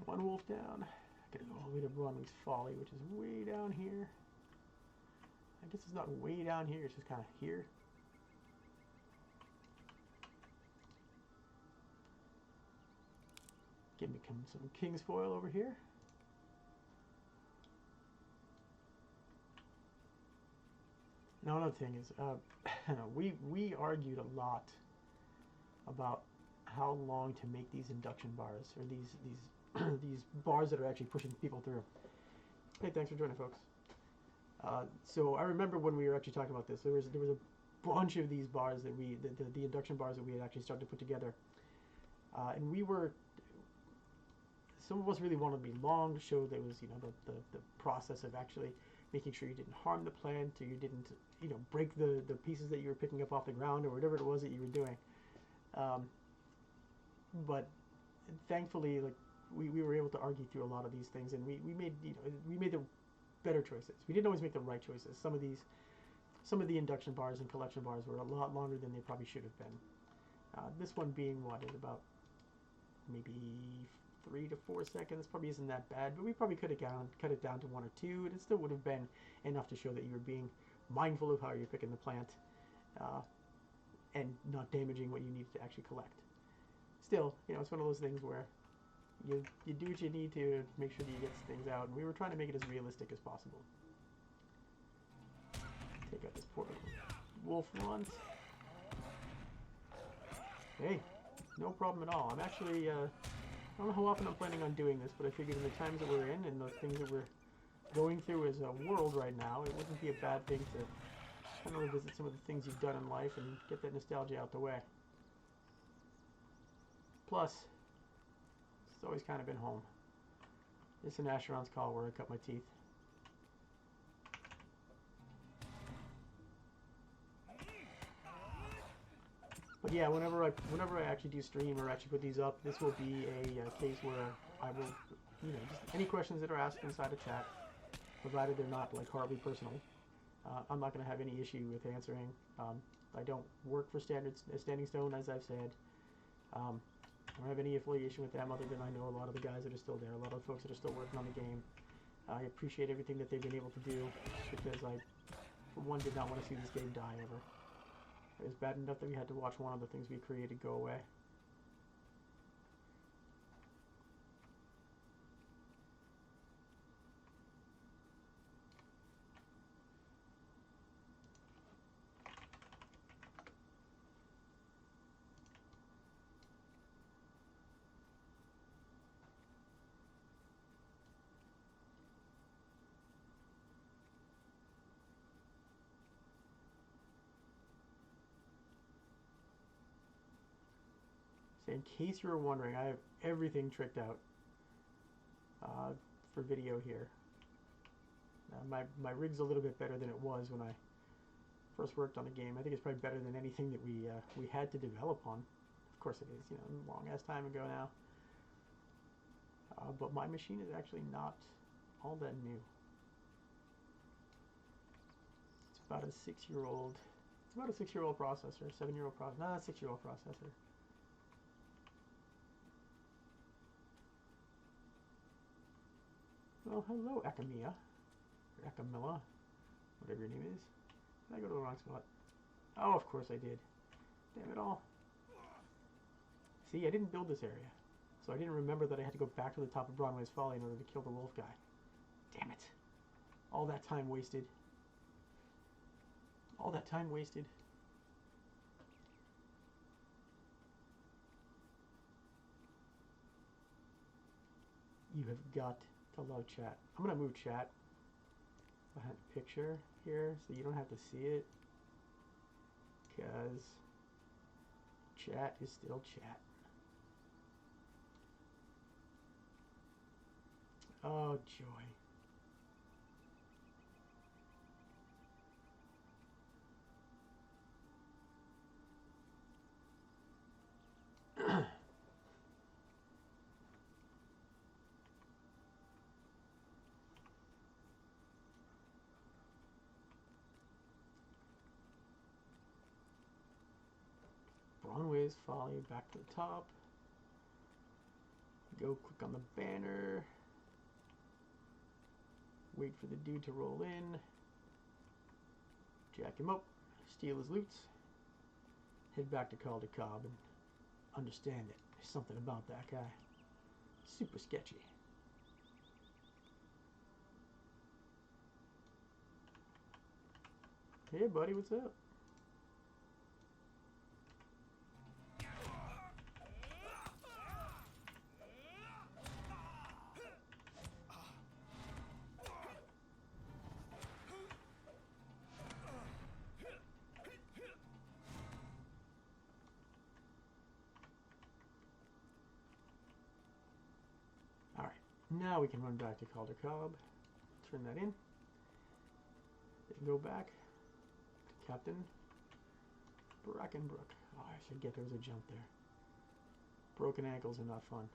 One wolf down. Gotta go all the way to Bronwyn's Folly, which is way down here. I guess it's not way down here, it's just kind of here. Give me some King's Foil over here. Now another thing is, we argued a lot about how long to make these induction bars, or these these bars that are actually pushing people through. Hey, thanks for joining, folks. So I remember when we were actually talking about this, there was a bunch of these bars that the induction bars that we had actually started to put together, and some of us really wanted to be long to show that it was, you know, the process of actually making sure you didn't harm the plant, or you didn't, you know, break the pieces that you were picking up off the ground, or whatever it was that you were doing. But thankfully, like, we were able to argue through a lot of these things, and we made, you know, we made the better choices. We didn't always make the right choices. Some of the induction bars and collection bars were a lot longer than they probably should have been. This one being, what, is about maybe 3 to 4 seconds. Probably isn't that bad, but we probably could have cut it down to 1 or 2, and it still would have been enough to show that you were being mindful of how you're picking the plant, and not damaging what you needed to actually collect. Still, you know, it's one of those things where you do what you need to make sure that you get things out, and we were trying to make it as realistic as possible. Take out this poor wolf once. Hey, no problem at all. I'm actually, I don't know how often I'm planning on doing this, but I figured in the times that we're in and the things that we're going through as a world right now, it wouldn't be a bad thing to kind of revisit some of the things you've done in life and get that nostalgia out the way. Plus, it's always kind of been home. This is Asheron's Call where I cut my teeth. But yeah, whenever I actually do stream or actually put these up, this will be a case where I will, you know, just any questions that are asked inside a chat, provided they're not like horribly personal. I'm not going to have any issue with answering. I don't work for Standing Stone, as I've said. I don't have any affiliation with them other than I know a lot of the guys that are still there, a lot of the folks that are still working on the game. I appreciate everything that they've been able to do, because I, for one, did not want to see this game die ever. It was bad enough that we had to watch one of the things we created go away. So in case you were wondering, I have everything tricked out for video here. My rig's a little bit better than it was when I first worked on the game. I think it's probably better than anything that we had to develop on. Of course it is, you know, long ass time ago now. But my machine is actually not all that new. It's about a 6-year-old. It's about a 6-year-old processor, 7-year-old processor. No, 6-year-old processor. Oh, hello, Akamia. Or Akamilla. Whatever your name is. Did I go to the wrong spot? Oh, of course I did. Damn it all. See, I didn't build this area. So I didn't remember that I had to go back to the top of Bronwyn's Folly in order to kill the wolf guy. Damn it. All that time wasted. All that time wasted. You have got to love chat. I'm going to move chat behind the picture here so you don't have to see it, because chat is still chat. Oh, joy. Bronwyn's Folly back to the top. Go click on the banner. Wait for the dude to roll in. Jack him up. Steal his loot. Head back to Calder Cobb and understand that there's something about that guy. Super sketchy. Hey buddy, what's up? Alright, now we can run back to Calder Cobb. Turn that in. Then go back to Captain Brackenbrook. Oh, I should get there was a jump there. Broken ankles are not fun.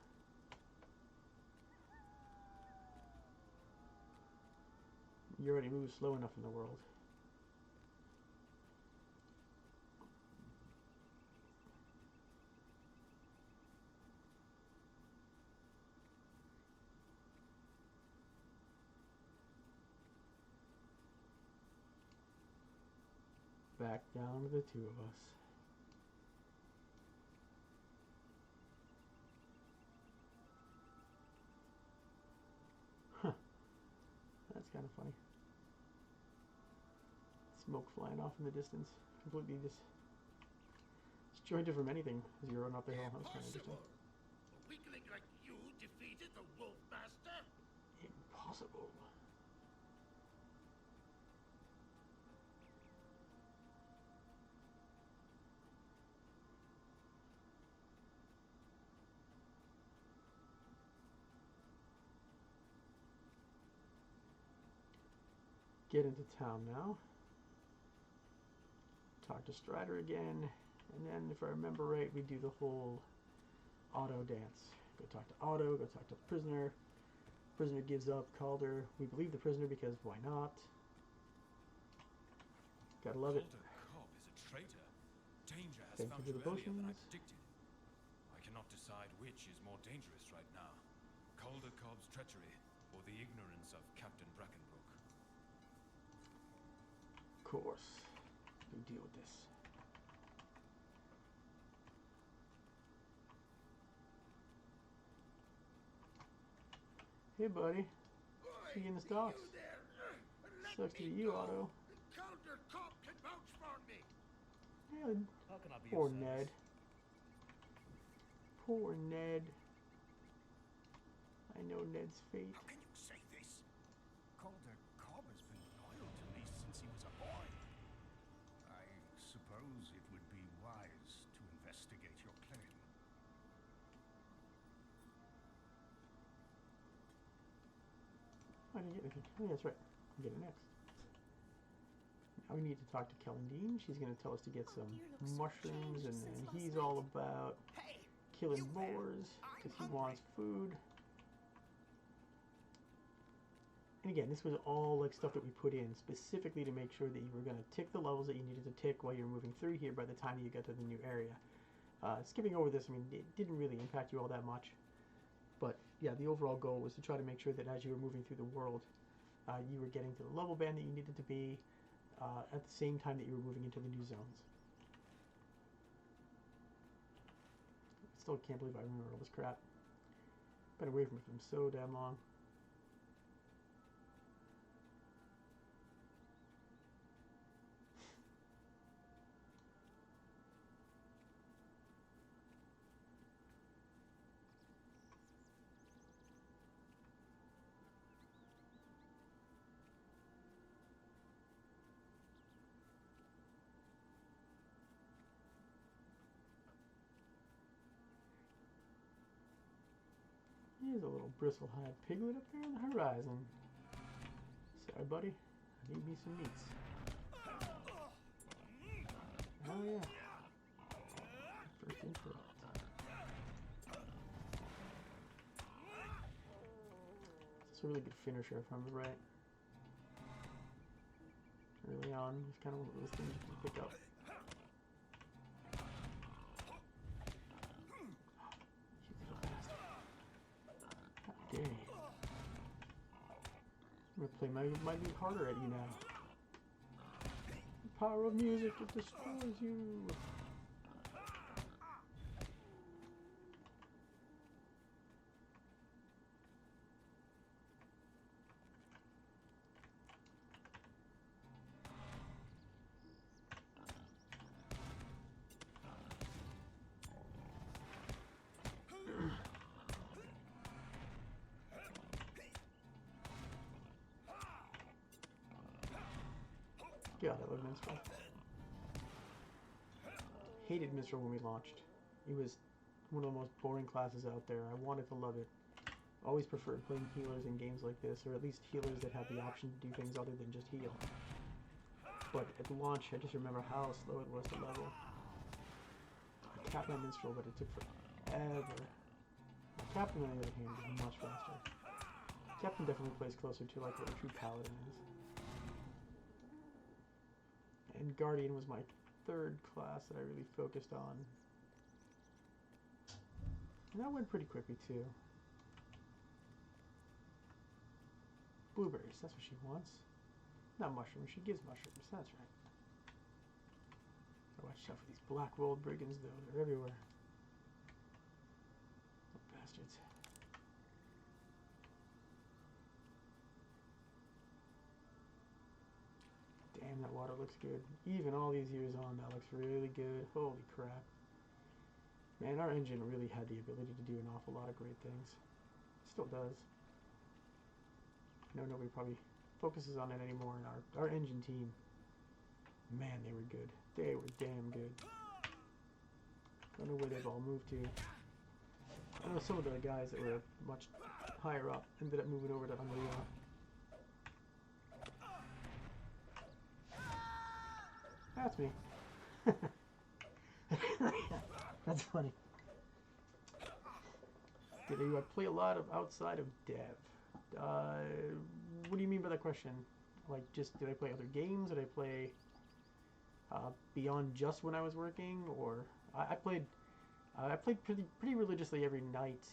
You already move slow enough in the world. Back down to the two of us. Huh. That's kind of funny. Smoke flying off in the distance. Completely disjointed from anything as you're running up the hill. That was kind of interesting. A weakling like you defeated the Wolf Master? Impossible. Get into town now. Talk to Strider again. And then, if I remember right, we do the whole Otto dance. Go talk to Otto, go talk to the prisoner. Prisoner gives up Calder. We believe the prisoner because why not? Gotta love it. Calder Cobb is a traitor. Danger has Thank found you you for the earlier than I potions. predicted. I cannot decide which is more dangerous right now. Calder Cobb's treachery or the ignorance of Captain Brackenbrook. Of course. We deal with this. Hey, buddy. See you in the stocks. Sucks to be you, Otto. Calder Cobb can vouch for me. Yeah, How can I be poor of service? Ned. Poor Ned. I know Ned's fate. How can you say this? Calder Cobb has been loyal to me since he was a boy. I suppose it would be wise to investigate your claim. I didn't get anything. Oh, yeah, that's right. I'll get it next. Now we need to talk to Kellandine. She's going to tell us to get some mushrooms, and he's all about Hey, killing you there. boars because he I'm wants food. And again, this was all like stuff that we put in specifically to make sure that you were going to tick the levels that you needed to tick while you're moving through here by the time you got to the new area. Skipping over this, I mean, it didn't really impact you all that much. But yeah, the overall goal was to try to make sure that as you were moving through the world, you were getting to the level band that you needed to be at the same time that you were moving into the new zones. Still can't believe I remember all this crap. Been away from it for so damn long. There's a little bristle-hide piglet up there on the horizon. Sorry, buddy. I need me some meats. Oh, yeah. First interrupt. It's a really good finisher, if I remember right. Early on, it's kind of one of those things you can pick up. You little bastard. I'm gonna play my move harder at you now. The power of music, it destroys you. God, I love Minstrel. Hated Minstrel when we launched. It was one of the most boring classes out there. I wanted to love it. Always preferred playing healers in games like this, or at least healers that have the option to do things other than just heal. But at the launch, I just remember how slow it was to level. I tapped my Minstrel, but it took forever. My Captain, on the other hand, is much faster. Captain definitely plays closer to like what a true Paladin is. And Guardian was my third class that I really focused on. And that went pretty quickly too. Blueberries, that's what she wants. Not mushrooms, she gives mushrooms, that's right. Gotta watch out for these black-rolled brigands though, they're everywhere. Oh, bastards. Damn, that water looks good. Even all these years on, that looks really good. Holy crap. Man, our engine really had the ability to do an awful lot of great things. Still does. I know nobody probably focuses on it anymore in our engine team. Man, they were good. They were damn good. Don't know where they've all moved to. I know some of the guys that were much higher up ended up moving over to Unreal. That's me. That's funny. Did I play a lot of outside of dev? What do you mean by that question? Like, just did I play other games? Did I play beyond just when I was working? Or I played pretty religiously every night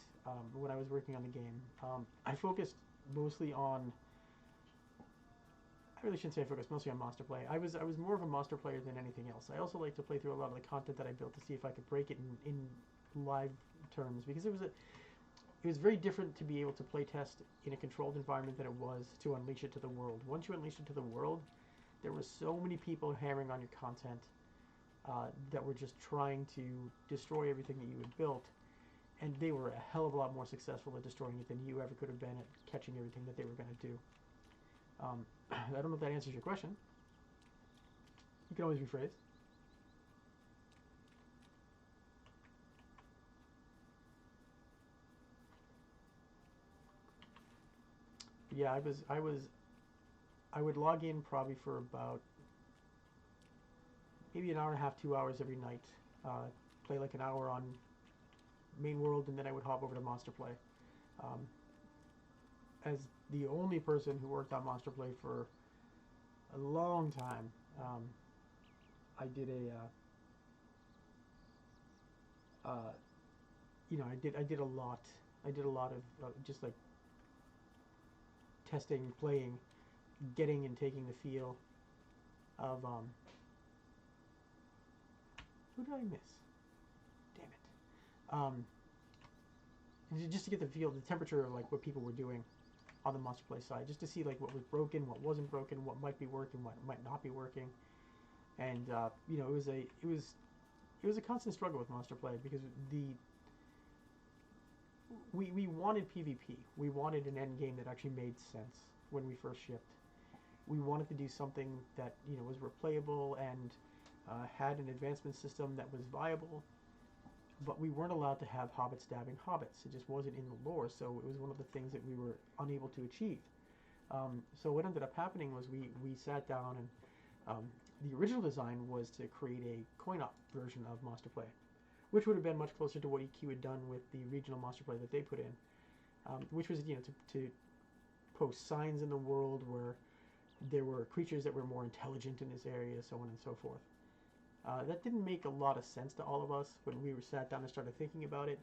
when I was working on the game. I focused mostly on. I really shouldn't say I focused mostly on monster play. I was more of a monster player than anything else. I also like to play through a lot of the content that I built to see if I could break it in live terms, because it was very different to be able to play test in a controlled environment than it was to unleash it to the world. Once you unleashed it to the world, there were so many people hammering on your content that were just trying to destroy everything that you had built, and they were a hell of a lot more successful at destroying it than you ever could have been at catching everything that they were going to do. I don't know if that answers your question. You can always rephrase. Yeah, I would log in probably for about maybe an hour and a half, 2 hours every night. Play like an hour on main world, and then I would hop over to Monster Play. As the only person who worked on Monster Play for a long time, I did I did a lot. I did a lot of just like testing, playing, getting and taking the feel of who did I miss? Damn it. Just to get the feel, the temperature of like what people were doing on the Monster Play side, just to see like what was broken, what wasn't broken, what might be working, what might not be working, and it was a constant struggle with Monster Play because we wanted PvP, we wanted an end game that actually made sense when we first shipped. We wanted to do something that was replayable and had an advancement system that was viable, but we weren't allowed to have hobbits stabbing hobbits. It just wasn't in the lore, so it was one of the things that we were unable to achieve. So what ended up happening was we sat down and the original design was to create a coin-op version of Monster Play, which would have been much closer to what EQ had done with the regional Monster Play that they put in, which was to post signs in the world where there were creatures that were more intelligent in this area, so on and so forth. That didn't make a lot of sense to all of us when we were sat down and started thinking about it,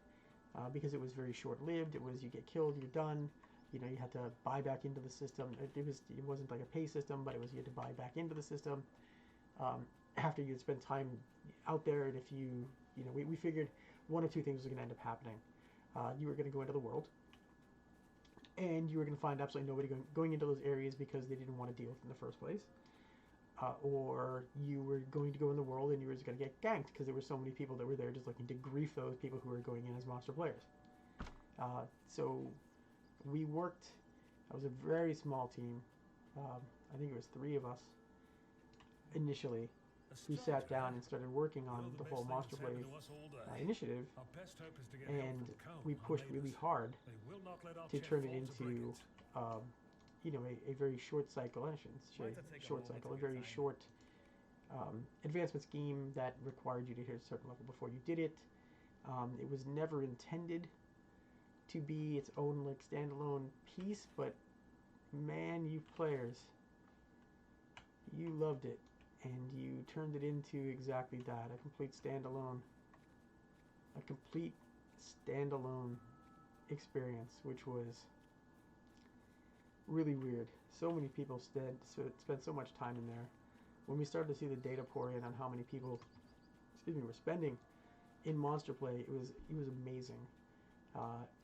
because it was very short-lived. It was you get killed, you're done. You know, you had to buy back into the system. It wasn't like a pay system, but it was you had to buy back into the system after you'd spent time out there. And if you know, we figured one of two things was going to end up happening. You were going to go into the world, and you were going to find absolutely nobody going into those areas because they didn't want to deal with it in the first place. Or you were going to go in the world and you were just going to get ganked because there were so many people that were there just looking to grief those people who were going in as monster players. So we worked. I was a very small team. I think it was 3 of us initially who sat down and started working on the whole monster play initiative, and we pushed really hard to turn it into you know, a very short cycle, I shouldn't say short cycle, a very short advancement scheme that required you to hit a certain level before you did it. It was never intended to be its own like standalone piece, but man, you players, you loved it, and you turned it into exactly that, a complete standalone experience, which was really weird. So many people spent so much time in there. When we started to see the data pour in on how many people, were spending in Monster Play, it was amazing.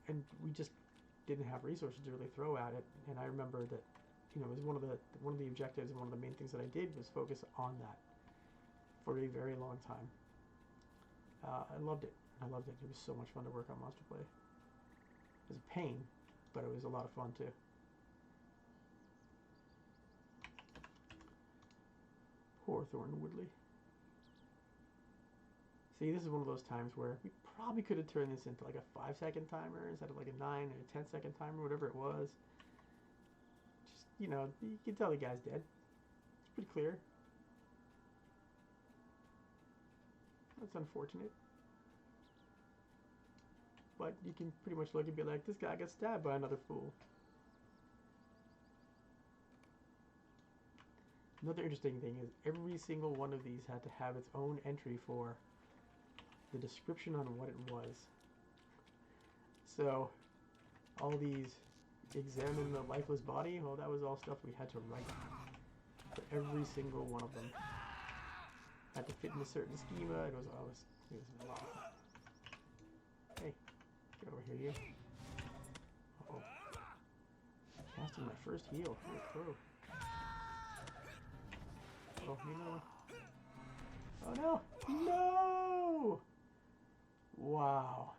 And we just didn't have resources to really throw at it. And I remember that, you know, it was one of the objectives and one of the main things that I did was focus on that for a very long time. I loved it. It was so much fun to work on Monster Play. It was a pain, but it was a lot of fun too. Poor Thornton Woodley. See, this is one of those times where we probably could have turned this into like a 5-second timer instead of like a 9 or a 10-second timer, whatever it was. Just, you know, you can tell the guy's dead. It's pretty clear. That's unfortunate. But you can pretty much look and be like, this guy got stabbed by another fool. Another interesting thing is every single one of these had to have its own entry for the description on what it was. So all these examine the lifeless body, well, that was all stuff we had to write for every single one of them. Had to fit in a certain schema. It was a lot. Hey, get over here, you. Uh-oh. Casting my first heal. Throw. Oh, no. Oh no! No! Wow.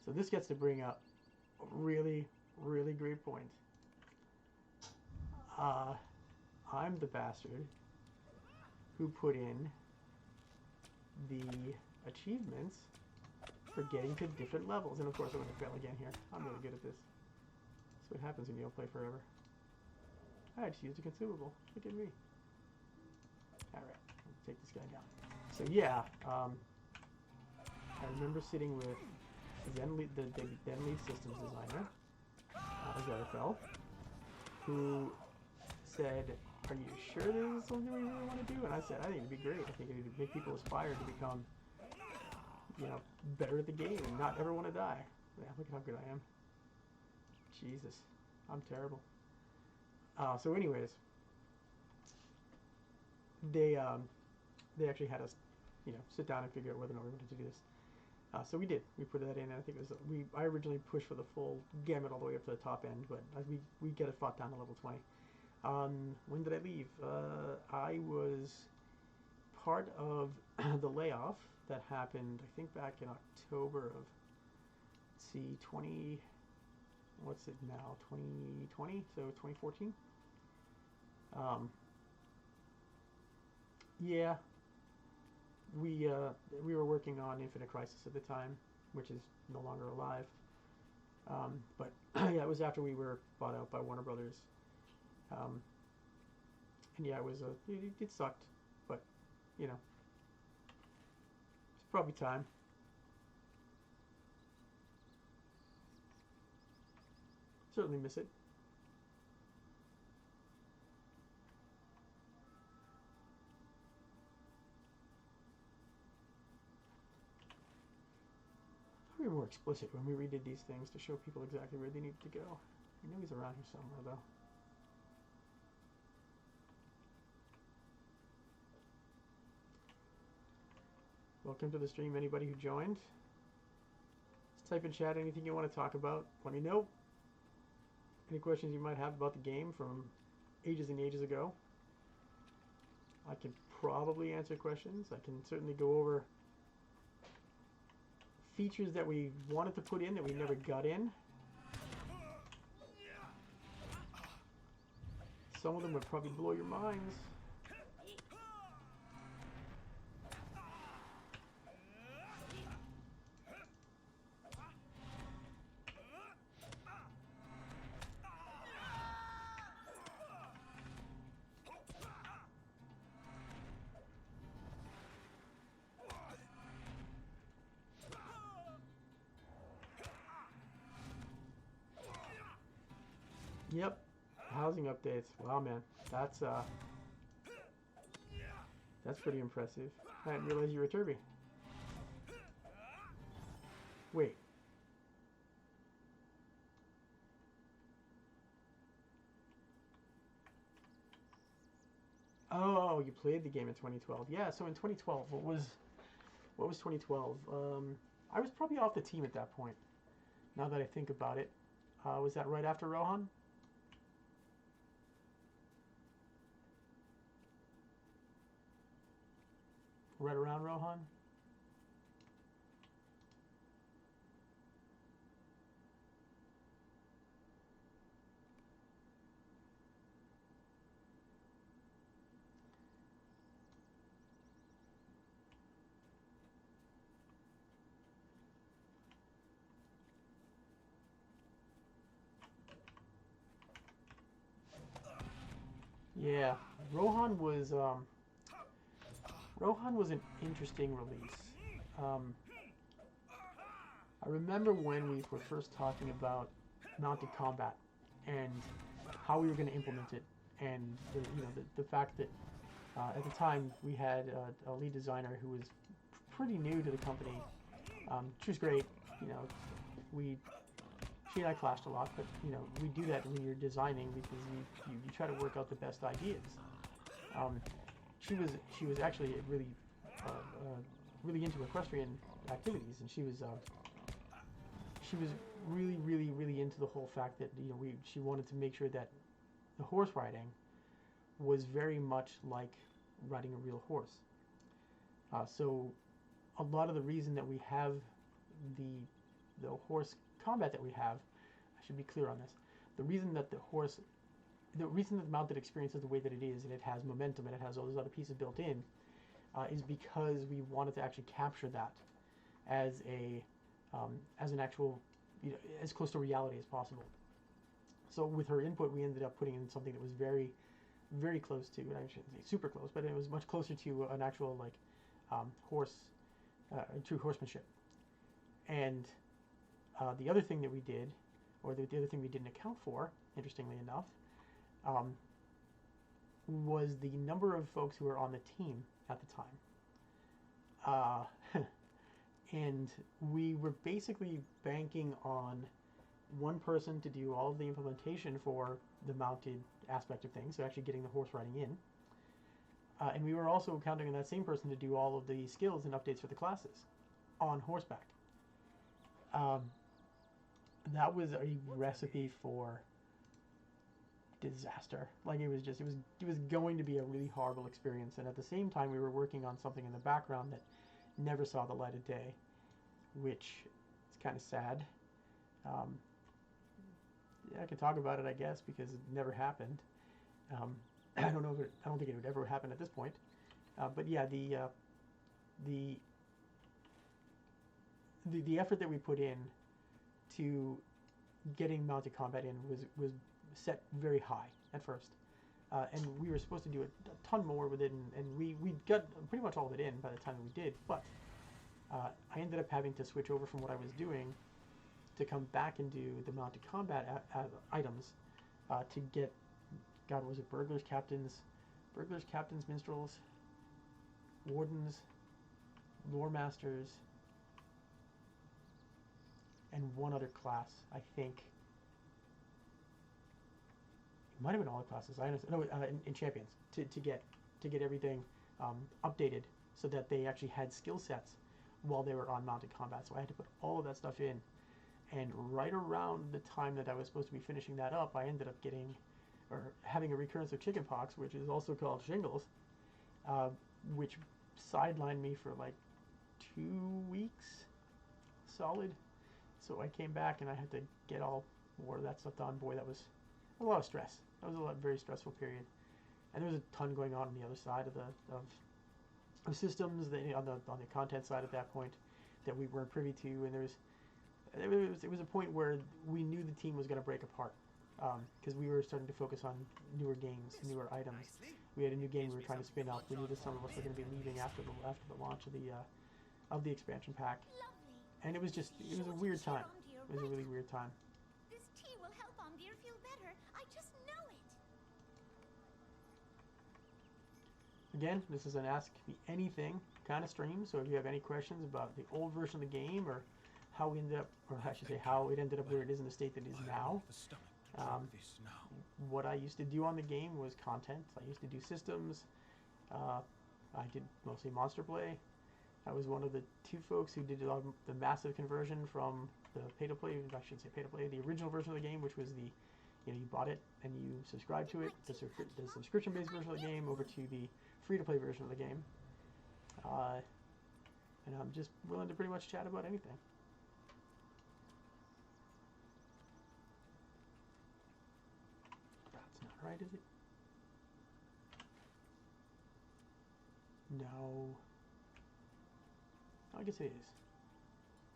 So this gets to bring up a really, really great point. I'm the bastard who put in the achievements for getting to different levels. And of course I'm going to fail again here. I'm really good at this. That's what happens when you don't play forever. I just used a consumable. Look at me. Alright, let's take this guy down. So yeah, I remember sitting with the then lead systems designer, Zarafel, who said, are you sure this is something we really want to do? And I said, I think it'd be great. I think it'd make people aspire to become, you know, better at the game and not ever want to die. Yeah, look at how good I am. Jesus, I'm terrible. So anyways, they actually had us, you know, sit down and figure out whether or not we wanted to do this. So we did. We put that in. And I think it was I originally pushed for the full gamut all the way up to the top end, but we get it fought down to level 20. When did I leave? I was part of the layoff that happened, I think, back in October of, let's see, what's it now? 2020, so 2014. Yeah, we were working on Infinite Crisis at the time, which is no longer alive. But yeah, it was after we were bought out by Warner Brothers. And yeah, it sucked, but you know, it's probably time. Certainly miss it. be more explicit when we redid these things to show people exactly where they needed to go. I know he's around here somewhere, though. Welcome to the stream, anybody who joined. Just type in chat anything you want to talk about. Let me know. Any questions you might have about the game from ages and ages ago. I can probably answer questions. I can certainly go over features that we wanted to put in that we never got in. Some of them would probably blow your minds. Yep, housing updates. Wow, man, that's pretty impressive. I didn't realize you were Turby. Wait. Oh, you played the game in 2012. Yeah, so in 2012, what was 2012? I was probably off the team at that point. Now that I think about it, was that right after Rohan? Right around Rohan? Yeah, Rohan was an interesting release. I remember when we were first talking about mounted combat and how we were going to implement it, and the fact that at the time we had a lead designer who was pretty new to the company. She was great. She and I clashed a lot, but we do that when you're designing because you try to work out the best ideas. She was actually really into equestrian activities, and she was really into the whole fact that she wanted to make sure that the horse riding was very much like riding a real horse. So a lot of the reason that we have the horse combat that we have, I should be clear on this. The reason that the mounted experience is the way that it is, and it has momentum and it has all those other pieces built in, is because we wanted to actually capture that as an actual, as close to reality as possible. So with her input, we ended up putting in something that was very, very close to, I shouldn't say super close, but it was much closer to an actual true horsemanship. And the other thing that we did, or the other thing we didn't account for, interestingly enough, was the number of folks who were on the team at the time. And we were basically banking on one person to do all of the implementation for the mounted aspect of things, so actually getting the horse riding in. And we were also counting on that same person to do all of the skills and updates for the classes on horseback. That was a recipe for disaster. Like it was going to be a really horrible experience, and at the same time we were working on something in the background that never saw the light of day, which is kind of sad. Yeah, I can talk about it, I guess, because it never happened. I don't think it would ever happen at this point. But yeah, the effort that we put in to getting mounted combat in was set very high at first, and we were supposed to do a ton more with it, and we got pretty much all of it in by the time that we did. But I ended up having to switch over from what I was doing to come back and do the mounted combat items to get, God, was it burglars, captains, minstrels, wardens, lore masters, and one other class. I think it might have been all the classes. I understand. No, in champions to get everything updated so that they actually had skill sets while they were on mounted combat. So I had to put all of that stuff in. And right around the time that I was supposed to be finishing that up, I ended up getting or having a recurrence of chickenpox, which is also called shingles, which sidelined me for like 2 weeks solid. So I came back and I had to get all more of that stuff done. Boy, that was a lot of stress. That was a very stressful period. And there was a ton going on the other side of the systems, on the content side at that point, that we weren't privy to. And it was a point where we knew the team was going to break apart because we were starting to focus on newer games, newer items. We had a new game we were trying to spin up. We knew that some of us were going to be leaving after the launch of the expansion pack, and it was a weird time. It was a really weird time. This tea will help Omdir feel better. I just know it. Again, this is an Ask Me Anything kind of stream, so if you have any questions about the old version of the game or how we ended up, or I should say how it ended up where it is in the state that it is now. What I used to do on the game was content. I used to do systems. I did mostly monster play. I was one of the 2 folks who did the massive conversion from the pay-to-play, I shouldn't say pay-to-play, the original version of the game, which was you bought it and you subscribed to it, the subscription-based version of the game, over to the free-to-play version of the game. And I'm just willing to pretty much chat about anything. Right, is it? No. I guess it is.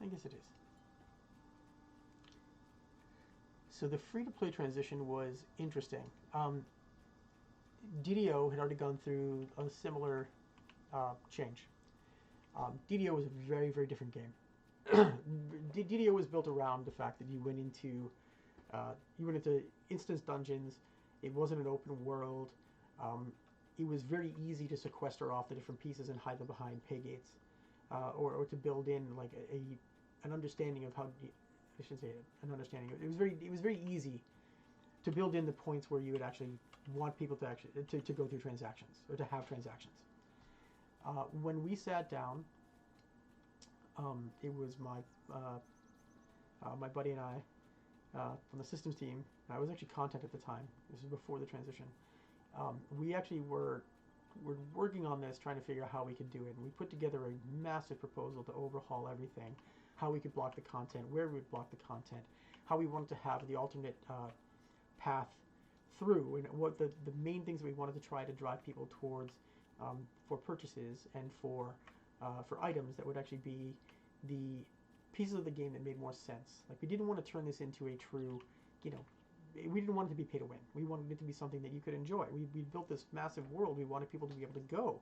I guess it is. So the free-to-play transition was interesting. DDO had already gone through a similar change. DDO was a very, very different game. DDO was built around the fact that you went into instance dungeons. It wasn't an open world. It was very easy to sequester off the different pieces and hide them behind pay gates, or to build in like an understanding of how. I shouldn't say an understanding. It was very easy to build in the points where you would actually want people to actually to go through transactions or to have transactions. When we sat down, it was my buddy and I. From the systems team. I was actually content at the time. This was before the transition. We actually were working on this, trying to figure out how we could do it. And we put together a massive proposal to overhaul everything, how we could block the content, where we would block the content, how we wanted to have the alternate path through, and what the main things we wanted to try to drive people towards for purchases and for items that would actually be the pieces of the game that made more sense. Like, we didn't want to turn this into a true, we didn't want it to be pay to win. We wanted it to be something that you could enjoy. We built this massive world. We wanted people to be able to go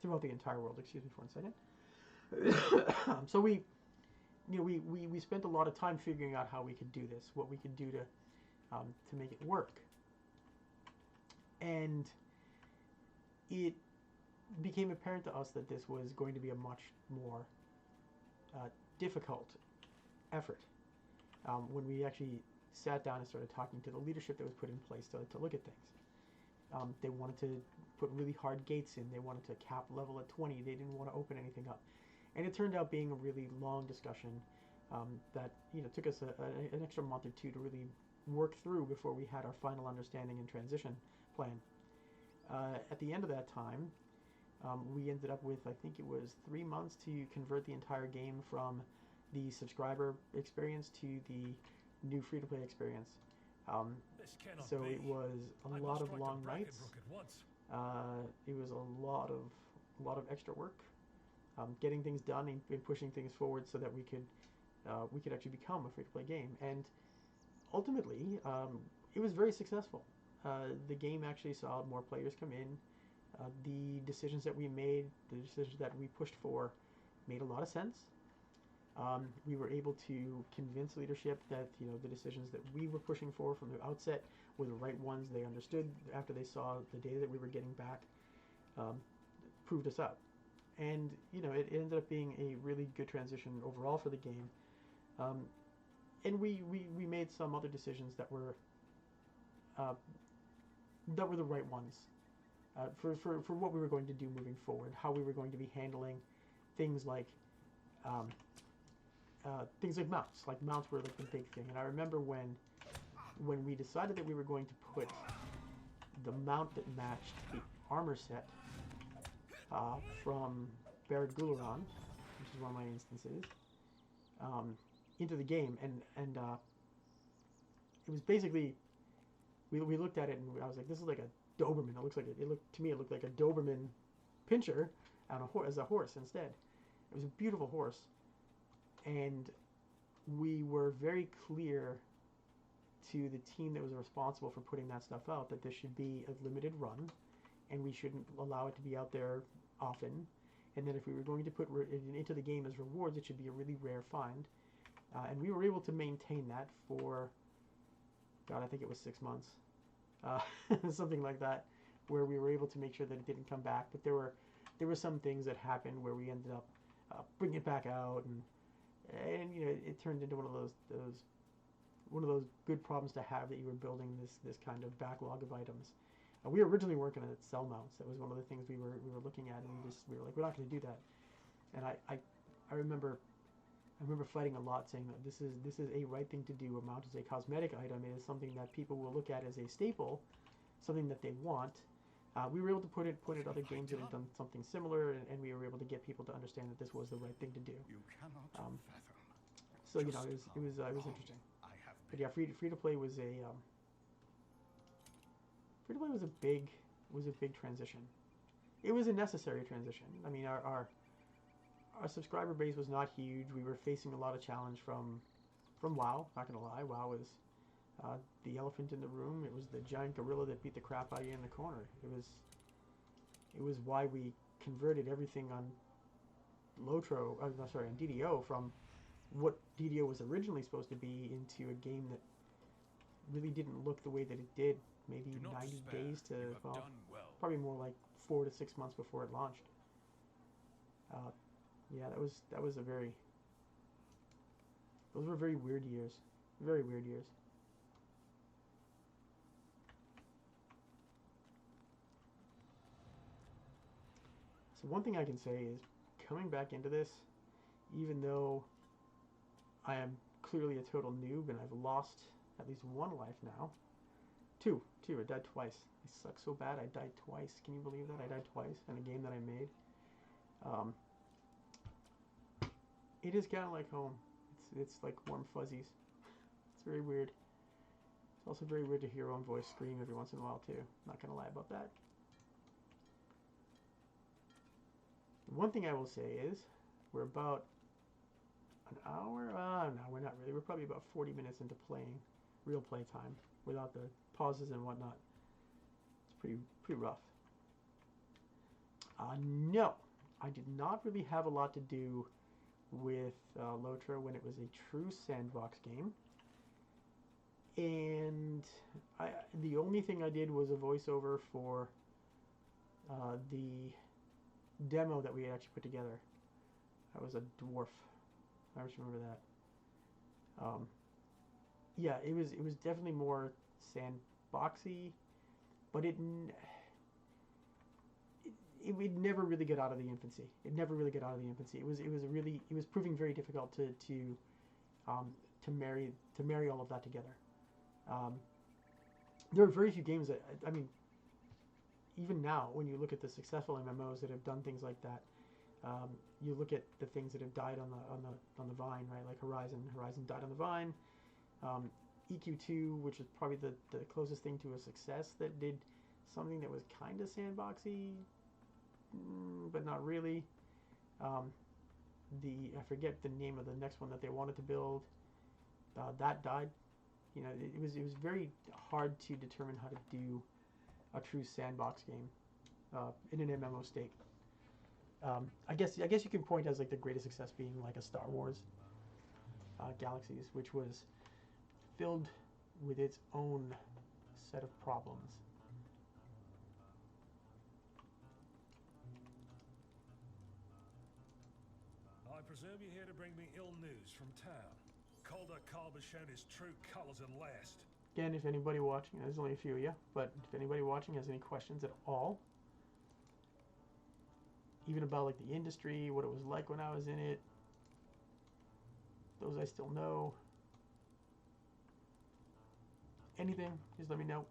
throughout the entire world. Excuse me for 1 second. So we spent a lot of time figuring out how we could do this, what we could do to make it work. And it became apparent to us that this was going to be a much more difficult effort when we actually sat down and started talking to the leadership that was put in place to look at things. They wanted to put really hard gates in. They wanted to cap level at 20. They didn't want to open anything up. And it turned out being a really long discussion that took us an extra month or 2 to really work through before we had our final understanding and transition plan. At the end of that time, we ended up with, I think it was 3 months to convert the entire game from the subscriber experience to the new free-to-play experience. So it was a lot of long nights. It was a lot of extra work, getting things done and pushing things forward so that we could actually become a free-to-play game. And ultimately, it was very successful. The game actually saw more players come in. The decisions that we made, the decisions that we pushed for, made a lot of sense. We were able to convince leadership that the decisions that we were pushing for from the outset were the right ones. They understood after they saw the data that we were getting back, proved us up. And it ended up being a really good transition overall for the game. and we made some other decisions uh, that were the right ones for what we were going to do moving forward, how we were going to be handling things like um, mounts. Like mounts were like the big thing, and I remember when we decided that we were going to put the mount that matched the armor set from Barad Gularan, which is one of my instances, into the game, and it was basically we looked at it and I was like, this is like a Doberman. It looks like it looked to me it looked like a Doberman pincher on as a horse instead. It was a beautiful horse, and we were very clear to the team that was responsible for putting that stuff out that this should be a limited run, and we shouldn't allow it to be out there often. And then if we were going to put it into the game as rewards, it should be a really rare find. And we were able to maintain that for, God, I think it was 6 months, something like that, where we were able to make sure that it didn't come back. But there were some things that happened where we ended up bringing it back out, and you know, it turned into one of those good problems to have, that you were building this kind of backlog of items. We were originally working at cell mounts. That was one of the things we were looking at, and we were like, we're not going to do that. And I remember fighting a lot, saying that this is a right thing to do. A mount is a cosmetic item. It is something that people will look at as a staple, something that they want. We were able to point at other games that had done something similar, and we were able to get people to understand that this was the right thing to do. You cannot fathom. So you know, it was interesting. But yeah, free to play was a big transition. It was a necessary transition. I mean, our subscriber base was not huge. We were facing a lot of challenge from WoW. Not gonna lie, WoW was the elephant in the room. It was the giant gorilla that beat the crap out of you in the corner. It was why we converted everything on Lotro. On DDO from what DDO was originally supposed to be into a game that really didn't look the way that it did. Maybe 90 days to, well, probably more like 4 to 6 months before it launched. Yeah, those were very weird years. Very weird years. So one thing I can say is, coming back into this, even though I am clearly a total noob and I've lost at least one life now. Two. I died twice. I suck so bad I died twice. Can you believe that? I died twice in a game that I made. It is kind of like home. It's like warm fuzzies. It's very weird. It's also very weird to hear your own voice scream every once in a while too. Not gonna lie about that. One thing I will say is, we're about an hour? No, we're not really. We're probably about 40 minutes into playing, real play time, without the pauses and whatnot. It's pretty rough. No, I did not really have a lot to do with Lotro when it was a true sandbox game. And the only thing I did was a voiceover for the demo that we had actually put together. I was a dwarf. I just remember that. Yeah, it was definitely more sandboxy, but it never really got out of the infancy. It never really got out of the infancy. It was proving very difficult to marry all of that together. There are very few games that, I mean, even now, when you look at the successful MMOs that have done things like that, you look at the things that have died on the vine, right? Like Horizon. Horizon died on the vine. EQ2, which is probably the closest thing to a success that did something that was kind of sandboxy, but not really. I forget the name of the next one that they wanted to build. That died. You know, it was very hard to determine how to do a true sandbox game in an MMO state. I guess you can point as like the greatest success being like a Star Wars Galaxies, which was filled with its own set of problems. I presume you're here to bring me ill news from town. Calder Cobb has shown his true colors at last. Again, if anybody watching, there's only a few of you, but if anybody watching has any questions at all, even about like the industry, what it was like when I was in it, those I still know, anything, just let me know.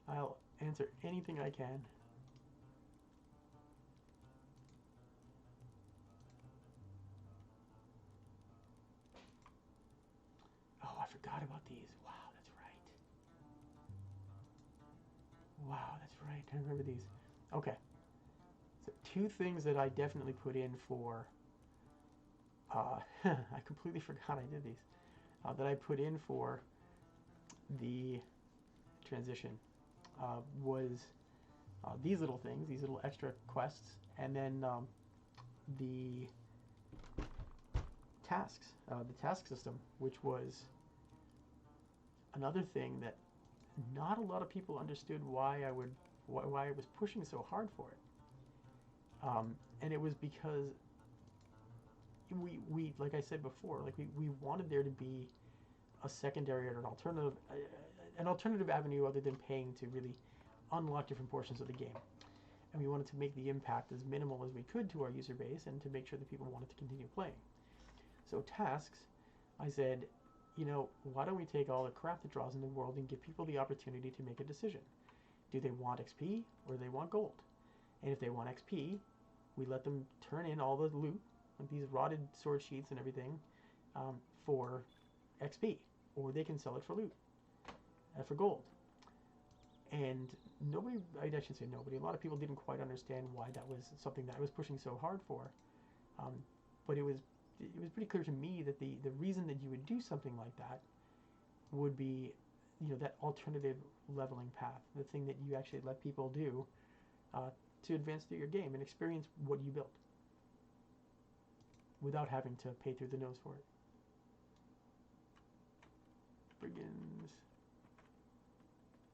I'll answer anything I can. Oh, I forgot about these. Wow, that's right. Wow, that's right. I remember these. Okay. So two things that I definitely put in for, I completely forgot I did these, that I put in for the transition was these little things, these little extra quests, and then the tasks, the task system, which was another thing that not a lot of people understood why I was pushing so hard for it. And it was because we like I said before, like we wanted there to be a secondary or an alternative avenue other than paying to really unlock different portions of the game. And we wanted to make the impact as minimal as we could to our user base and to make sure that people wanted to continue playing. So tasks, I said, you know, why don't we take all the crap that draws in the world and give people the opportunity to make a decision? Do they want XP or do they want gold? And if they want XP, we let them turn in all the loot, like these rotted sword sheets and everything, for XP, or they can sell it for loot, for gold. And nobody, I shouldn't say nobody, a lot of people didn't quite understand why that was something that I was pushing so hard for. But it was pretty clear to me that the reason that you would do something like that would be, you know, that alternative leveling path, the thing that you actually let people do to advance through your game and experience what you built without having to pay through the nose for it. Brigands.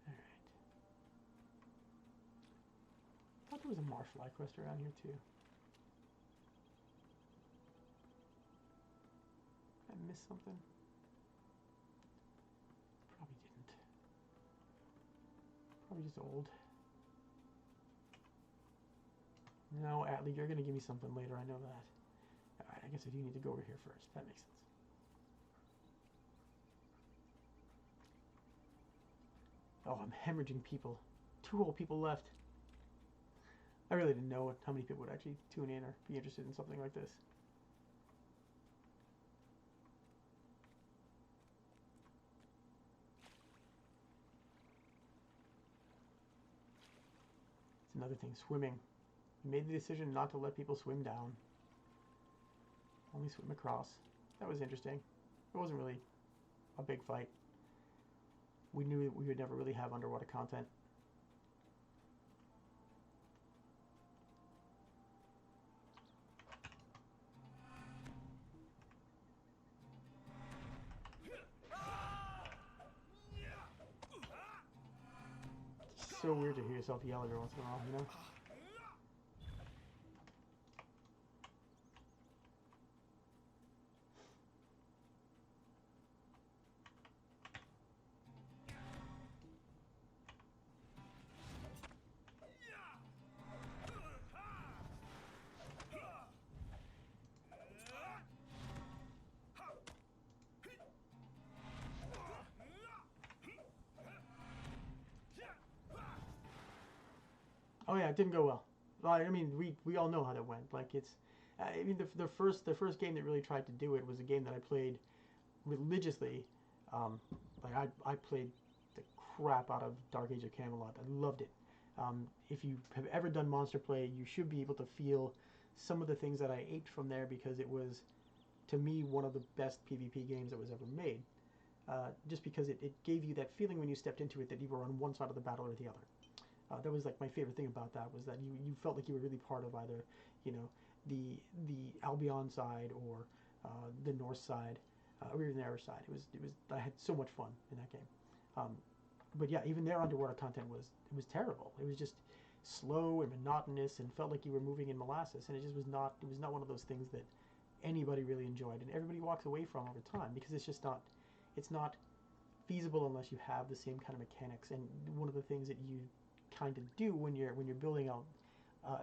Alright. I thought there was a Marshfly quest around here too. Did I miss something? Probably didn't. Probably just old. No, Atlee, you're going to give me something later, I know that. Alright, I guess I do need to go over here first. That makes sense. Oh, I'm hemorrhaging people. 2 whole people left. I really didn't know how many people would actually tune in or be interested in something like this. It's another thing, swimming. We made the decision not to let people swim down. Only swim across. That was interesting. It wasn't really a big fight. We knew we would never really have underwater content. It's so weird to hear yourself yell every once in a while, you know? Oh yeah, it didn't go well. I mean, we all know how that went. Like it's, I mean, the first game that really tried to do it was a game that I played religiously. Like I played the crap out of Dark Age of Camelot. I loved it. If you have ever done Monster Play, you should be able to feel some of the things that I aped from there because it was, to me, one of the best PvP games that was ever made. Just because it gave you that feeling when you stepped into it that you were on one side of the battle or the other. That was like my favorite thing about that was that you felt like you were really part of either, you know, the Albion side or the North side or even the Irish side. It was I had so much fun in that game. But yeah, even their underwater content was terrible. It was just slow and monotonous and felt like you were moving in molasses, and it was not one of those things that anybody really enjoyed, and everybody walks away from over time because it's not feasible unless you have the same kind of mechanics. And one of the things that you kind of do when you're building out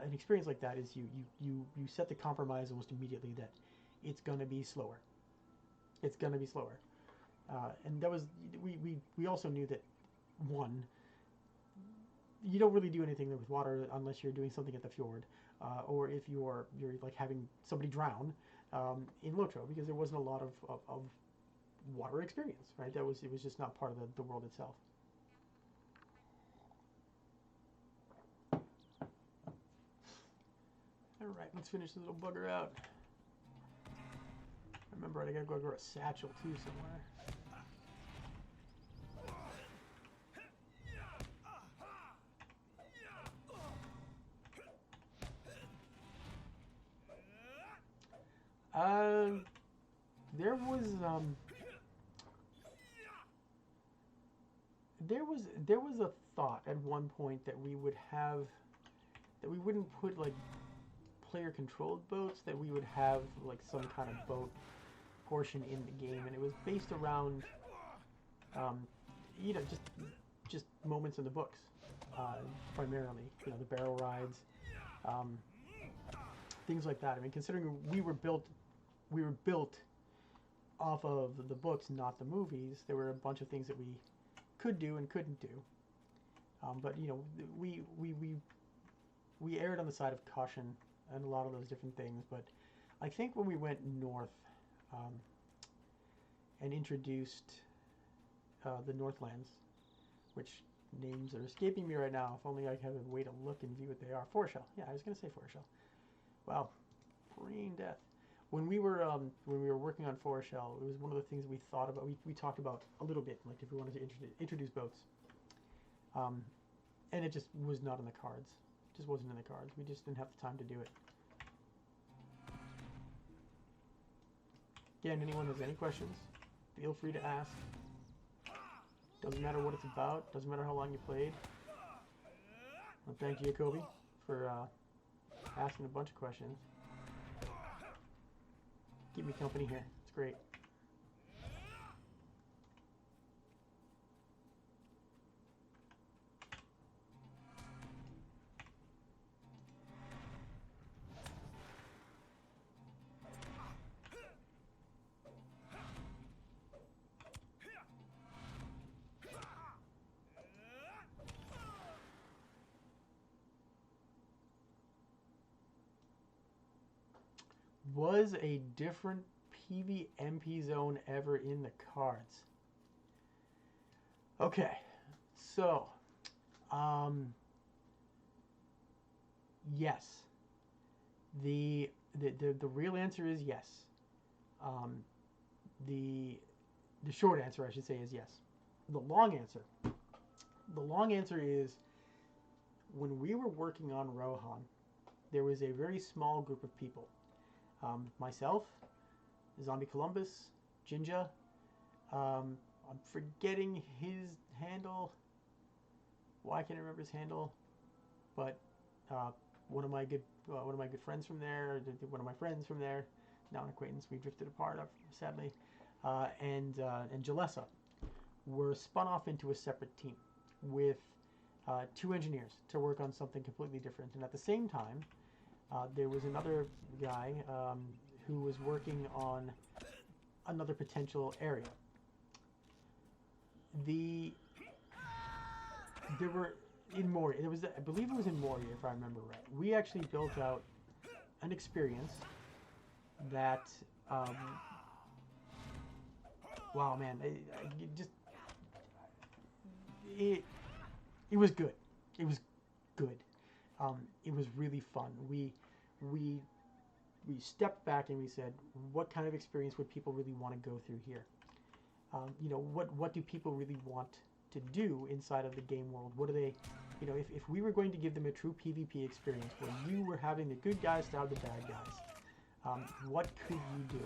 an experience like that is you set the compromise almost immediately that it's gonna be slower. It's gonna be slower, and that was we also knew that one, you don't really do anything with water unless you're doing something at the fjord, or if you're like having somebody drown in Lotro, because there wasn't a lot of water experience, right? It was just not part of the world itself. All right, let's finish this little bugger out. Remember, I gotta go grab a satchel too somewhere. There was a thought at one point that we wouldn't put like player controlled boats, that we would have like some kind of boat portion in the game, and it was based around you know, just moments in the books, primarily, you know, the barrel rides, things like that. I mean, considering we were built off of the books, not the movies, there were a bunch of things that we could do and couldn't do. But you know, we erred on the side of caution and a lot of those different things. But I think when we went north and introduced the Northlands, which names are escaping me right now. If only I have a way to look and view what they are. Foreshell. Yeah, I was going to say Foreshell. Wow, brain death. When we were working on Foreshell, it was one of the things we thought about. We talked about a little bit, like if we wanted to introduce boats. And it just was not in the cards. It just wasn't in the cards. We just didn't have the time to do it. Again, anyone has any questions, feel free to ask. Doesn't matter what it's about. Doesn't matter how long you played. Well, thank you, Jacoby, for asking a bunch of questions. Keep me company here. It's great. Was a different PvMP zone ever in the cards? Okay, so yes. The real answer is yes. The short answer, I should say, is yes. The long answer is, when we were working on Rohan, there was a very small group of people. Myself, Zombie Columbus, Jinja, I'm forgetting his handle. Why can't I remember his handle? But one of my good friends from there, one of my friends from there, now an acquaintance, we drifted apart, sadly, and Jalessa were spun off into a separate team with 2 engineers to work on something completely different. And at the same time, there was another guy who was working on another potential area. There were in Moria. I believe it was in Moria, if I remember right. We actually built out an experience that, wow, man, it was good. It was good. It was really fun. We stepped back and we said, what kind of experience would people really want to go through here? You know, what do people really want to do inside of the game world? What do they, you know, if we were going to give them a true PvP experience where you were having the good guys stab the bad guys, what could you do?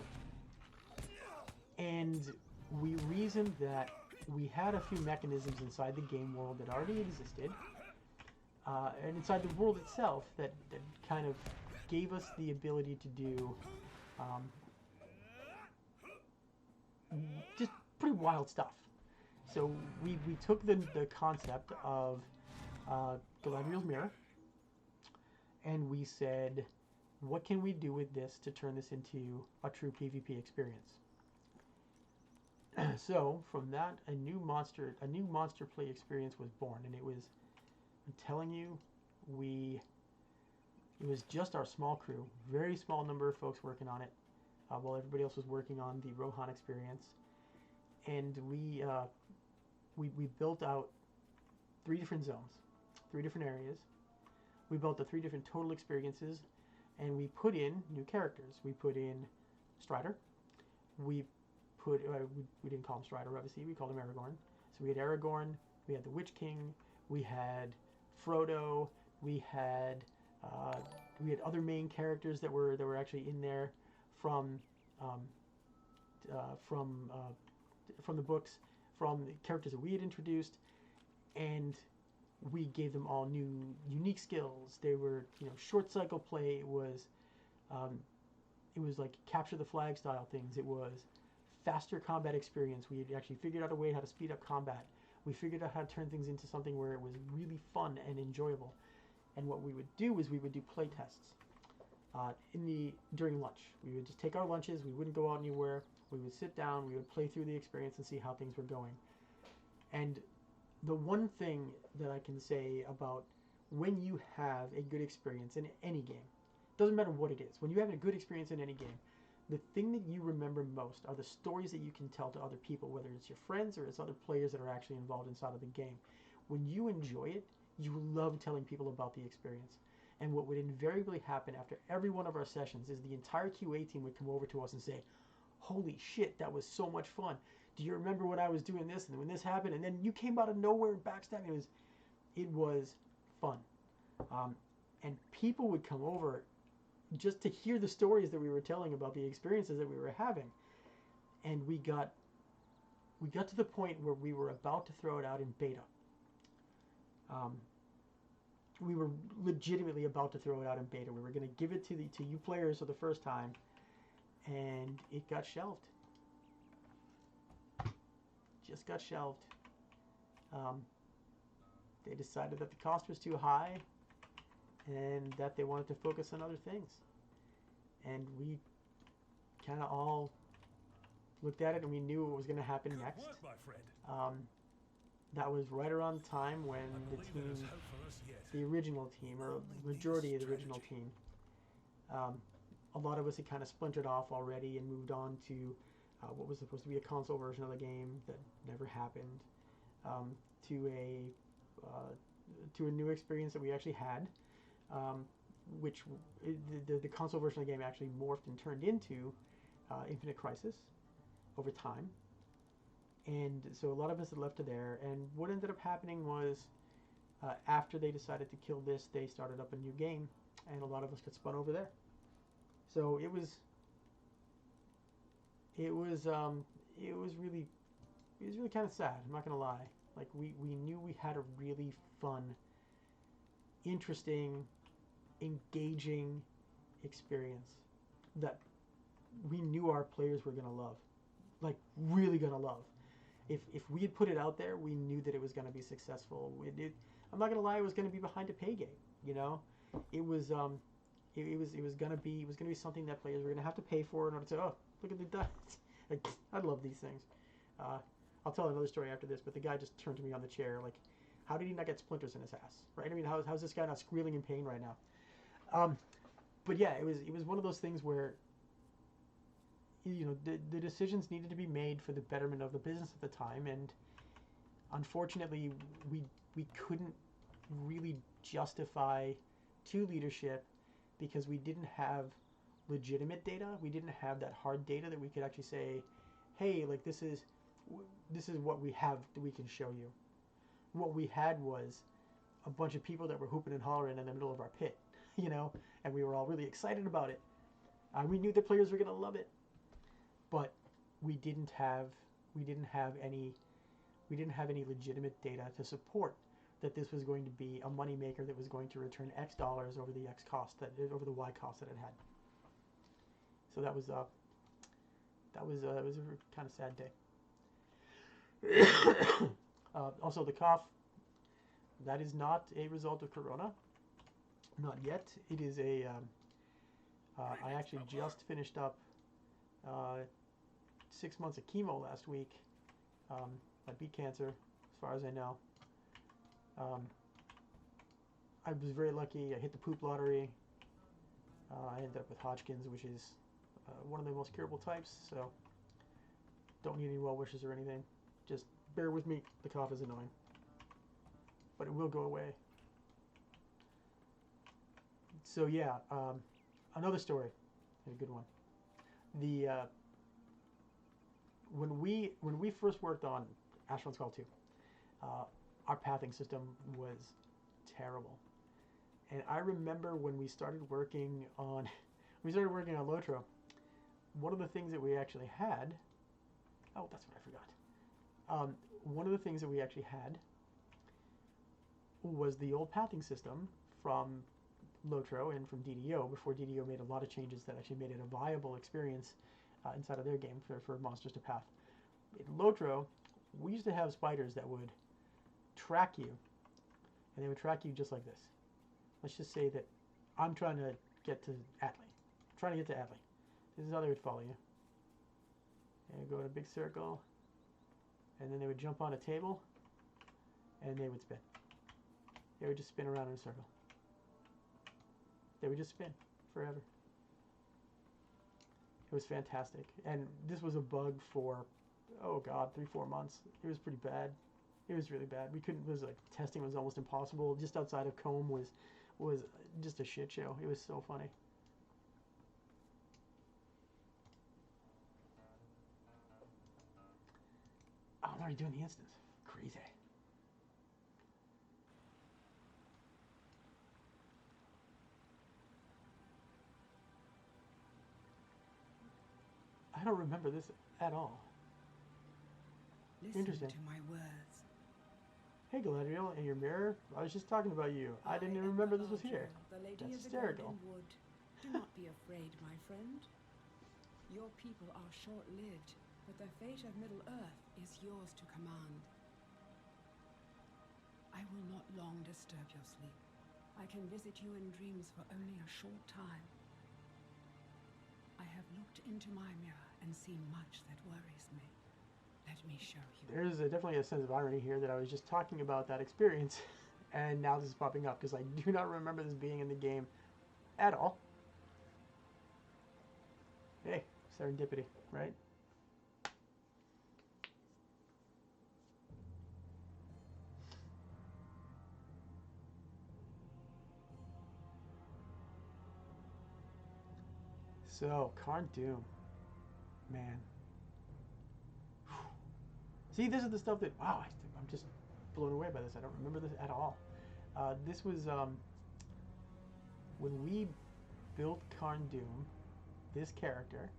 And we reasoned that we had a few mechanisms inside the game world that already existed, and inside the world itself that kind of gave us the ability to do Um, just pretty wild stuff. So we took the concept of Galadriel's mirror, and we said, what can we do with this to turn this into a true PvP experience? So from that, a new monster play experience was born, and it was, I'm telling you, it was just our small crew, very small number of folks working on it, while everybody else was working on the Rohan experience, and we built out 3 different zones, 3 different areas. We built the 3 different total experiences, and we put in new characters. We put in Strider. We didn't call him Strider, obviously. We called him Aragorn. So we had Aragorn. We had the Witch King. We had Frodo. We had other main characters that were actually in there from the books, from the characters that we had introduced, and we gave them all new unique skills. They were, short cycle play. It was like capture the flag style things. It was faster combat experience. We had actually figured out a way how to speed up combat. We figured out how to turn things into something where it was really fun and enjoyable. And what we would do is we would do play tests during lunch. We would just take our lunches. We wouldn't go out anywhere. We would sit down. We would play through the experience and see how things were going. And the one thing that I can say about when you have a good experience in any game, doesn't matter what it is, when you have a good experience in any game, the thing that you remember most are the stories that you can tell to other people, whether it's your friends or it's other players that are actually involved inside of the game. When you enjoy it, you love telling people about the experience. And what would invariably happen after every one of our sessions is the entire QA team would come over to us and say, holy shit, that was so much fun. Do you remember when I was doing this and when this happened? And then you came out of nowhere and backstabbing. It was fun. And people would come over just to hear the stories that we were telling about the experiences that we were having. And we got to the point where we were about to throw it out in beta. We were legitimately about to throw it out in beta. We were going to give it to you players for the first time, and it got shelved. Just got shelved. They decided that the cost was too high, and that they wanted to focus on other things. And we kind of all looked at it, and we knew what was going to happen next. Good work, my friend. That was right around the time when the original team, or majority of the original team, a lot of us had kind of splintered off already and moved on to what was supposed to be a console version of the game that never happened, to a new experience that we actually had, which the console version of the game actually morphed and turned into Infinite Crisis over time. And so a lot of us had left to there, and what ended up happening was after they decided to kill this, they started up a new game, and a lot of us got spun over there. So it was really kind of sad. I'm not gonna lie. Like we knew we had a really fun, interesting, engaging experience that we knew our players were gonna love, like really gonna love. If we had put it out there, we knew that it was going to be successful. I'm not going to lie, it was going to be behind a pay game. It was going to be something that players were going to have to pay for in order to say, oh, look at the dice. Like, I love these things. I'll tell another story after this, but the guy just turned to me on the chair like, how did he not get splinters in his ass? Right? I mean, how's this guy not squealing in pain right now? But yeah, it was one of those things where the decisions needed to be made for the betterment of the business at the time, and unfortunately we couldn't really justify to leadership because we didn't have legitimate data. We didn't have that hard data that we could actually say, hey, like this is what we have that we can show you. What we had was a bunch of people that were hooping and hollering in the middle of our pit, and we were all really excited about it. We knew the players were going to love it. But we didn't have any legitimate data to support that this was going to be a moneymaker that was going to return X dollars over the Y cost that it had. So that was it was a kind of sad day. Also, the cough, that is not a result of corona. Not yet. It is a. I actually just finished up 6 months of chemo last week. I beat cancer, as far as I know. I was very lucky. I hit the poop lottery. I ended up with Hodgkin's, which is one of the most curable types. So don't need any well wishes or anything. Just bear with me. The cough is annoying, but it will go away. So yeah, another story, and a good one. The when we first worked on Asheron's Call 2, our pathing system was terrible, and I remember when we started working on Lotro. One of the things that we actually had. Oh, that's what I forgot. One of the things that we actually had was the old pathing system from Lotro and from DDO before DDO made a lot of changes that actually made it a viable experience inside of their game for monsters to path. In Lotro, we used to have spiders that would track you, and they would track you just like this. Let's just say that I'm trying to get to Atlee. This is how they would follow you. And go in a big circle, and then they would jump on a table, and they would spin. They would just spin around in a circle. They would just spin forever. It was fantastic. And this was a bug for, oh god, 3-4 months. It was pretty bad. It was really bad. We couldn't, it was like, testing was almost impossible. Just outside of Combe was just a shit show. It was so funny. Oh, I'm already doing the instance. Crazy. I don't remember this at all. Listen Interesting. to my words. Hey Galadriel, in your mirror, I was just talking about you. I didn't even remember this was here. The lady That's of the hysterical. Golden Wood. Do not be afraid, my friend. Your people are short-lived, but the fate of Middle-earth is yours to command. I will not long disturb your sleep. I can visit you in dreams for only a short time. I have looked into my mirror and seen much that worries me. Let me show you. There's definitely a sense of irony here that I was just talking about that experience, and now this is popping up because I do not remember this being in the game at all. Hey, serendipity, right? So, Karn Doom. Man. See, this is the stuff that, wow, I'm just blown away by this. I don't remember this at all. This was, when we built Karn Doom, this character,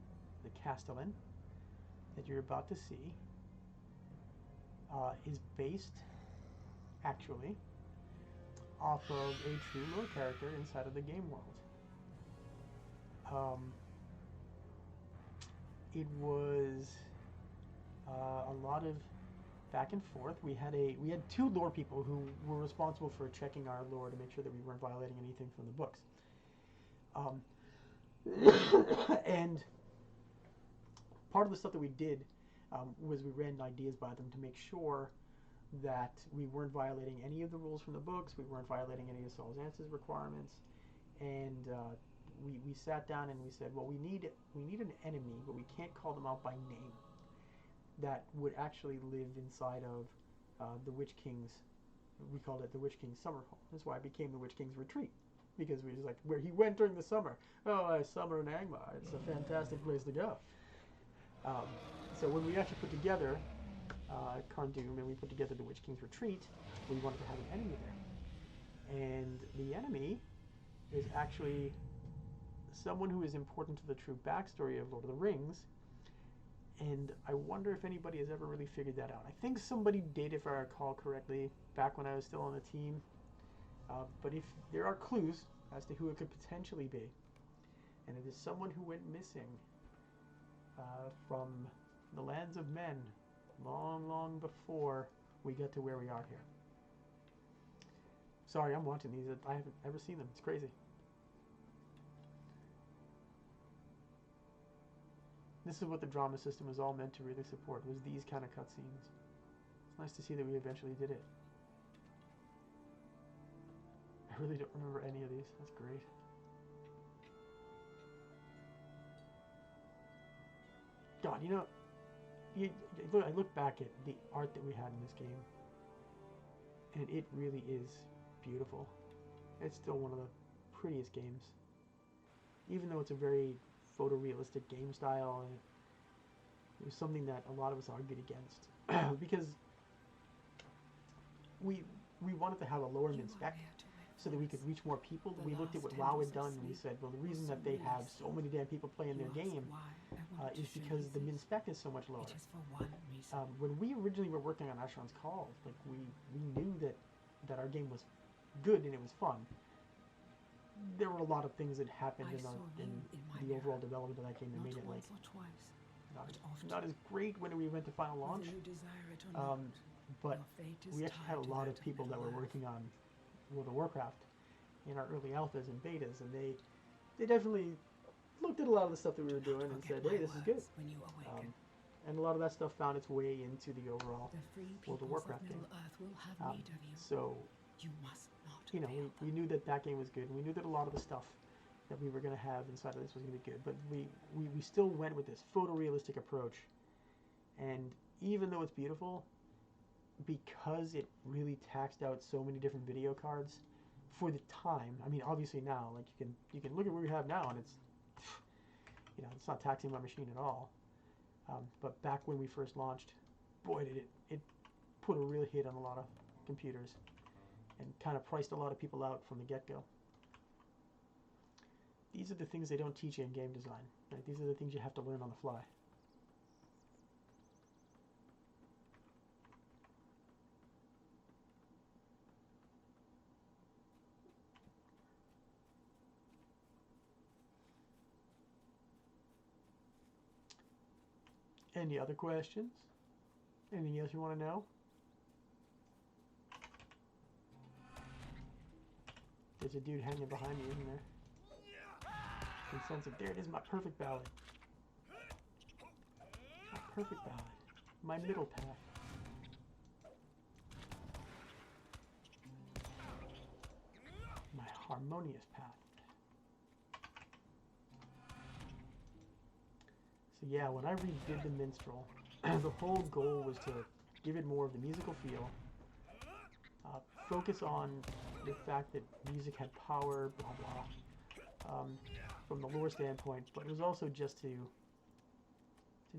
the Castellan, that you're about to see, is based, actually, off of a true lore character inside of the game world. It was a lot of back and forth. We had two lore people who were responsible for checking our lore to make sure that we weren't violating anything from the books. And part of the stuff that we did was we ran ideas by them to make sure that we weren't violating any of the rules from the books, we weren't violating any of Saul Zance's requirements, and we sat down and we said, well, we need an enemy, but we can't call them out by name, that would actually live inside of the Witch King's, we called it the Witch King's summer home. That's why it became the Witch King's retreat, because we was like, where he went during the summer. Oh, summer in Angmar, it's a fantastic place to go. So when we actually put together Karn Doom and we put together the Witch King's retreat, we wanted to have an enemy there. And the enemy is actually someone who is important to the true backstory of Lord of the Rings, and I wonder if anybody has ever really figured that out. I think somebody did, if I recall correctly, back when I was still on the team, but if there are clues as to who it could potentially be, And it is someone who went missing from the lands of men long, long before we get to where we are here. Sorry, I'm watching these. I haven't ever seen them. It's crazy. This is what the drama system was all meant to really support, was these kind of cutscenes. It's nice to see that we eventually did it. I really don't remember any of these. That's great. God, you know, I look back at the art that we had in this game, and it really is beautiful. It's still one of the prettiest games. Even though it's a very photorealistic game style, and it was something that a lot of us argued against because we wanted to have a lower min spec so that we could reach more people. We looked at what WoW had done and we said, well, the reason that they have so many damn people playing their game is because the min spec is so much lower. When we originally were working on Asheron's Call, like we knew that our game was good and it was fun. There were a lot of things that happened in the overall development of that game that made it like not as great when we went to final launch. But we actually had a lot of people that were working on World of Warcraft in our early alphas and betas, and they definitely looked at a lot of the stuff that we were doing and said, hey, this is good. And a lot of that stuff found its way into the overall World of Warcraft game. So, you know, we knew that game was good, and we knew that a lot of the stuff that we were going to have inside of this was going to be good, but we still went with this photorealistic approach. And even though it's beautiful, because it really taxed out so many different video cards for the time, I mean, obviously now, like you can look at what we have now, and it's, you know, it's not taxing my machine at all. But back when we first launched, boy, did it put a real hit on a lot of computers and kind of priced a lot of people out from the get-go. These are the things they don't teach you in game design. Right? These are the things you have to learn on the fly. Any other questions? Anything else you want to know? There's a dude hanging behind me, isn't there? I can sense it. There it is, my perfect ballad. My perfect ballad. My middle path. My harmonious path. So yeah, when I redid the Minstrel, the whole goal was to give it more of the musical feel, focus on the fact that music had power, blah blah, from the lore standpoint, but it was also just to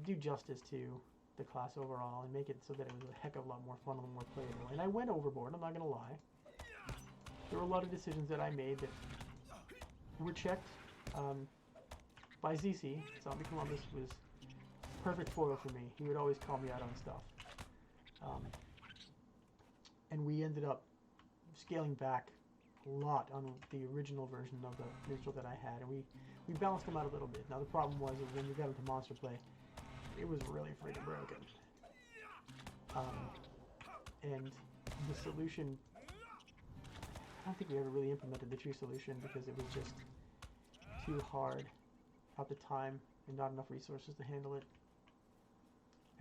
do justice to the class overall and make it so that it was a heck of a lot more fun and more playable. And I went overboard, I'm not going to lie. There were a lot of decisions that I made that were checked by ZC. Zombie Columbus was perfect foil for me. He would always call me out on stuff. And we ended up scaling back a lot on the original version of the minstrel that I had, and we balanced them out a little bit. Now the problem was that when we got into monster play, it was really freaking broken. And the solution, I don't think we ever really implemented the true solution because it was just too hard at the time and not enough resources to handle it.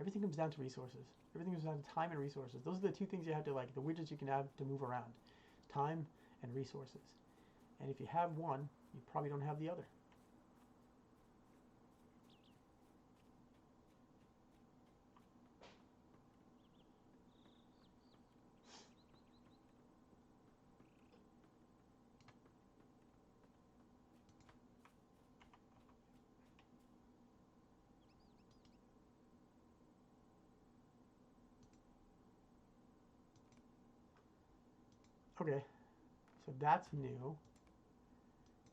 Everything comes down to resources. Everything comes down to time and resources. Those are the two things you have to, like, the widgets you can have to move around. Time and resources. And if you have one, you probably don't have the other. Okay, so that's new.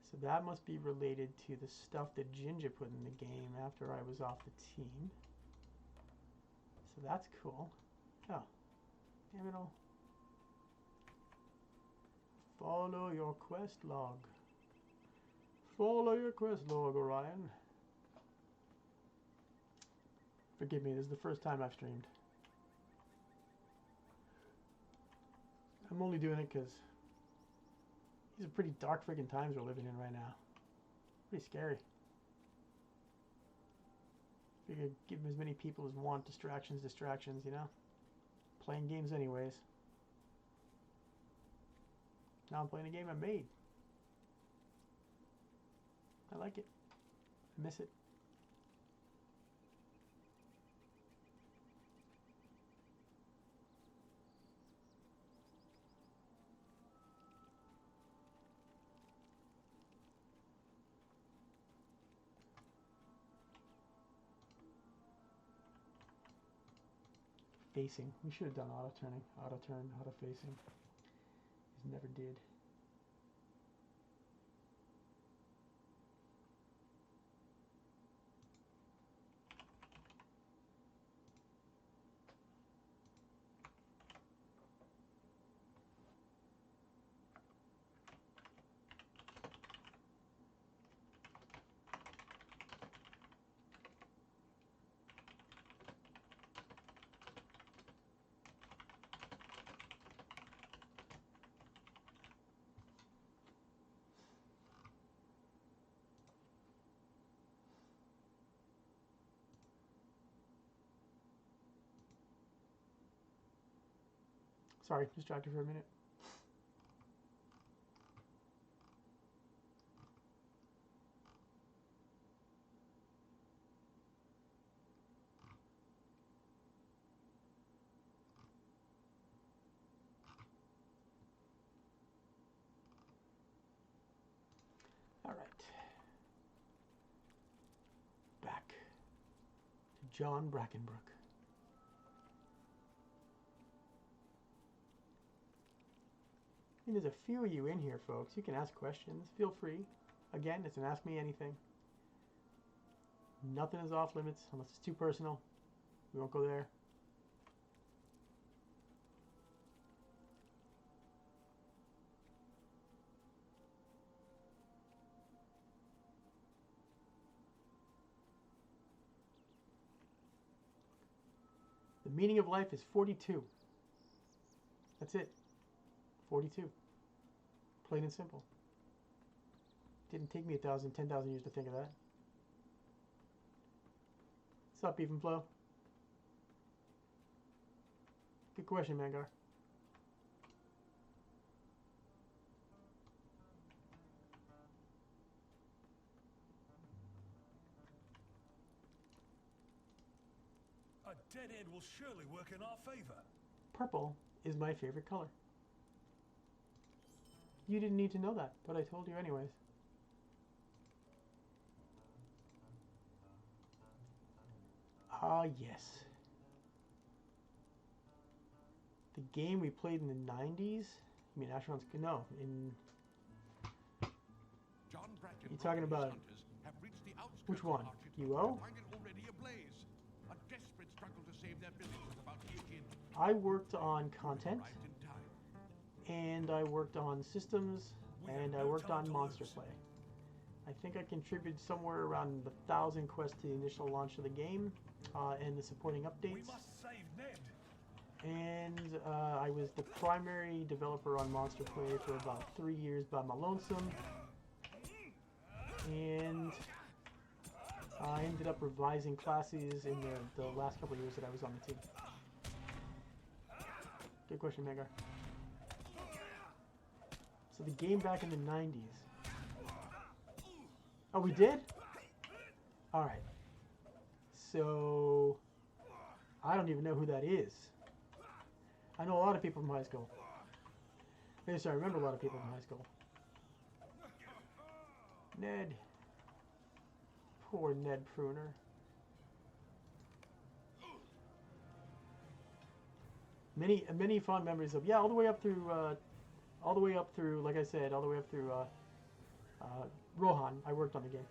So that must be related to the stuff that Ginger put in the game after I was off the team. So that's cool. Oh, damn it all. Follow your quest log. Follow your quest log, Orion. Forgive me, this is the first time I've streamed. I'm only doing it because these are pretty dark friggin' times we're living in right now. Pretty scary. Figure give as many people as want distractions, you know? Playing games anyways. Now I'm playing a game I made. I like it. I miss it. Facing. We should have done auto turning, auto turn, auto facing. Just never did. Sorry, distracted for a minute. All right. Back to John Brackenbrook. And there's a few of you in here, folks. You can ask questions. Feel free. Again, it's an Ask Me Anything. Nothing is off limits unless it's too personal. We won't go there. The meaning of life is 42. That's it. 42. Plain and simple. Didn't take me 10,000 years to think of that. What's up, Even Flow? Good question, Mangar. A dead end will surely work in our favor. Purple is my favorite color. You didn't need to know that, but I told you anyways. Ah, yes. The game we played in the 90s? You mean Asheron's... No, in... John Bracken You talking about... have reached the outskirts Which one? of Archie UO? and find it already ablaze. A desperate struggle to save their business is about to begin. I worked on content, Right in time. and I worked on systems, and I worked on monster play. I think I contributed somewhere around 1,000 quests to the initial launch of the game, and the supporting We updates. must save Ned. And I was the primary developer on Monster Play for about 3 years by my lonesome. And I ended up revising classes in the last couple of years that I was on the team. Good question, Megar. So the game back in the 90s. Oh, we did? Alright. So... I don't even know who that is. I know a lot of people from high school. Yes, I remember a lot of people from high school. Ned. Poor Ned Pruner. Many fond memories of, yeah, all the way up through, like I said, all the way up through Rohan. I worked on the game.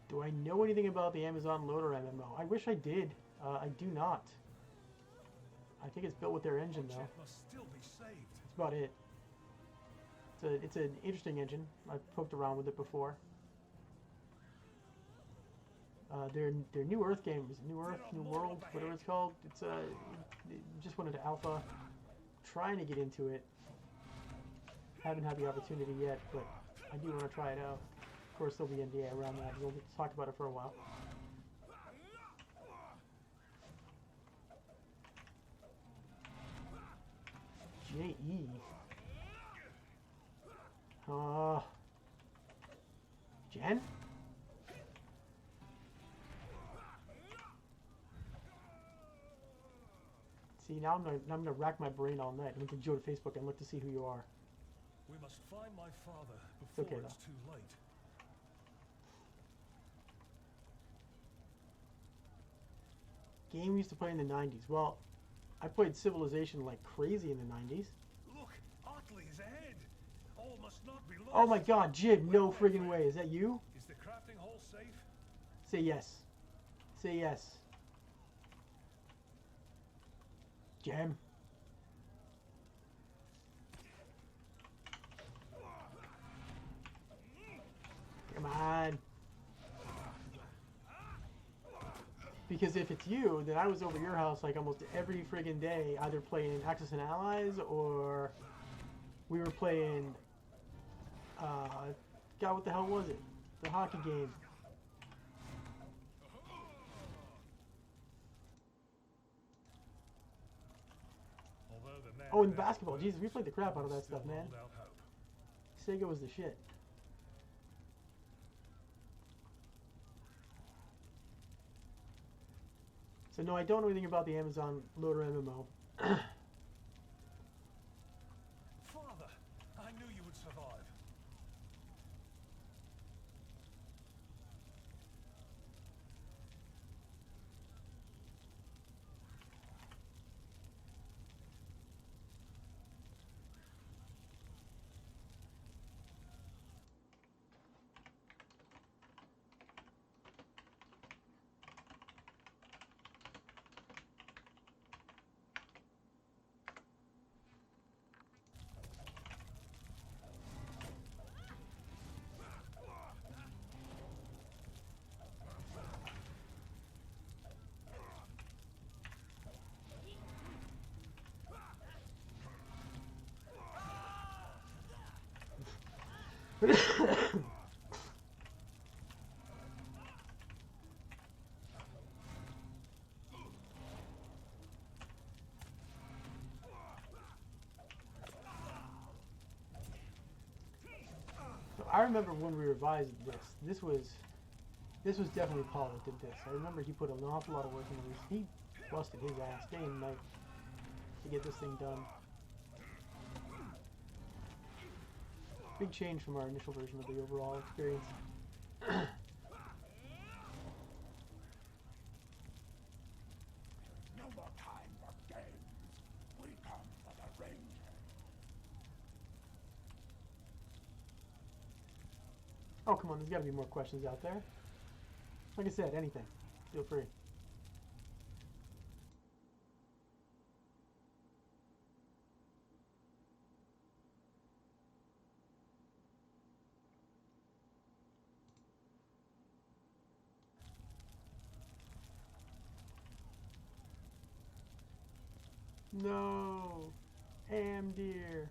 Do I know anything about the Amazon Loader MMO? I wish I did. I do not. I think it's built with their engine, though. Jet must still be saved. That's about it. It's an interesting engine. I've poked around with it before. Their New Earth game is New Earth, New World, whatever it's called. It's it just went into alpha. Trying to get into it. Haven't had the opportunity yet, but I do want to try it out. Of course, there'll be NDA around that. We'll talk about it for a while. J.E. Jen? See, now I'm gonna rack my brain all night. I'm gonna go to Facebook and look to see who you are. We must find my father before okay, it's too late. Game we used to play in the 90s. Well, I played Civilization like crazy in the 90s. Look, Otley is ahead. All must not be lost. Oh my god, Jib, no friggin' way. Is that you? Is the crafting hole safe? Say yes. Say yes. Jam. Come on. Because if it's you, then I was over your house like almost every friggin' day, either playing Axis and Allies or we were playing, God, what the hell was it? The hockey game. Oh, and basketball. Jesus, we played the crap out of that stuff, man. Sega was the shit. So no, I don't know anything about the Amazon Loader MMO. Father, I knew you would survive. I remember when we revised this. This was definitely Paul that did this. I remember he put an awful lot of work into this. He busted his ass day and night to get this thing done. Big change from our initial version of the overall experience. No more time for games. We come for the Ranger. Oh, come on, there's got to be more questions out there. Like I said, anything. Feel free. No! Ham deer.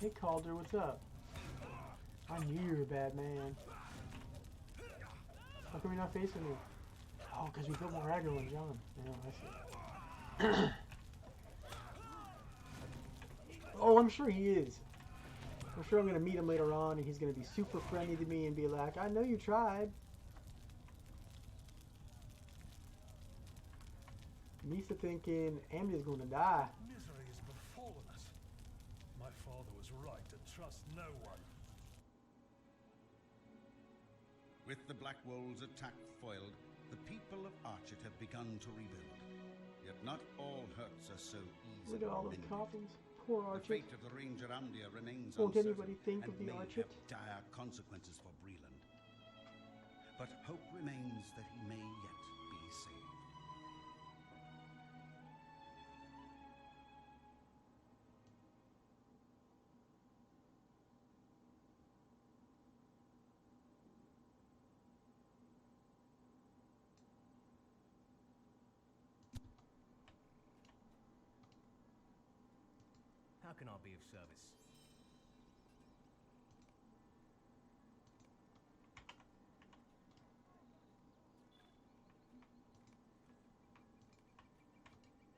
Hey Calder, what's up? I knew you were a bad man. How come you're not facing me? Oh, because we built more aggro than John. Yeah, I see. Oh, I'm sure he is. I'm sure I'm going to meet him later on and he's going to be super friendly to me and be like, I know you tried. Misa thinking Amy's going to die. Misery has befallen us. trust no one. With the Black Wolves' attack foiled, the people of Archet have begun to rebuild. Yet not all hurts are so easy. Look at all those mended. coffins. Poor The Archet. fate of the Ranger Amdia remains Won't uncertain anybody think and of the may Archet? have dire consequences for Breland. But hope remains that he may yet be saved. How can I be of service?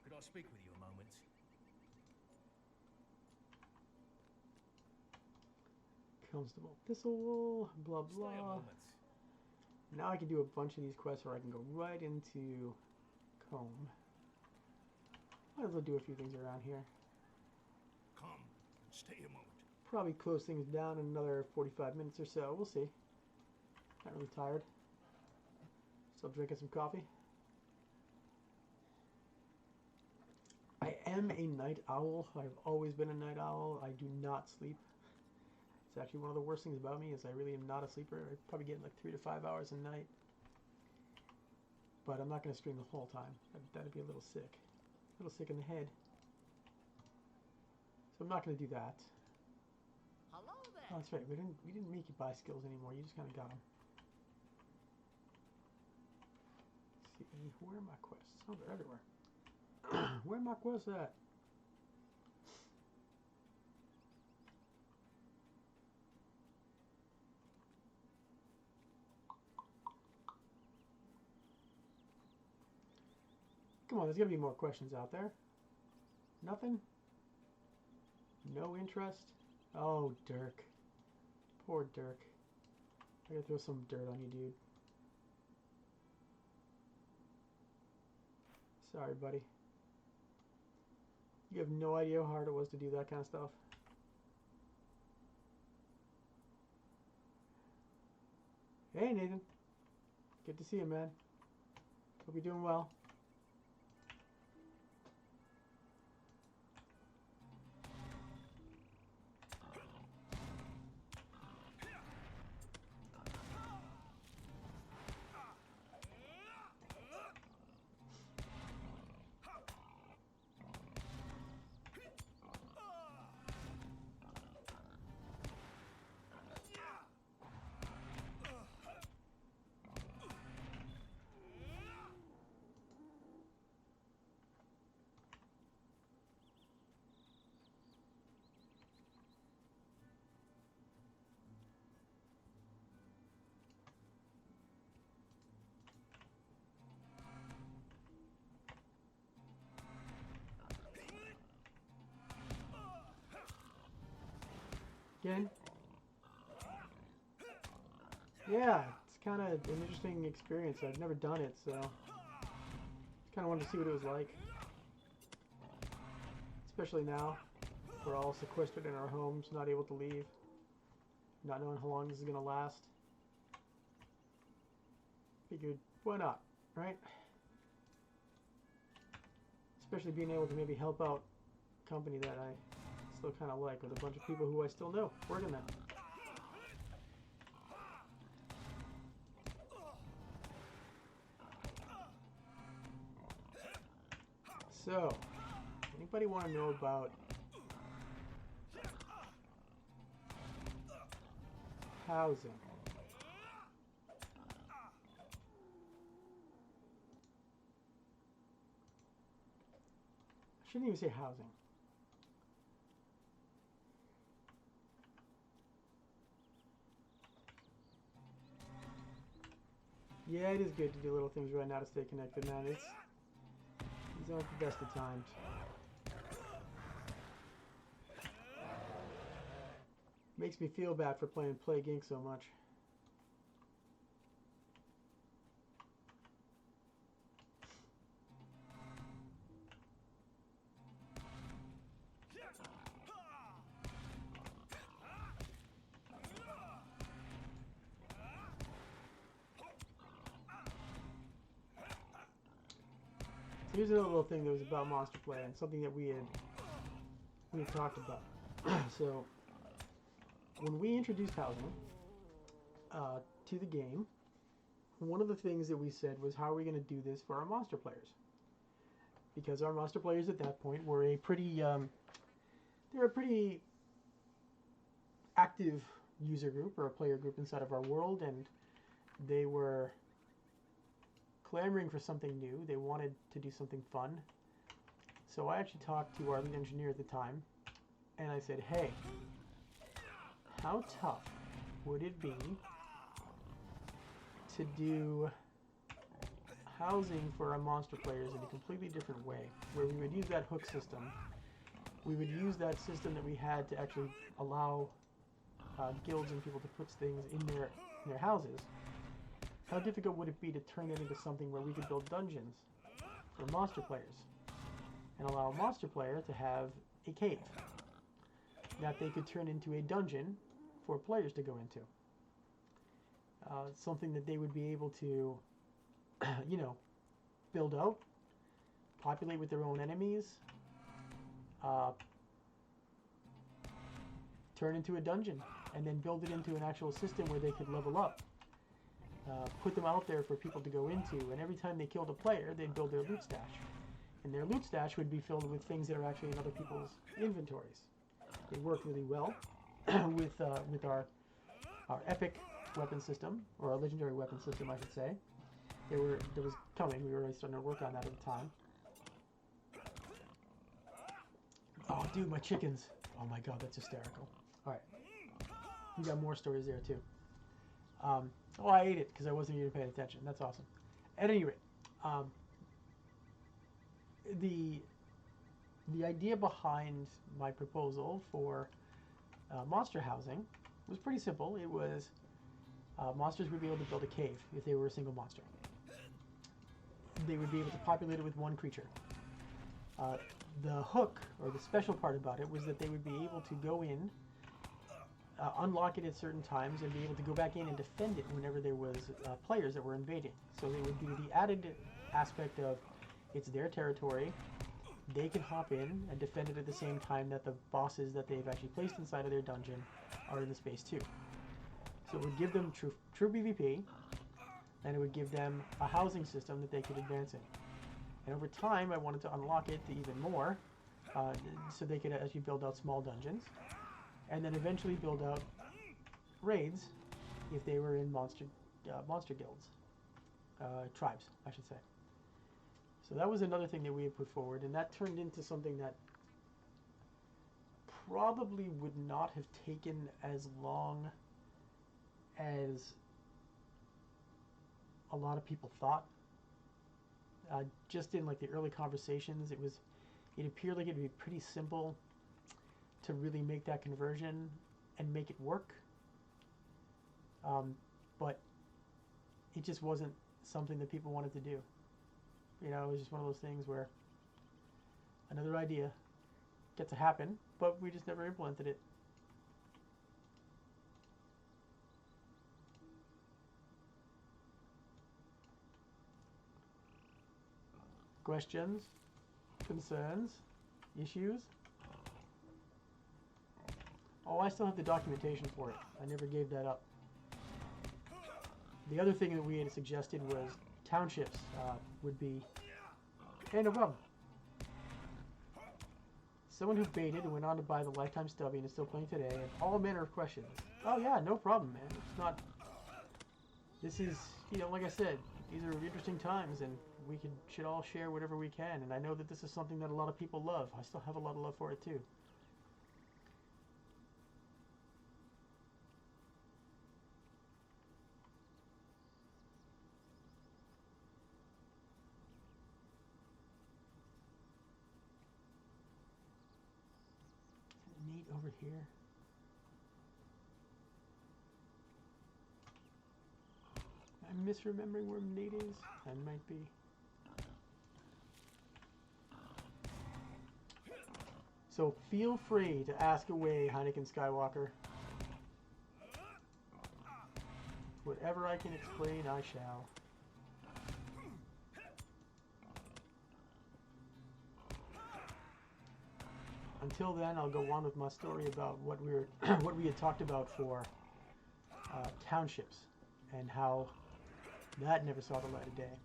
Could I speak with you a moment? Constable Thistle, blah Stay a blah. moment. Now I can do a bunch of these quests where I can go right into Comb. Might as well do a few things around here. Come and stay a moment. Probably close things down in another 45 minutes or so. We'll see. Not really tired. Still drinking some coffee. I am a night owl. I've always been a night owl. I do not sleep. It's actually one of the worst things about me is I really am not a sleeper. I probably get like 3 to 5 hours a night. But I'm not going to stream the whole time. That'd be a little sick. A little sick in the head. So I'm not going to do that. Hello there. Oh, that's right. We didn't make you buy skills anymore. You just kind of got them. Let's see, where are my quests? Oh, they're everywhere. Where are my quests at? Come on, there's got to be more questions out there. Nothing? No interest? Oh, Dirk. Poor Dirk. I gotta throw some dirt on you, dude. Sorry, buddy. You have no idea how hard it was to do that kind of stuff. Hey, Nathan. Good to see you, man. Hope you're doing well. Again? Yeah, it's kind of an interesting experience. I've never done it, so kind of wanted to see what it was like. Especially now, we're all sequestered in our homes, not able to leave, not knowing how long this is going to last. Figured, why not, right? Especially being able to maybe help out a company that I still kind of like, with a bunch of people who I still know working there. So, anybody want to know about housing? I shouldn't even say housing. Yeah, it is good to do little things right now to stay connected, man. These aren't the best of times. Makes me feel bad for playing Plague Inc. so much. here's another little thing that was about Monster Play and something that we had talked about. So when we introduced housing to the game, one of the things that we said was, how are we going to do this for our monster players? Because our monster players at that point were a pretty they're a pretty active user group or a player group inside of our world, and they were clamoring for something new. They wanted to do something fun. So I actually talked to our lead engineer at the time, and I said, hey, how tough would it be to do housing for our monster players in a completely different way, where we would use that hook system. We would use that system that we had to actually allow guilds and people to put things in their houses. How difficult would it be to turn that into something where we could build dungeons for monster players and allow a monster player to have a cave that they could turn into a dungeon for players to go into? Something that they would be able to you know, build out, populate with their own enemies, turn into a dungeon, and then build it into an actual system where they could level up. Put them out there for people to go into, and every time they killed a player, they'd build their loot stash. And their loot stash would be filled with things that are actually in other people's inventories. It worked really well with our epic weapon system, or our legendary weapon system, I should say. There was coming. We were already starting to work on that at the time. Oh, dude, my chickens. Oh my god, that's hysterical. Alright. We got more stories there, too. Oh, I ate it because I wasn't even paying attention. That's awesome. At any rate, the idea behind my proposal for monster housing was pretty simple. It was monsters would be able to build a cave if they were a single monster. They would be able to populate it with one creature. The hook, or the special part about it, was that they would be able to go in, unlock it at certain times, and be able to go back in and defend it whenever there was players that were invading. So they would do the added aspect of, it's their territory, they can hop in and defend it at the same time that the bosses that they've actually placed inside of their dungeon are in the space too. So it would give them true PvP, and it would give them a housing system that they could advance in. And over time, I wanted to unlock it to even more, so they could actually build out small dungeons, and then eventually build out raids if they were in monster guilds, tribes, I should say. So that was another thing that we had put forward, and that turned into something that probably would not have taken as long as a lot of people thought. Just in like the early conversations, it appeared like it'd be pretty simple to really make that conversion and make it work. But it just wasn't something that people wanted to do. You know, it was just one of those things where another idea get to happen, but we just never implemented it. Questions? Concerns? Issues? Oh, I still have the documentation for it. I never gave that up. The other thing that we had suggested was townships would be... Hey, no problem. Someone who baited and went on to buy the lifetime stubby and is still playing today, and all manner of questions. Oh yeah, no problem, man. It's not... This is, you know, like I said, these are interesting times, and we should all share whatever we can, and I know that this is something that a lot of people love. I still have a lot of love for it, too. Nate over here. I'm misremembering where Nate is. I might be. So feel free to ask away, Heineken Skywalker. Whatever I can explain, I shall. until then, I'll go on with my story about what we were, what we had talked about for townships, and how that never saw the light of day.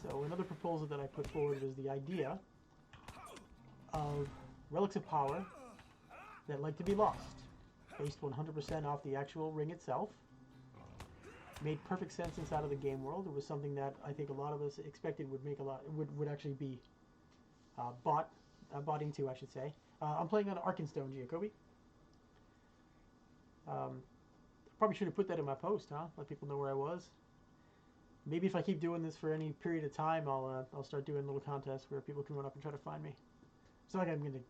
So another proposal that I put forward was the idea of relics of power that like to be lost, based 100% off the actual ring itself. Made perfect sense inside of the game world. It was something that I think a lot of us expected would make a lot, would actually be bought into, I should say. I'm playing on Arkenstone, Giacobi. Probably should have put that in my post, huh? Let people know where I was. Maybe if I keep doing this for any period of time, I'll start doing little contests where people can run up and try to find me. It's not like I'm going to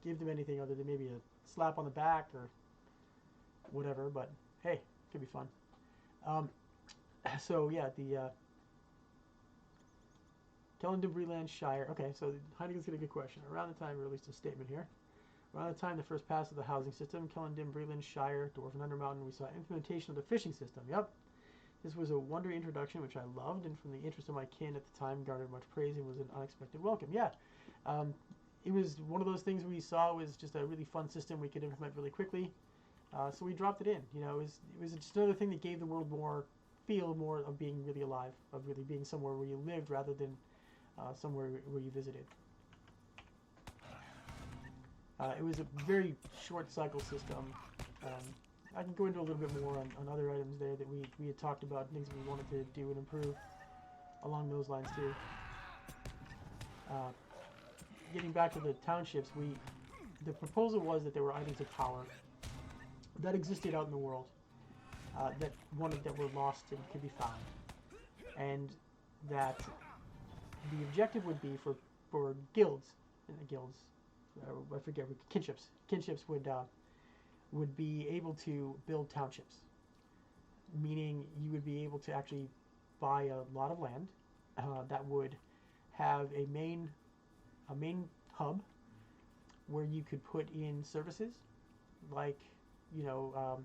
give them anything other than maybe a slap on the back or whatever, but hey, it could be fun. So yeah, the Kellan Shire. Okay, so Heineken's got a good question. Around the time, we released a statement here. Around the time the first pass of the housing system, Kellan Shire, Dwarven Undermountain, we saw implementation of the fishing system. Yep. This was a wonder introduction, which I loved, and from the interest of my kin at the time, garnered much praise and was an unexpected welcome. Yeah. It was one of those things we saw was just a really fun system we could implement really quickly. So we dropped it in. You know, it was just another thing that gave the world more of being really alive, of really being somewhere where you lived rather than somewhere where you visited. It was a very short cycle system. I can go into a little bit more on other items there that we had talked about, things we wanted to do and improve along those lines too. Getting back to the townships, the proposal was that there were items of power that existed out in the world that were lost and could be found, and that the objective would be for guilds, I forget, kinships would be able to build townships, meaning you would be able to actually buy a lot of land that would have a main hub where you could put in services like, you know,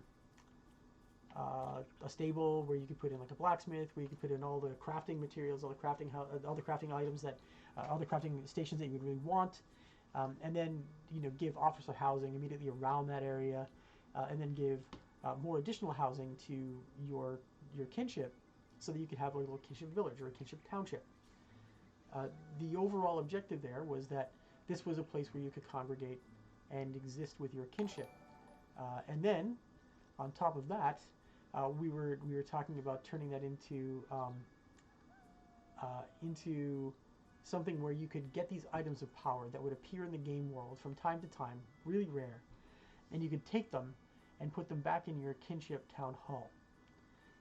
a stable where you could put in like a blacksmith, where you could put in all the crafting materials, all the crafting items that, all the crafting stations that you would really want, and then, you know, give offers of housing immediately around that area, and then give more additional housing to your kinship, so that you could have a little kinship village or a kinship township. The overall objective there was that this was a place where you could congregate and exist with your kinship, and then on top of that, we were talking about turning that into something where you could get these items of power that would appear in the game world from time to time, really rare, and you could take them and put them back in your kinship town hall.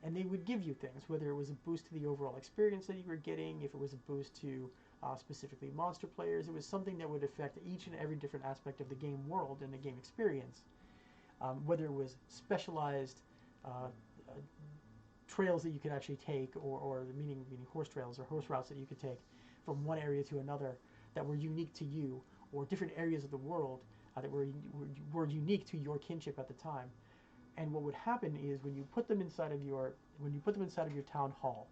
And they would give you things, whether it was a boost to the overall experience that you were getting, if it was a boost to specifically monster players. It was something that would affect each and every different aspect of the game world and the game experience. Whether it was specialized trails that you could actually take, or meaning horse trails or horse routes that you could take from one area to another that were unique to you, or different areas of the world that were unique to your kinship at the time. And what would happen is when you put them inside of your town hall,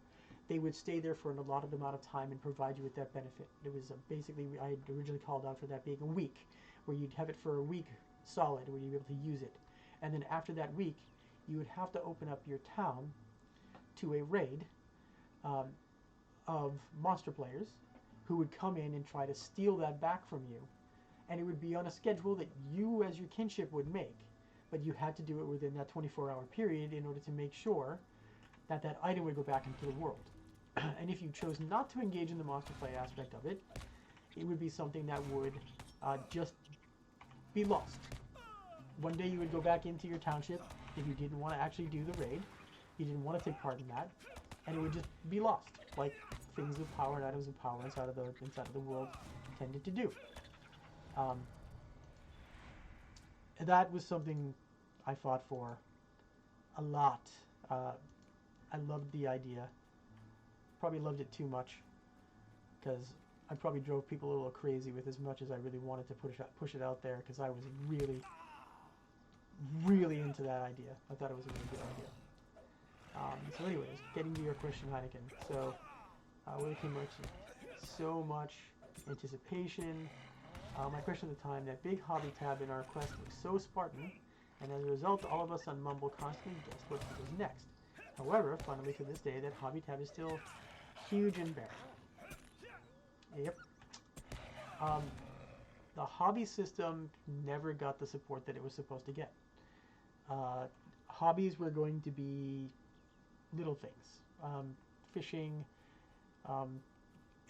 they would stay there for an allotted amount of time and provide you with that benefit. It was basically, I had originally called out for that being a week, where you'd have it for a week solid, where you'd be able to use it. And then after that week, you would have to open up your town to a raid of monster players who would come in and try to steal that back from you. And it would be on a schedule that you as your kinship would make, but you had to do it within that 24-hour period in order to make sure that that item would go back into the world. And if you chose not to engage in the monster play aspect of it, it would be something that would just be lost. One day you would go back into your township if you didn't want to actually do the raid, you didn't want to take part in that, and it would just be lost, like things of power and items of power inside of the world tended to do. That was something I fought for a lot. I loved the idea. Probably loved it too much, because I probably drove people a little crazy with as much as I really wanted to push it out there, because I was really, really into that idea. I thought it was a really good idea. So anyways, getting to your question, Heineken. So, when it came to so much anticipation, My question at the time, that big hobby tab in our quest was so Spartan, and as a result, all of us on Mumble constantly guessed what was next. However, finally to this day, that hobby tab is still huge and bare. Yep. The hobby system never got the support that it was supposed to get. Hobbies were going to be little things. Fishing,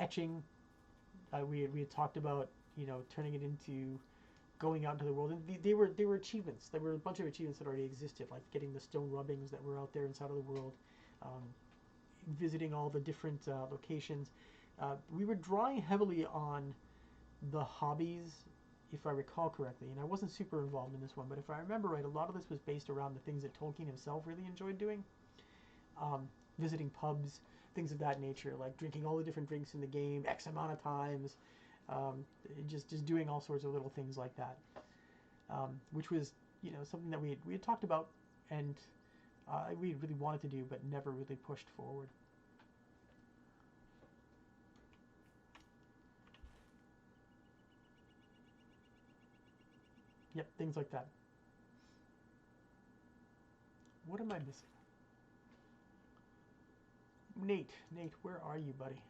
etching. We had talked about, you know, turning it into going out into the world. And they were achievements. There were a bunch of achievements that already existed, like getting the stone rubbings that were out there inside of the world, visiting all the different locations. We were drawing heavily on the hobbies, if I recall correctly, and I wasn't super involved in this one, but if I remember right, a lot of this was based around the things that Tolkien himself really enjoyed doing. Visiting pubs, things of that nature, like drinking all the different drinks in the game X amount of times, just doing all sorts of little things like that, which was, you know, something that we had talked about and we really wanted to do, but never really pushed forward. Yep, things like that. What am I missing? Nate, where are you, buddy?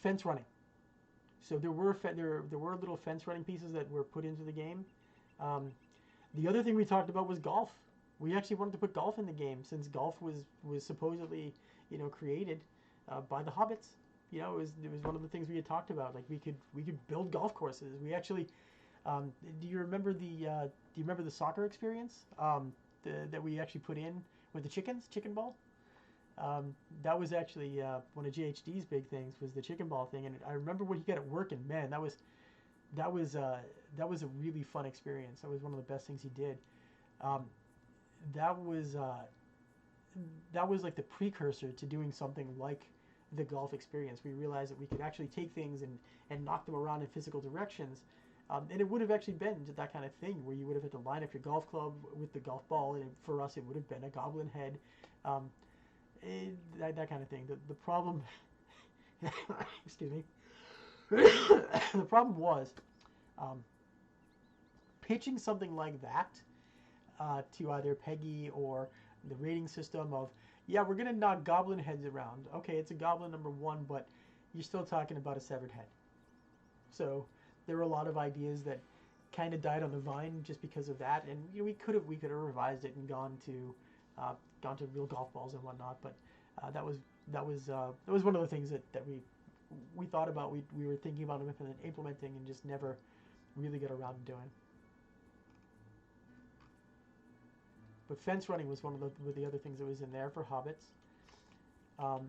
Fence running. So there were little fence running pieces that were put into the game. The other thing we talked about was golf. We actually wanted to put golf in the game since golf was supposedly, you know, created by the hobbits. You know, it was one of the things we had talked about. Like we could build golf courses. We actually, do you remember the soccer experience that we actually put in with the chicken ball? That was actually one of JHD's big things, was the chicken ball thing, and I remember when he got it working. Man, that was a really fun experience. That was one of the best things he did. That was like the precursor to doing something like the golf experience. We realized that we could actually take things and knock them around in physical directions. And it would have actually been that kind of thing where you would have had to line up your golf club with the golf ball, and for us it would have been a goblin head, that kind of thing. The problem, excuse me, the problem was pitching something like that to either Peggy or the rating system of, yeah, we're going to knock goblin heads around. Okay, it's a goblin number 1, but you're still talking about a severed head. So there were a lot of ideas that kind of died on the vine just because of that, and you know, we could have revised it and gone to real golf balls and whatnot, but that was one of the things that we thought about, we were thinking about implementing and just never really got around to doing. But fence running was one of the other things that was in there for hobbits. There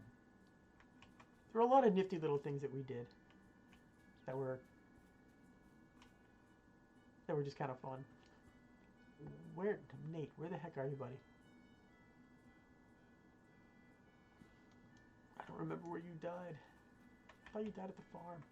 were a lot of nifty little things that we did that were just kind of fun. Nate, where the heck are you, buddy? I don't remember where you died. I thought you died at the farm.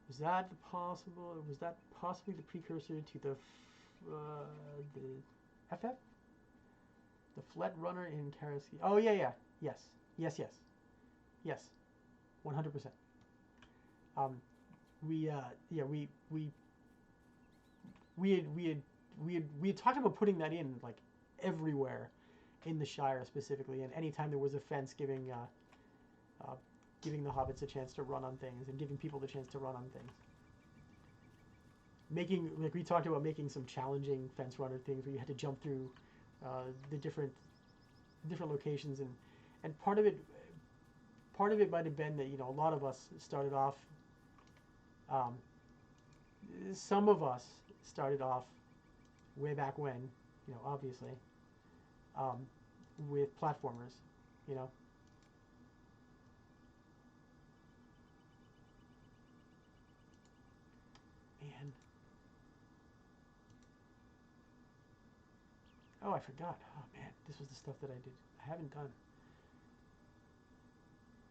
Was that possibly the precursor to the FF? The Flet Runner in Karaski. Oh yeah. Yes. 100%. We had talked about putting that in like everywhere in the Shire specifically, and anytime there was a fence, giving the hobbits a chance to run on things and giving people the chance to run on things. We talked about making some challenging fence runner things where you had to jump through the different locations, and part of it might have been that, you know, a lot of us started off, some of us started off way back when, you know, obviously, with platformers, you know. And oh, I forgot. Oh man, this was the stuff that I haven't done.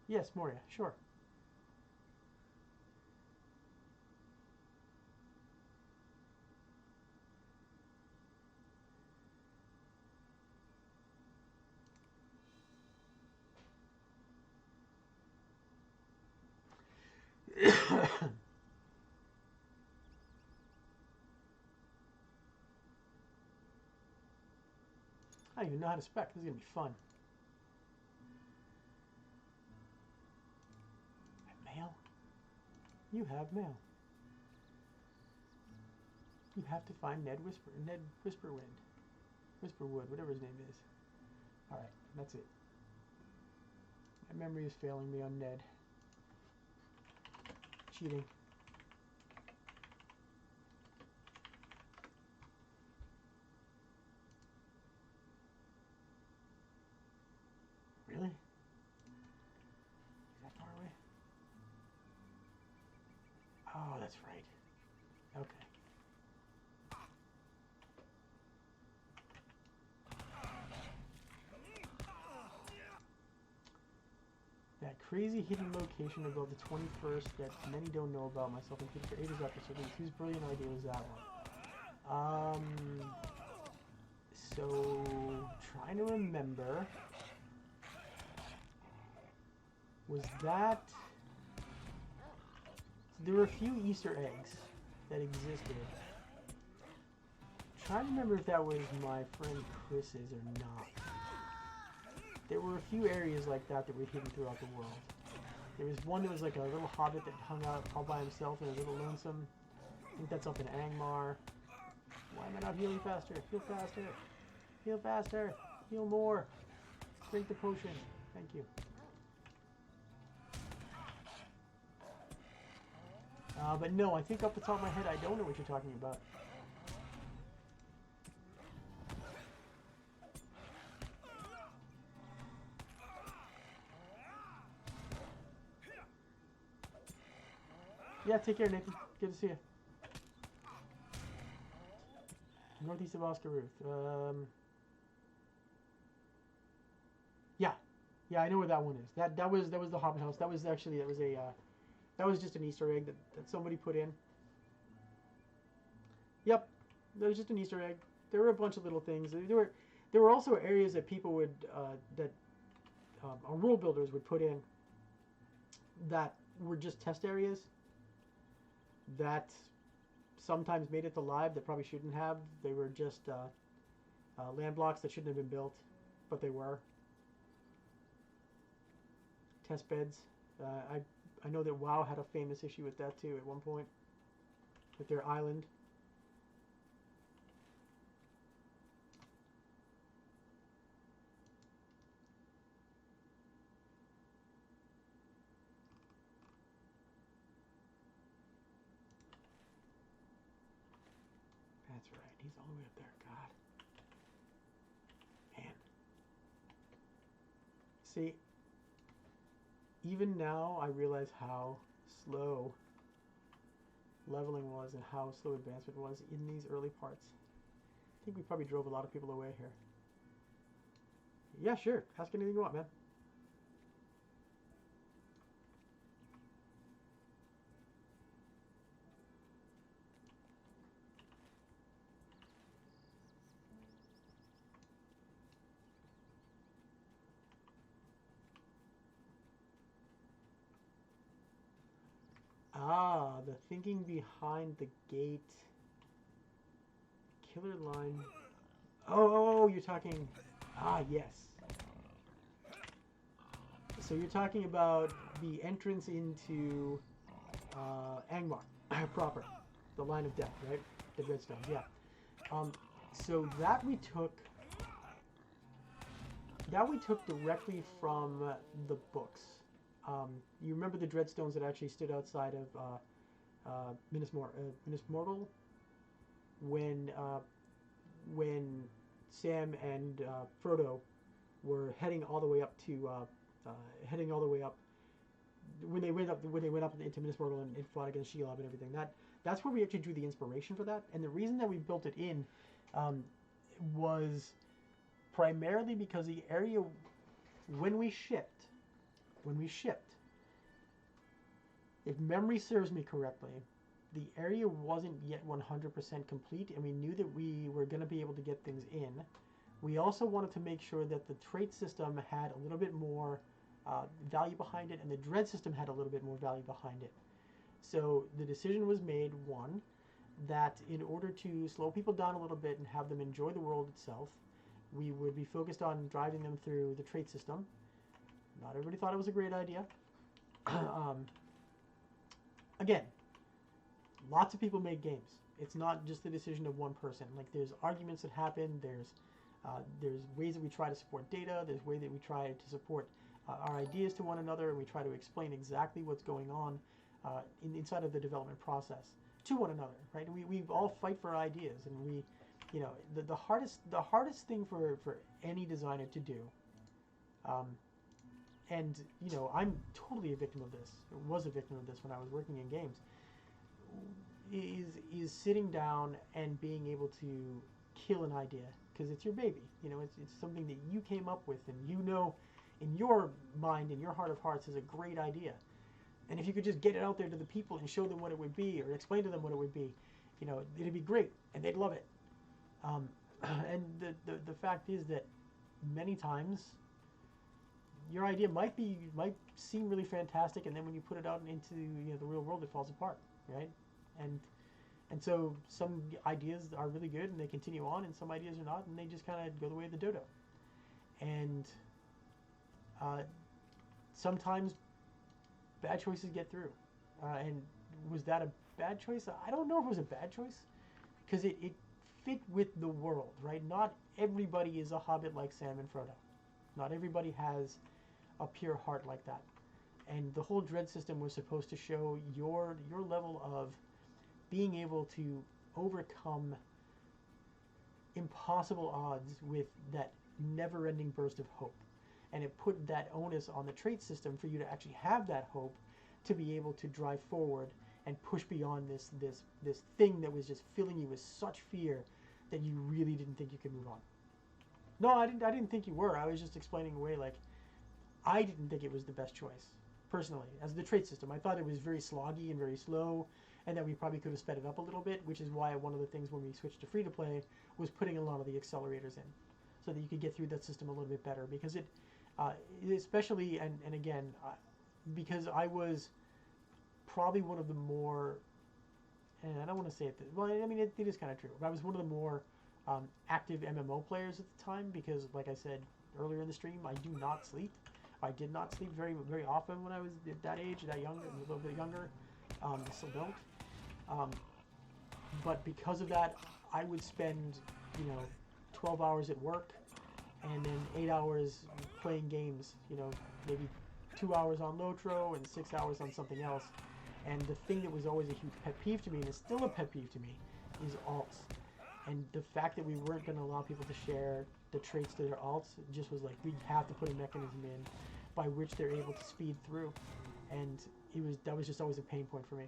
Yes, Moria, sure. I don't even know how to spec. This is gonna be fun. Mail? You have mail. You have to find Ned Whisperwind. Whisperwood, whatever his name is. Alright, that's it. My memory is failing me on Ned. Cheating. Really? Is that far away? Oh, that's right. Okay. That crazy hidden location above the 21st that many don't know about, myself included, for ages after so whose brilliant idea was that one? So, trying to remember, was that, there were a few Easter eggs that existed. Trying to remember if that was my friend Chris's or not. There were a few areas like that that were hidden throughout the world. There was one that was like a little hobbit that hung out all by himself and a little lonesome. I think that's up in Angmar. Why am I not healing faster? Heal faster. Heal faster. Heal more. Drink the potion. Thank you. But no, I think off the top of my head, I don't know what you're talking about. Yeah, take care, Nathan. Good to see you. Northeast of Oscar Ruth. Yeah, I know where that one is. That was the Hobbit house. That was just an Easter egg that somebody put in. Yep, that was just an Easter egg. There were a bunch of little things. There were also areas that people would our world builders would put in that were just test areas that sometimes made it to live that probably shouldn't have. They were just land blocks that shouldn't have been built, but they were. Test beds. I know that WoW had a famous issue with that too at one point, with their island. That's right, he's all the way up there, God. Man. See, even now I realize how slow leveling was and how slow advancement was in these early parts. I think we probably drove a lot of people away here. Yeah, sure. Ask anything you want, man. Ah, the thinking behind the gate. Killer line. Oh, you're talking... Ah, yes. So you're talking about the entrance into Angmar proper. The line of death, right? The Dreadstones, yeah. So that we took directly from the books. You remember the Dreadstones that actually stood outside of Minas Morgul when Sam and Frodo were heading all the way up when they went up into Minas Morgul and fought against Shelob and everything. That's where we actually drew the inspiration for that, and the reason that we built it in was primarily because the area when we shipped, if memory serves me correctly, the area wasn't yet 100% complete, and we knew that we were going to be able to get things in. We also wanted to make sure that the trait system had a little bit more value behind it, and the dread system had a little bit more value behind it. So the decision was made, one, that in order to slow people down a little bit and have them enjoy the world itself, we would be focused on driving them through the trait system. Not everybody thought it was a great idea. Again, lots of people make games. It's not just the decision of one person. Like, there's arguments that happen. There's ways that we try to support data. There's ways that we try to support our ideas to one another, and we try to explain exactly what's going on inside of the development process to one another, right? We all fight for ideas, and we, you know, the hardest thing for any designer to do, and you know, I'm totally a victim of this. Was a victim of this when I was working in games. Is sitting down and being able to kill an idea because it's your baby. You know, it's something that you came up with, and you know, in your mind, in your heart of hearts, is a great idea. And if you could just get it out there to the people and show them what it would be, or explain to them what it would be, you know, it'd be great, and they'd love it. And the fact is that many times your idea might seem really fantastic, and then when you put it out into, you know, the real world, it falls apart, right? And so some ideas are really good and they continue on, and some ideas are not, and they just kind of go the way of the dodo. And sometimes bad choices get through. And was that a bad choice? I don't know if it was a bad choice, because it fit with the world, right? Not everybody is a hobbit like Sam and Frodo. Not everybody has a pure heart like that. And the whole dread system was supposed to show your level of being able to overcome impossible odds with that never-ending burst of hope. And it put that onus on the trait system for you to actually have that hope to be able to drive forward and push beyond this thing that was just filling you with such fear that you really didn't think you could move on. No, I didn't think you were. I was just explaining away, like, I didn't think it was the best choice, personally, as the trait system. I thought it was very sloggy and very slow, and that we probably could have sped it up a little bit, which is why one of the things when we switched to free-to-play was putting a lot of the accelerators in, so that you could get through that system a little bit better. Because it, especially, and again, because I was probably one of the more, and I don't want to say it, well, I mean, it is kind of true, but I was one of the more active MMO players at the time, because, like I said earlier in the stream, I do not sleep. I did not sleep very, very often when I was at that age, that young, a little bit younger. I still don't. But because of that, I would spend, you know, 12 hours at work, and then 8 hours playing games. You know, maybe 2 hours on Lotro and 6 hours on something else. And the thing that was always a huge pet peeve to me, and is still a pet peeve to me, is alts. And the fact that we weren't going to allow people to share the traits to their alts, just was like, we have to put a mechanism in by which they're able to speed through. And that was just always a pain point for me.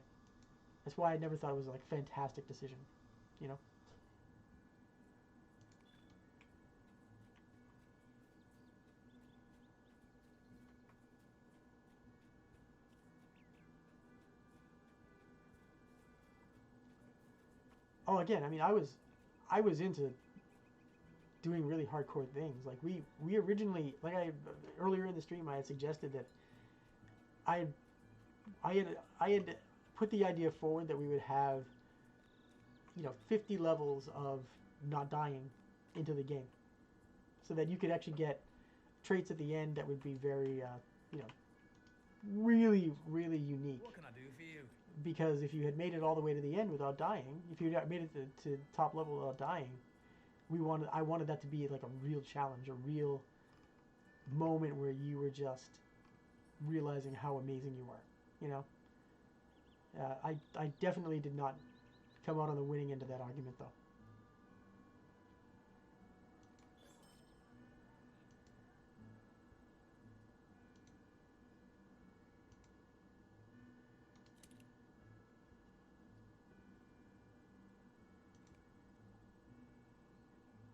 That's why I never thought it was like a fantastic decision, you know? Oh, again, I mean, I was into doing really hardcore things. Like we originally, like earlier in the stream, I had suggested that I had put the idea forward that we would have, you know, 50 levels of not dying into the game, so that you could actually get traits at the end that would be very, you know, really, really unique. What can I do for you? Because if you had made it all the way to the end without dying, if you had made it to top level without dying, I wanted that to be like a real challenge, a real moment where you were just realizing how amazing you were, you know? I definitely did not come out on the winning end of that argument, though.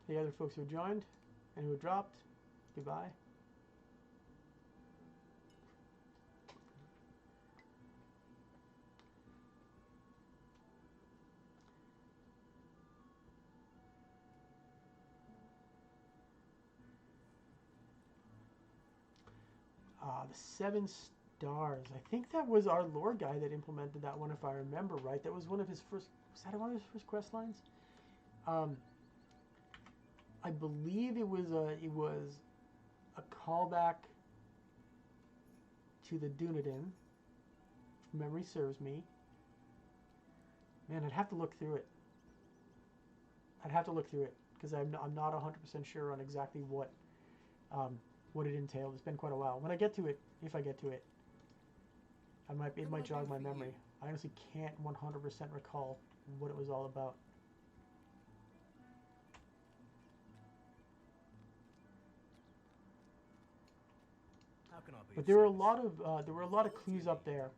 The other folks who joined and who dropped, goodbye. The 7 stars. I think that was our lore guy that implemented that one, if I remember right. That was one of his first. Was that one of his first quest lines? I believe it was a callback to the Dunedain, if memory serves me. Man, I'd have to look through it. I'd have to look through it because I'm not 100% sure on exactly what it entailed. It's been quite a while. When I get to it, if I get to it, it might jog my memory. I honestly can't 100% recall what it was all about. How can I be But of there were a service? lot of clues up there,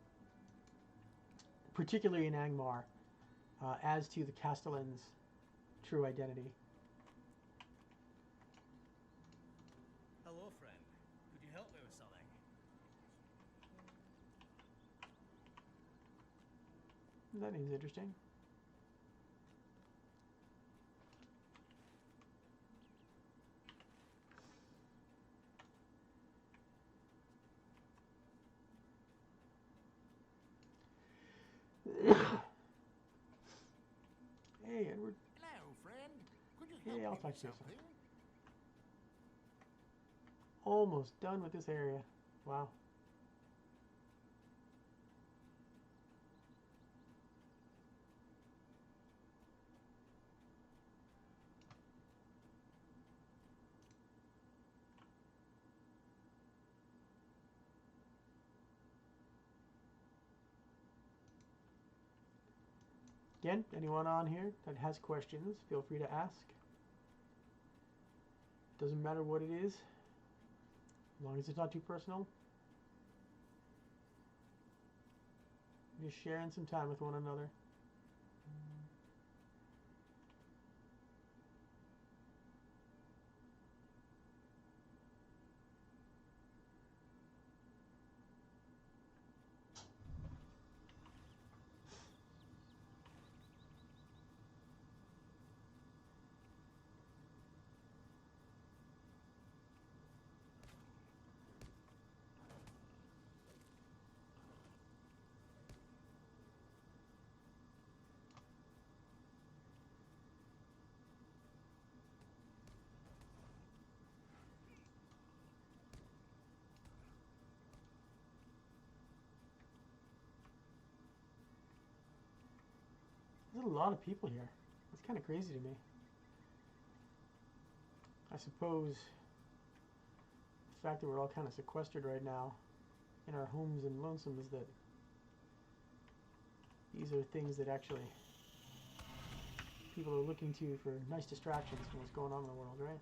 particularly in Angmar, as to the Castellan's true identity. Hello, friend. Could you help me with something? That name's interesting. Hey, Edward. Hello, friend. Could you Hey, help I'll me talk with to you something? Almost done with this area. Wow. Again, anyone on here that has questions, feel free to ask. Doesn't matter what it is, as long as it's not too personal. Just sharing some time with one another. There's a lot of people here. It's kind of crazy to me. I suppose the fact that we're all kind of sequestered right now in our homes and lonesome is that these are things that actually people are looking to for nice distractions from what's going on in the world, right?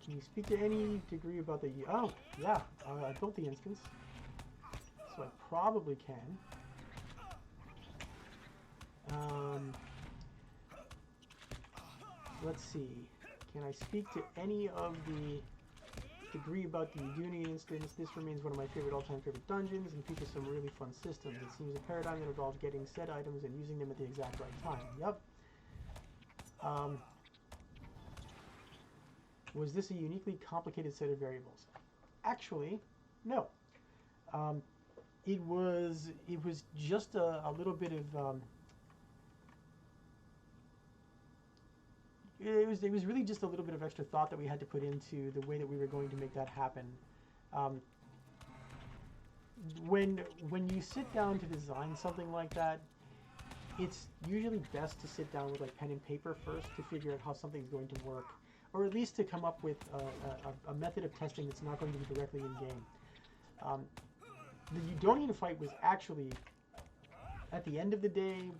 Can you speak to any degree about the... Oh, yeah, I built the instance, so I probably can. Let's see. Can I speak to any of the degree about the Uni instance? This remains one of my all-time favorite dungeons and features some really fun systems. It seems a paradigm that involves getting said items and using them at the exact right time. Yep. Was this a uniquely complicated set of variables? Actually, no. It was just a little bit of it was really just a little bit of extra thought that we had to put into the way that we were going to make that happen. When you sit down to design something like that, it's usually best to sit down with like pen and paper first to figure out how something's going to work, or at least to come up with a method of testing that's not going to be directly in game. The Udonian fight was actually, at the end of the day,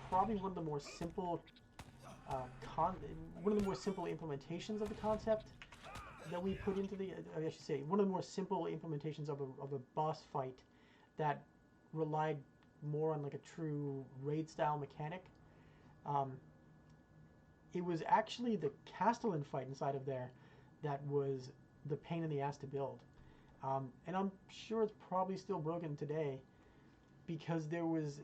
probably one of the more simple one of the more simple implementations of the concept that we put into the, I should say, one of the more simple implementations of a boss fight that relied more on like a true raid style mechanic. It was actually the Castellan fight inside of there that was the pain in the ass to build. And I'm sure it's probably still broken today because there was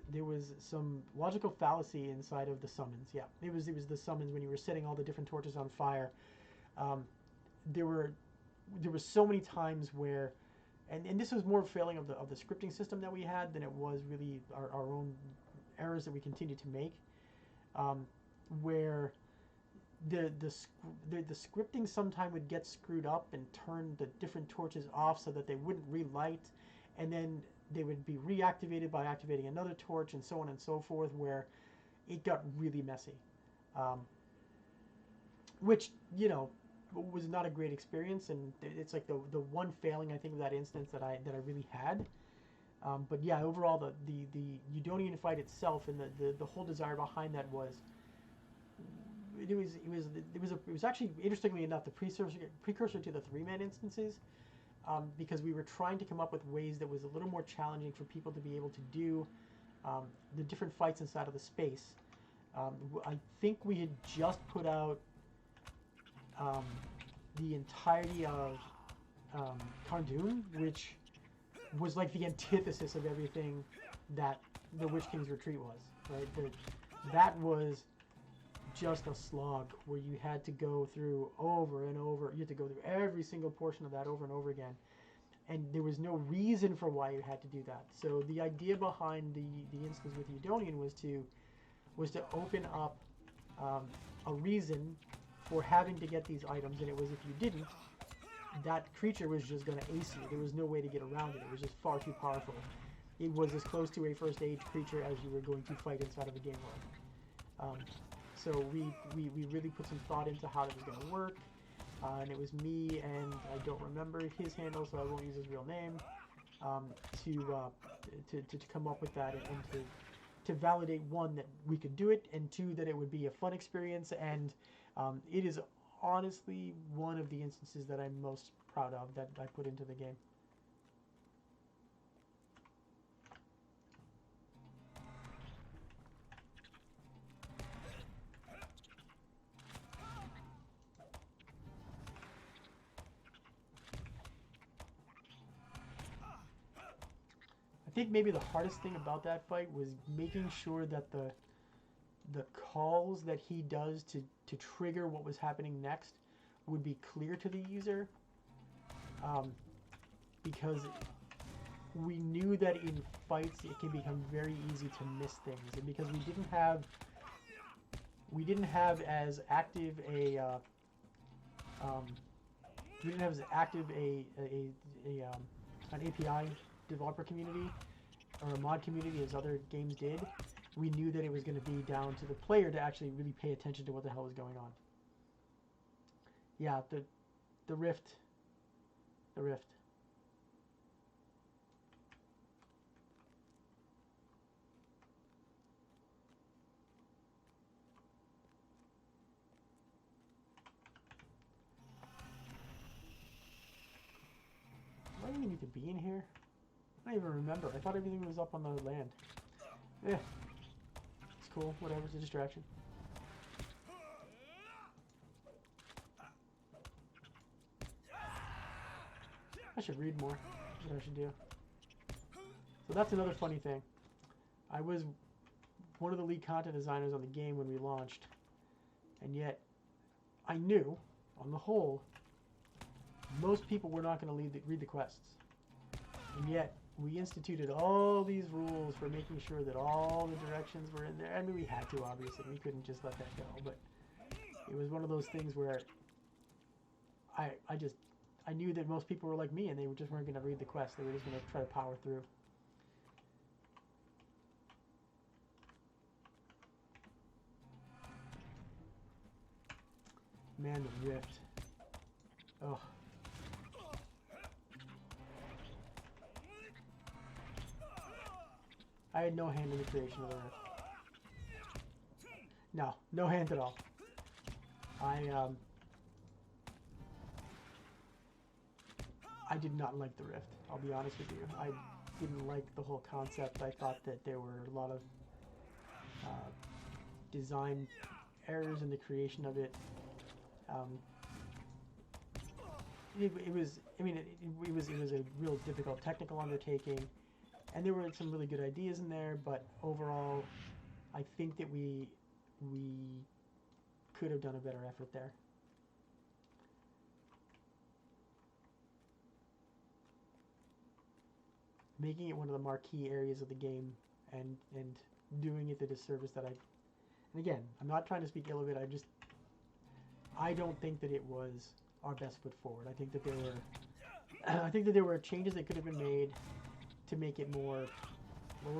some logical fallacy inside of the summons. Yeah, it was the summons when you were setting all the different torches on fire. There were so many times where, and this was more failing of the scripting system that we had than it was really our own errors that we continued to make, where the scripting sometime would get screwed up and turn the different torches off so that they wouldn't relight, and then they would be reactivated by activating another torch, and so on and so forth, where it got really messy, which, you know, was not a great experience, and it's like the one failing I think of that instance that I really had. But yeah, overall the Udonian fight itself and the whole desire behind that was it was actually, interestingly enough, the precursor to the 3-man instances, because we were trying to come up with ways that was a little more challenging for people to be able to do the different fights inside of the space. I think we had just put out the entirety of Cardoon, which was like the antithesis of everything that the Witch King's Retreat was, right? That was just a slog where you had to go through over and over. You had to go through every single portion of that over and over again, and there was no reason for why you had to do that. So the idea behind the instance with Udonian was to open up a reason for having to get these items, and it was if you didn't, that creature was just going to ace you. There was no way to get around it. It was just far too powerful. It was as close to a first age creature as you were going to fight inside of a game world. So we really put some thought into how it was going to work, and it was me, and I don't remember his handle, so I won't use his real name, to come up with that, and to validate, one, that we could do it, and two, that it would be a fun experience. And it is honestly one of the instances that I'm most proud of that I put into the game. I think maybe the hardest thing about that fight was making sure that the calls that he does to trigger what was happening next would be clear to the user, because we knew that in fights it can become very easy to miss things, and because we didn't have as active an API developer community or a mod community as other games did. We knew that it was going to be down to the player to actually really pay attention to what the hell was going on. Yeah, the rift. The rift. Do I even need to be in here? I don't even remember. I thought everything was up on the land. Yeah. It's cool. Whatever. It's a distraction. I should read more. That's what I should do. So that's another funny thing. I was one of the lead content designers on the game when we launched, and yet I knew, on the whole, most people were not going to read the quests. And yet we instituted all these rules for making sure that all the directions were in there. I mean, we had to, obviously. We couldn't just let that go, but it was one of those things where I knew that most people were like me, and they just weren't going to read the quest. They were just going to try to power through. Man, the rift. Oh. I had no hand in the creation of the rift. No hand at all. I did not like the Rift. I'll be honest with you. I didn't like the whole concept. I thought that there were a lot of design errors in the creation of it. It was a real difficult technical undertaking, and there were some really good ideas in there. But overall, I think that we could have done a better effort there. Making it one of the marquee areas of the game, and doing it the disservice that and again, I'm not trying to speak ill of it. I don't think that it was our best foot forward. I think that there were changes that could have been made to make it more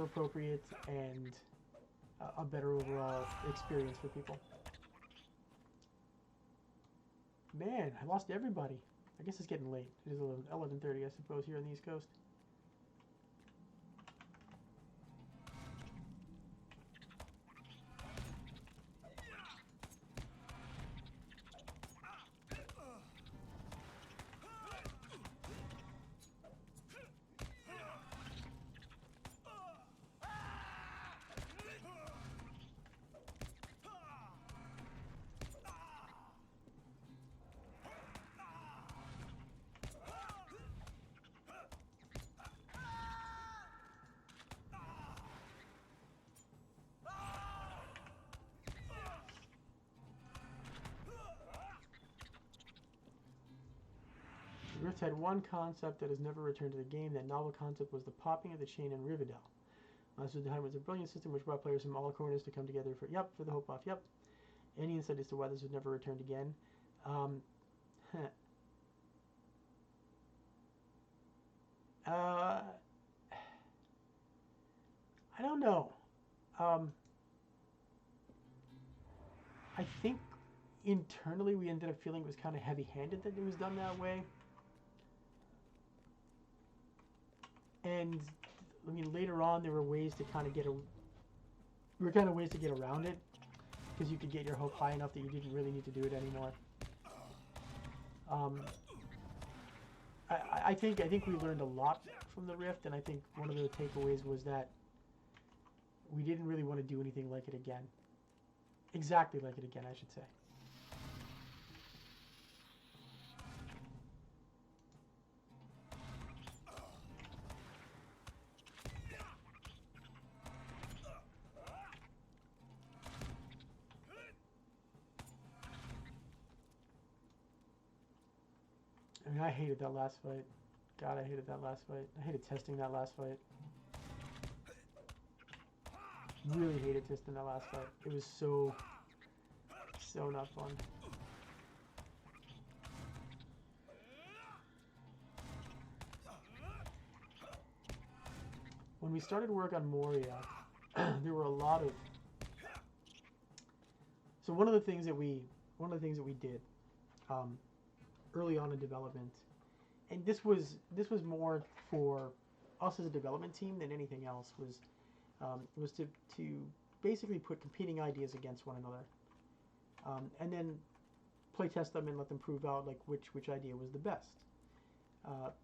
appropriate and a better overall experience for people. Man, I lost everybody. I guess it's getting late. It is 11:30, I suppose, here on the East Coast. Rift had one concept that has never returned to the game. That novel concept was the popping of the chain in Rivendell. This was behind was a brilliant system which brought players from all corners to come together for the hope buff. Yep. Any insight as to why this was never returned again? I don't know. I think internally we ended up feeling it was kind of heavy-handed that it was done that way. And I mean, later on there were ways to kind of ways to get around it, because you could get your hope high enough that you didn't really need to do it anymore. I think we learned a lot from the Rift, and I think one of the takeaways was that we didn't really want to do anything like it again. Exactly like it again, I should say. I mean, I hated that last fight. God, I hated that last fight. I hated testing that last fight. Really hated testing that last fight. It was so not fun. When we started work on Moria, there were a lot of... So one of the things that we did early on in development, and this was more for us as a development team than anything else, was to basically put competing ideas against one another, and then play test them and let them prove out like which idea was the best.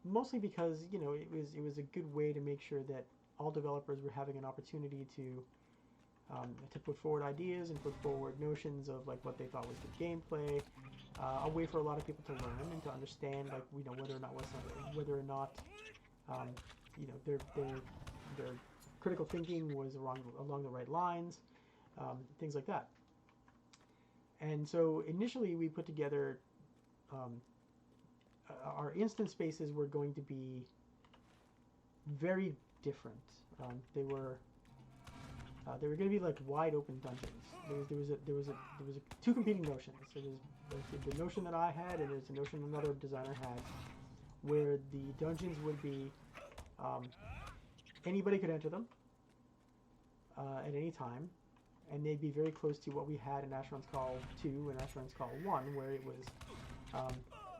Mostly because, you know, it was a good way to make sure that all developers were having an opportunity to put forward ideas and put forward notions of like what they thought was good gameplay, a way for a lot of people to learn and to understand, like, you know, whether or not you know, their critical thinking was along the right lines, things like that. And so initially we put together our instance spaces were going to be very different. They were going to be like wide open dungeons. There was two competing notions. There was the notion that I had, and there's the notion another designer had, where the dungeons would be anybody could enter them at any time, and they'd be very close to what we had in Asheron's Call 2 and Asheron's Call 1, where it was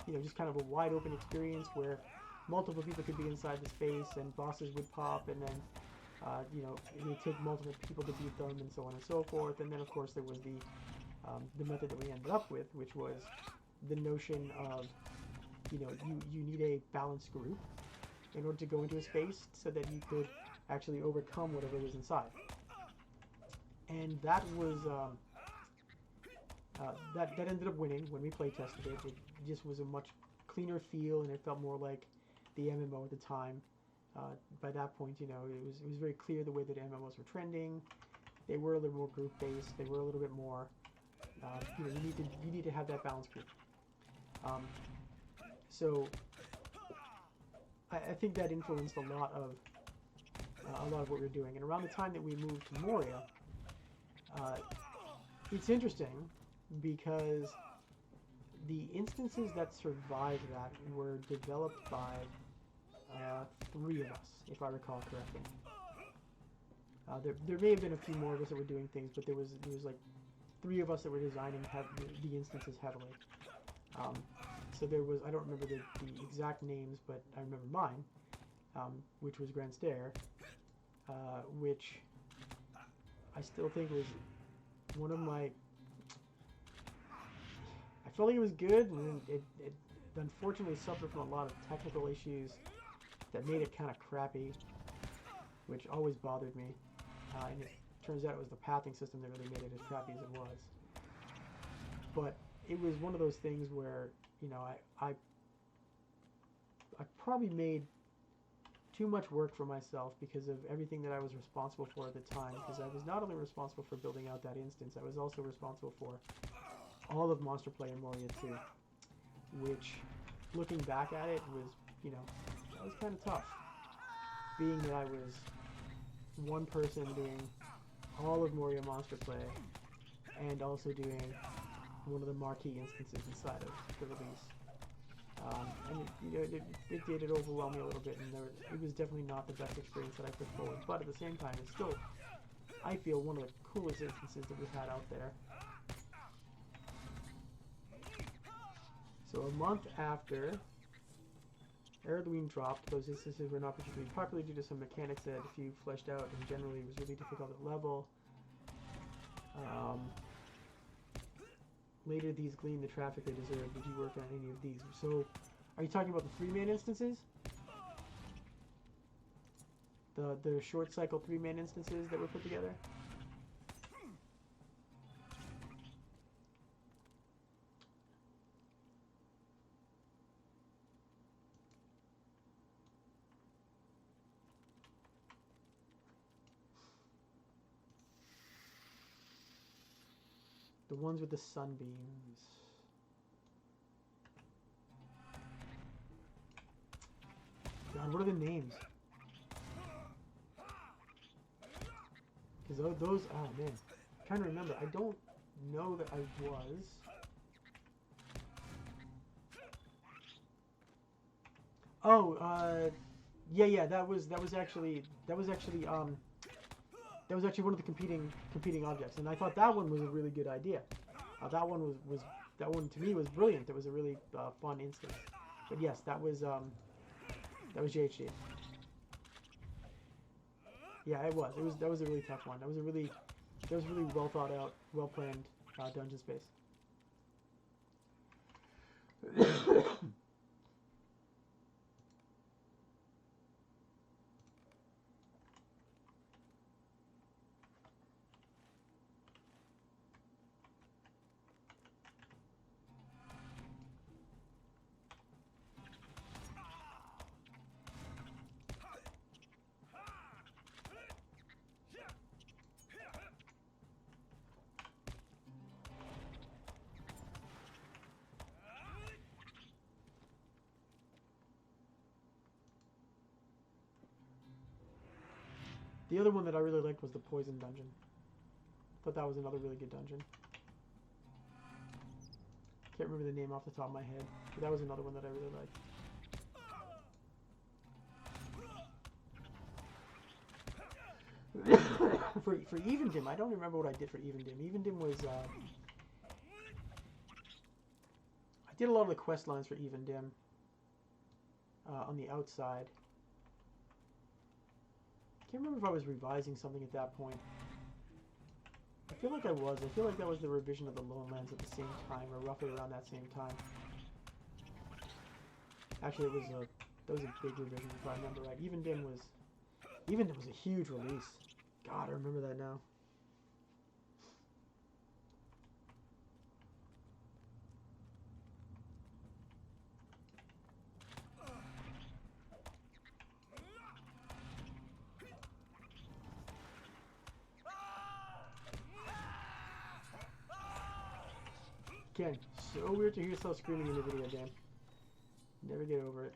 you know, just kind of a wide open experience where multiple people could be inside the space and bosses would pop, and then you know, it would take multiple people to beat them, and so on and so forth. And then of course there was the the method that we ended up with, which was the notion of, you know, you need a balanced group in order to go into a space so that you could actually overcome whatever was inside. And that was that ended up winning when we play tested it. It just was a much cleaner feel, and it felt more like the MMO at the time. By that point, you know, it was very clear the way that MMOs were trending. They were a little more group based. They were a little bit more. You know, you need to have that balanced group. So I think that influenced a lot of what we were doing. And around the time that we moved to Moria, it's interesting because the instances that survived that were developed by 3 of us, if I recall correctly. There may have been a few more of us that were doing things, but there was like 3 of us that were designing the instances heavily. So there was, I don't remember the exact names, but I remember mine, which was Grand Stair, which I still think was one of my... I felt like it was good, and it unfortunately suffered from a lot of technical issues that made it kind of crappy, which always bothered me. And it turns out it was the pathing system that really made it as crappy as it was. But it was one of those things where, you know, I probably made too much work for myself because of everything that I was responsible for at the time. Because I was not only responsible for building out that instance, I was also responsible for all of Monster Play in Moria 2, which, looking back at it, was, you know, that was kind of tough. Being that I was one person doing all of Moria Monster Play, and also doing one of the marquee instances inside of the release. And you know, it did overwhelm me a little bit, and it was definitely not the best experience that I put forward. But at the same time, it's still, I feel, one of the coolest instances that we've had out there. So a month after Erlwine dropped, those instances were not particularly popular due to some mechanics that, if you fleshed out, and generally was really difficult at level. Later, these gleaned the traffic they deserved. Did you work on any of these? So, are you talking about the 3-man instances? The short cycle 3-man instances that were put together? The ones with the sunbeams. God, what are the names? Because those, oh man, I'm trying to remember. I don't know that I was. Oh, yeah, that was actually one of the competing objects, and I thought that one was a really good idea. That one to me was brilliant. It was a really fun instance. But yes, that was JHD. Yeah, that was a really tough one. That was really well thought out, well planned dungeon space. The other one that I really liked was the Poison Dungeon. Thought that was another really good dungeon. Can't remember the name off the top of my head, but that was another one that I really liked. For Evendim, I don't remember what I did for Evendim. Evendim was I did a lot of the quest lines for Evendim on the outside. Can't remember if I was revising something at that point. I feel like I was. I feel like that was the revision of the Lone Lands at the same time, or roughly around that same time. Actually, that was a big revision if I remember right. Even Dim was a huge release. God, I remember that now. Again, so weird to hear yourself screaming in a video game. Never get over it.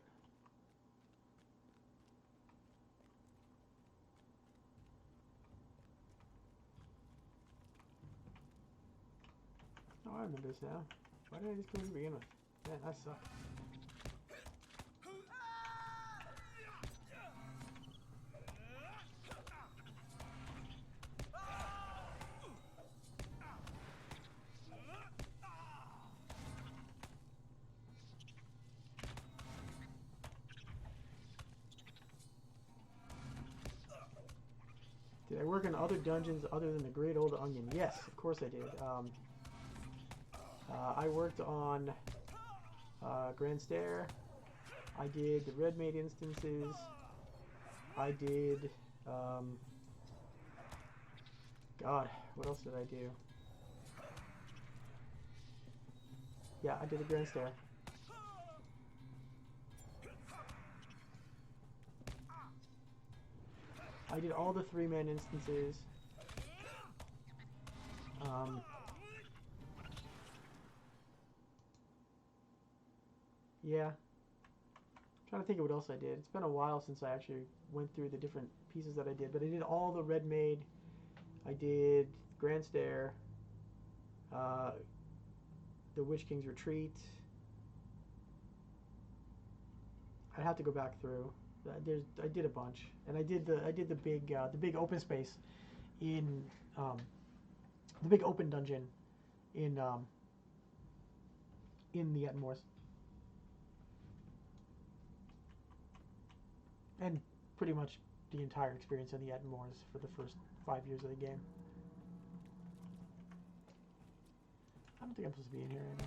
Oh, I remember this now. Why did I just come in to begin with? Man, I suck. Did I work in other dungeons other than the Great Old Onion? Yes, of course I did. I worked on Grand Stair. I did the Red Maid instances. I did... God, what else did I do? Yeah, I did the Grand Stair. I did all the 3-man instances. Yeah. I'm trying to think of what else I did. It's been a while since I actually went through the different pieces that I did, but I did all the Red Maid. I did Grand Stair, the Witch King's Retreat. I'd have to go back through. I did a bunch, and I did the big open space in the big open dungeon in the Ettenmoors, and pretty much the entire experience in the Ettenmoors for the first 5 years of the game. I don't think I'm supposed to be in here right now.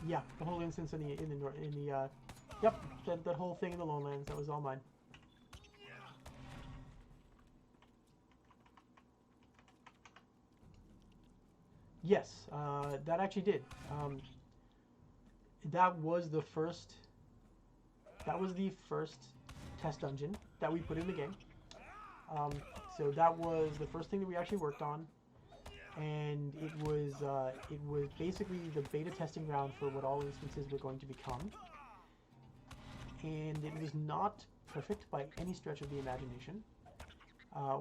Yeah, the whole instance in the yep, that whole thing in the Lone Lands, that was all mine. Yes, that actually did. That was the first test dungeon that we put in the game. So that was the first thing that we actually worked on. And it was basically the beta testing ground for what all instances were going to become. And it was not perfect by any stretch of the imagination.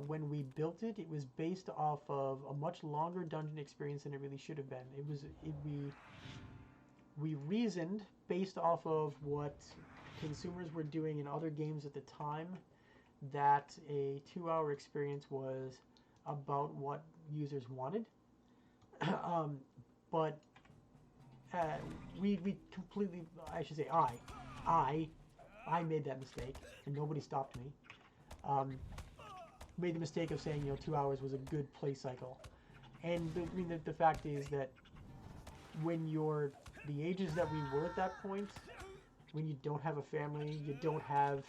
When we built it, it was based off of a much longer dungeon experience than it really should have been. We reasoned based off of what consumers were doing in other games at the time that a 2-hour experience was about what users wanted. But we completely, I should say I made that mistake, and nobody stopped me. Made the mistake of saying, 2 hours was a good play cycle. And the fact is that when you're the ages that we were at that point, when you don't have a family, you don't have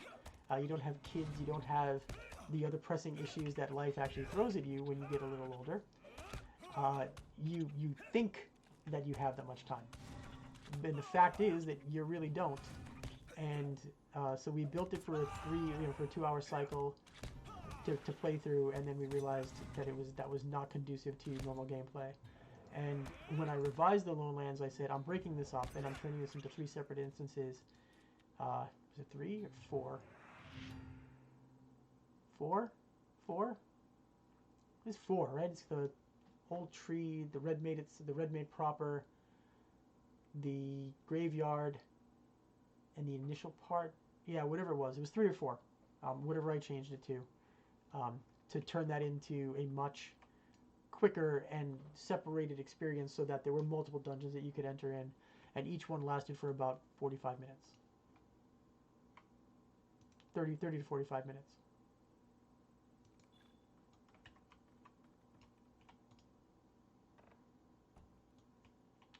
kids, you don't have the other pressing issues that life actually throws at you when you get a little older, you think that you have that much time. And the fact is that you really don't. And so we built it for a 2-hour cycle to play through, and then we realized that that was not conducive to normal gameplay. And when I revised the Lone Lands, I said, I'm breaking this up, and I'm turning this into 3 separate instances. Was it 3 or 4? 4? 4? It's 4, right? It's the old tree, the Red Maid, it's the Red Maid proper, the graveyard, and the initial part. Yeah, whatever it was. It was 3 or 4. Whatever I changed it to turn that into a much quicker and separated experience so that there were multiple dungeons that you could enter in, and each one lasted for about 45 minutes. 30 to 45 minutes.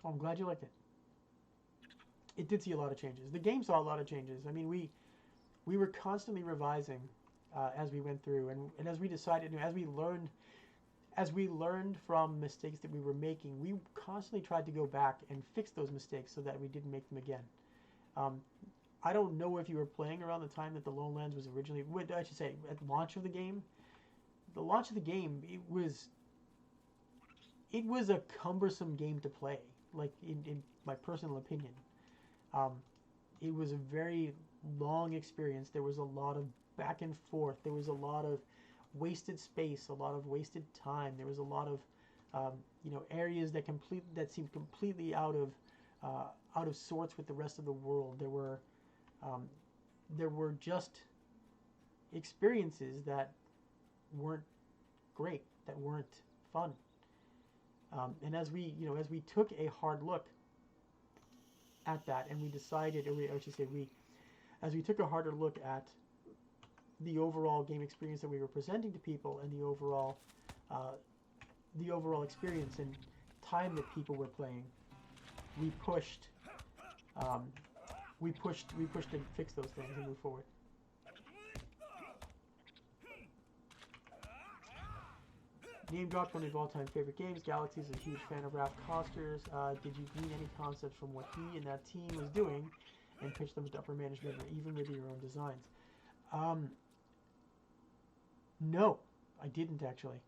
Oh, I'm glad you liked it. It did see a lot of changes. The game saw a lot of changes. I mean, we were constantly revising as we went through, and as we decided, as we learned from mistakes that we were making, we constantly tried to go back and fix those mistakes so that we didn't make them again. I don't know if you were playing around the time that the Lone Lands was originally, I should say, at launch of the game. The launch of the game, it was a cumbersome game to play, like in my personal opinion. It was a very long experience. There was a lot of back and forth. There was a lot of wasted space, a lot of wasted time. There was a lot of areas that seemed completely out of sorts with the rest of the world. There were just experiences that weren't great, that weren't fun. And as we took a hard look at that, and we decided, as we took a harder look at the overall game experience that we were presenting to people, and the overall experience and time that people were playing, we pushed to fix those things and move forward. Name dropped one of your all-time favorite games. Galaxy is a huge fan of Raph Koster's. Did you glean any concepts from what he and that team was doing and pitch them to upper management, or even with your own designs? No, I didn't actually.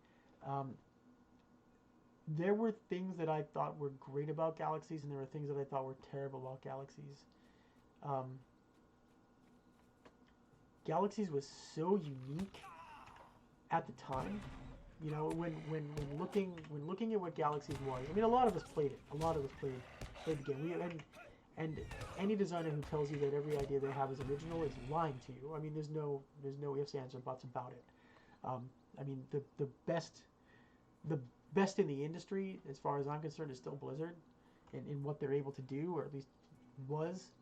There were things that I thought were great about Galaxies, and there were things that I thought were terrible about Galaxies. Galaxies was so unique at the time. You know, when looking at what Galaxies was, I mean, a lot of us played it. A lot of us played the game. And any designer who tells you that every idea they have is original is lying to you. I mean, there's no ifs, ands, or buts about it. I mean, the best in the industry, as far as I'm concerned, is still Blizzard, in what they're able to do, or at least was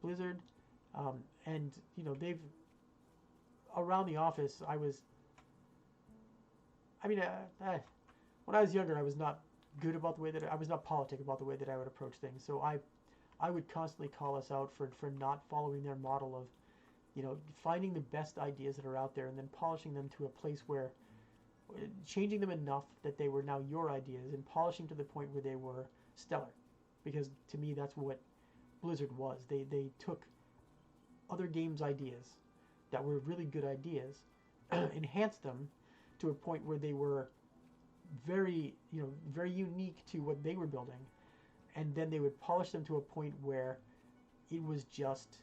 Blizzard. And you know, they've around the office. When I was younger, I was not good about the way that I was not politic about the way that I would approach things. So I would constantly call us out for not following their model of, you know, finding the best ideas that are out there and then polishing them to a place where, changing them enough that they were now your ideas, and polishing to the point where they were stellar. Because to me, that's what Blizzard was. They took other games' ideas that were really good ideas, enhanced them to a point where they were very unique to what they were building, and then they would polish them to a point where it was just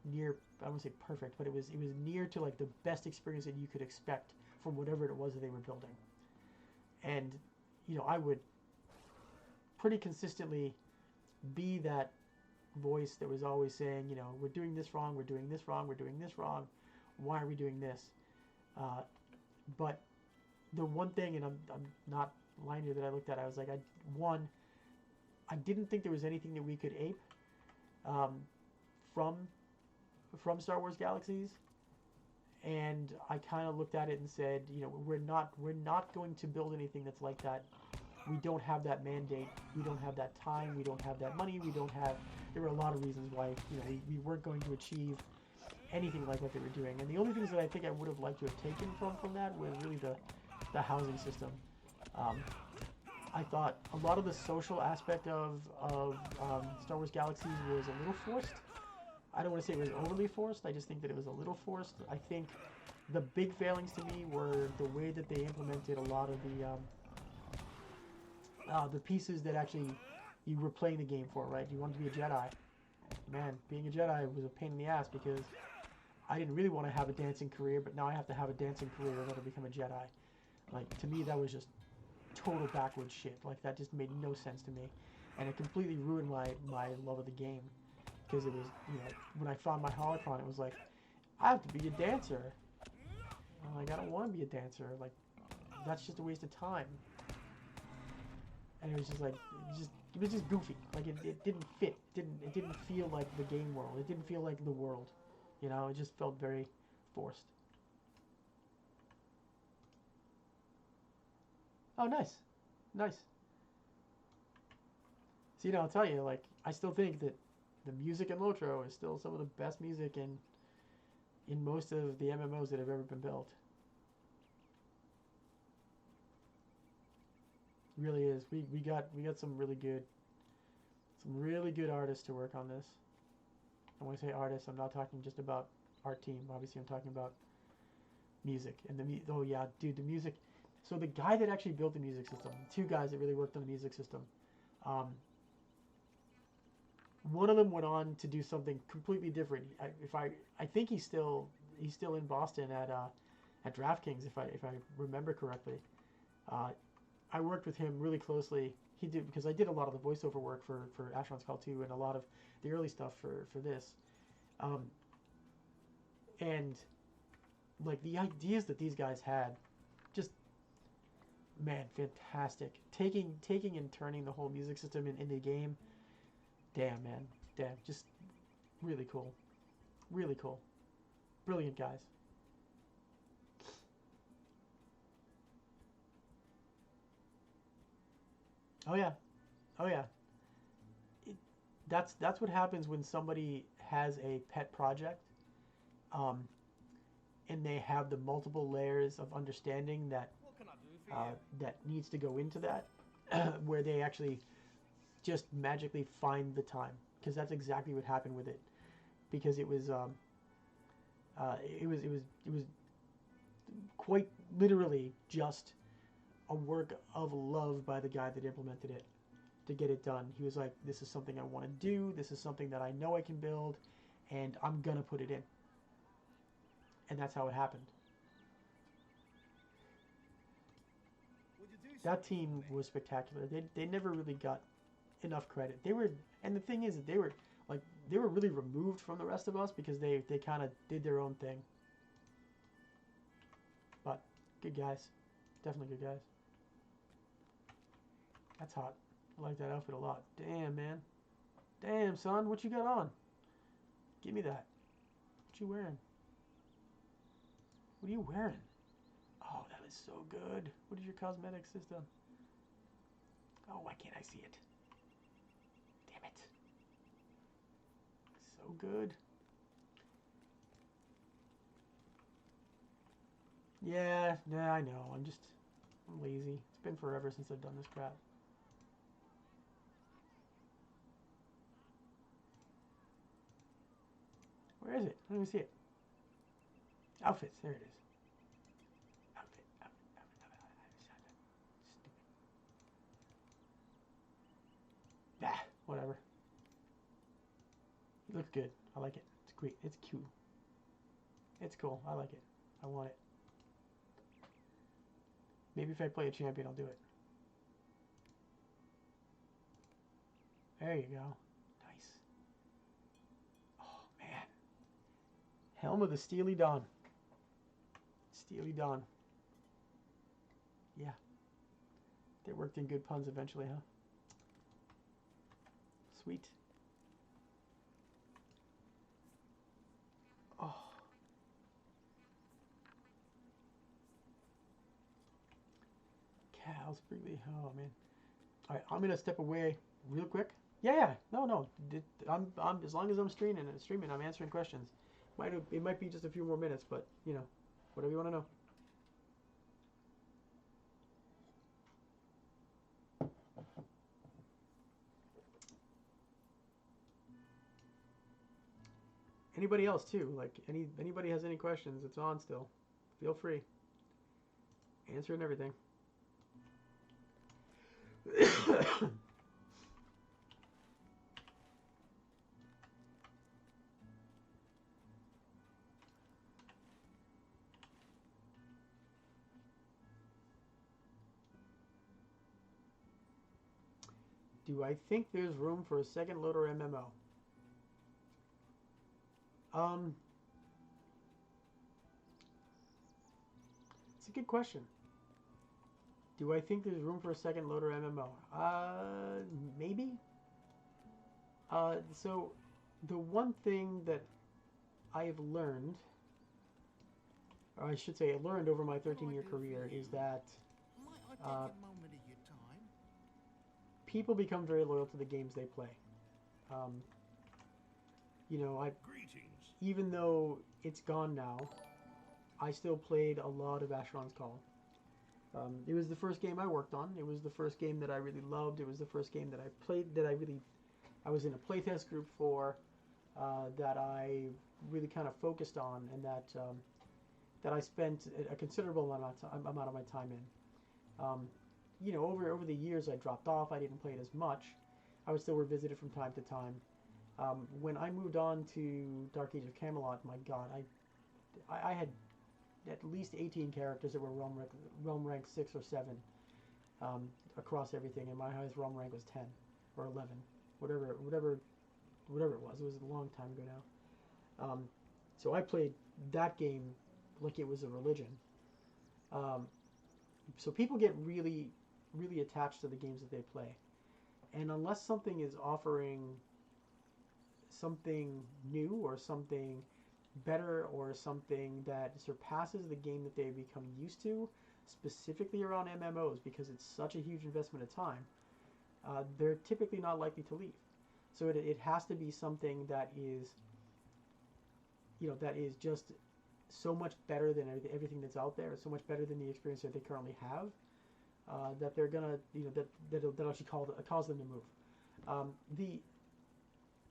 near, I won't say perfect, but it was near to like the best experience that you could expect from whatever it was that they were building. And you know, I would pretty consistently be that voice that was always saying, you know, we're doing this wrong, we're doing this wrong, we're doing this wrong, why are we doing this? But the one thing, and I'm not lying here, that I looked at, I was like, I didn't think there was anything that we could ape from Star Wars Galaxies, and I kind of looked at it and said, you know, we're not going to build anything that's like that. We don't have that mandate. We don't have that time. We don't have that money. There were a lot of reasons why, you know, we weren't going to achieve anything like what they were doing. And the only things that I think I would have liked to have taken from that were really the housing system. I thought a lot of the social aspect of Star Wars Galaxies was a little forced. I don't want to say it was overly forced. I just think that it was a little forced. I think the big failings to me were the way that they implemented a lot of the pieces that actually you were playing the game for, right? You wanted to be a Jedi. Man, being a Jedi was a pain in the ass because I didn't really want to have a dancing career, but now I have to have a dancing career in order to become a Jedi. Like, to me, that was just total backward shit. Like, that just made no sense to me. And it completely ruined my love of the game. Because it was, you know, when I found my holocron, it was like, I have to be a dancer. I'm like, I don't want to be a dancer. Like, that's just a waste of time. and it was just like it was just goofy. Like it didn't fit. It didn't feel like the game world. It didn't feel like the world. You know, it just felt very forced. Oh, nice, nice. See, I'll tell you, like I still think that the music in Lotro is still some of the best music in most of the MMOs that have ever been built. Really is. We got some really good artists to work on this. And when I say artists, I'm not talking just about art team. Obviously, I'm talking about music and oh yeah, dude, the music. So the guy that actually built the music system, two guys that really worked on the music system. One of them went on to do something completely different. I think he's still in Boston at DraftKings if I remember correctly. I worked with him really closely. He did because I did a lot of the voiceover work for Asheron's Call 2 and a lot of the early stuff for this. And like the ideas that these guys had, just man, fantastic. Taking and turning the whole music system in the game. Damn, man. Damn, just really cool. Really cool. Brilliant guys. Oh yeah. Oh yeah. That's what happens when somebody has a pet project, um, and they have the multiple layers of understanding that What can I do for you? that needs to go into that, where they actually just magically find the time, because that's exactly what happened with it, because it was quite literally just a work of love by the guy that implemented it to get it done. He was like, this is something I want to do, this is something that I know I can build, and I'm gonna put it in. And that's how it happened. Would you do That something team for me? was spectacular. They never really got enough credit. They were, and the thing is that they were really removed from the rest of us because they kind of did their own thing. But good guys, definitely good guys. That's hot. I like that outfit a lot. Damn, man. Damn, son, what you got on? Give me that. What you wearing? What are you wearing? Oh, that is so good. What is your cosmetic system? Oh, why can't I see it? Damn it. So good. Yeah, I know. I'm lazy. It's been forever since I've done this crap. Where is it? I don't even see it. Outfits. There it is. Outfit. Stupid. Ah, whatever. It looks good. I like it. It's great. It's cute. It's cool. I like it. I want it. Maybe if I play a champion, I'll do it. There you go. Nice. Oh, man. Helm of the Steely Dawn. Steely Dawn. Yeah. They worked in good puns eventually, huh? Sweet. Oh. Cal Sprigley. Oh, man. All right, I'm going to step away real quick. Yeah. No. I'm as long as I'm streaming, I'm answering questions. It might be just a few more minutes, but, whatever you want to know. Anybody else too? Like anybody has any questions? It's on still. Feel free. Answering everything. Do I think there's room for a second loader MMO? It's a good question. Do I think there's room for a second loader MMO? So the one thing that I have learned, or I should say, I learned over my 13-year career, is that Might I take uh, a moment of your time? people become very loyal to the games they play. Um, you know, Greetings. even though it's gone now, I still played a lot of Asheron's Call. It was the first game I worked on. It was the first game that I really loved. It was the first game that I played that I was in a playtest group for, that I really kind of focused on, and that I spent a considerable amount of my time in. You know, over the years, I dropped off. I didn't play it as much. I would still revisit it from time to time. When I moved on to Dark Age of Camelot, my God, I had at least 18 characters that were realm rank 6 or 7, across everything, and my highest realm rank was 10 or 11, whatever it was. It was a long time ago now. So I played that game like it was a religion. Um, so people get really, really attached to the games that they play, and unless something is offering something new or something better or something that surpasses the game that they've become used to, specifically around MMOs, because it's such a huge investment of time, they're typically not likely to leave. So it has to be something that is, that is just so much better than everything that's out there, so much better than the experience that they currently have, that they're gonna, that actually cause them to move.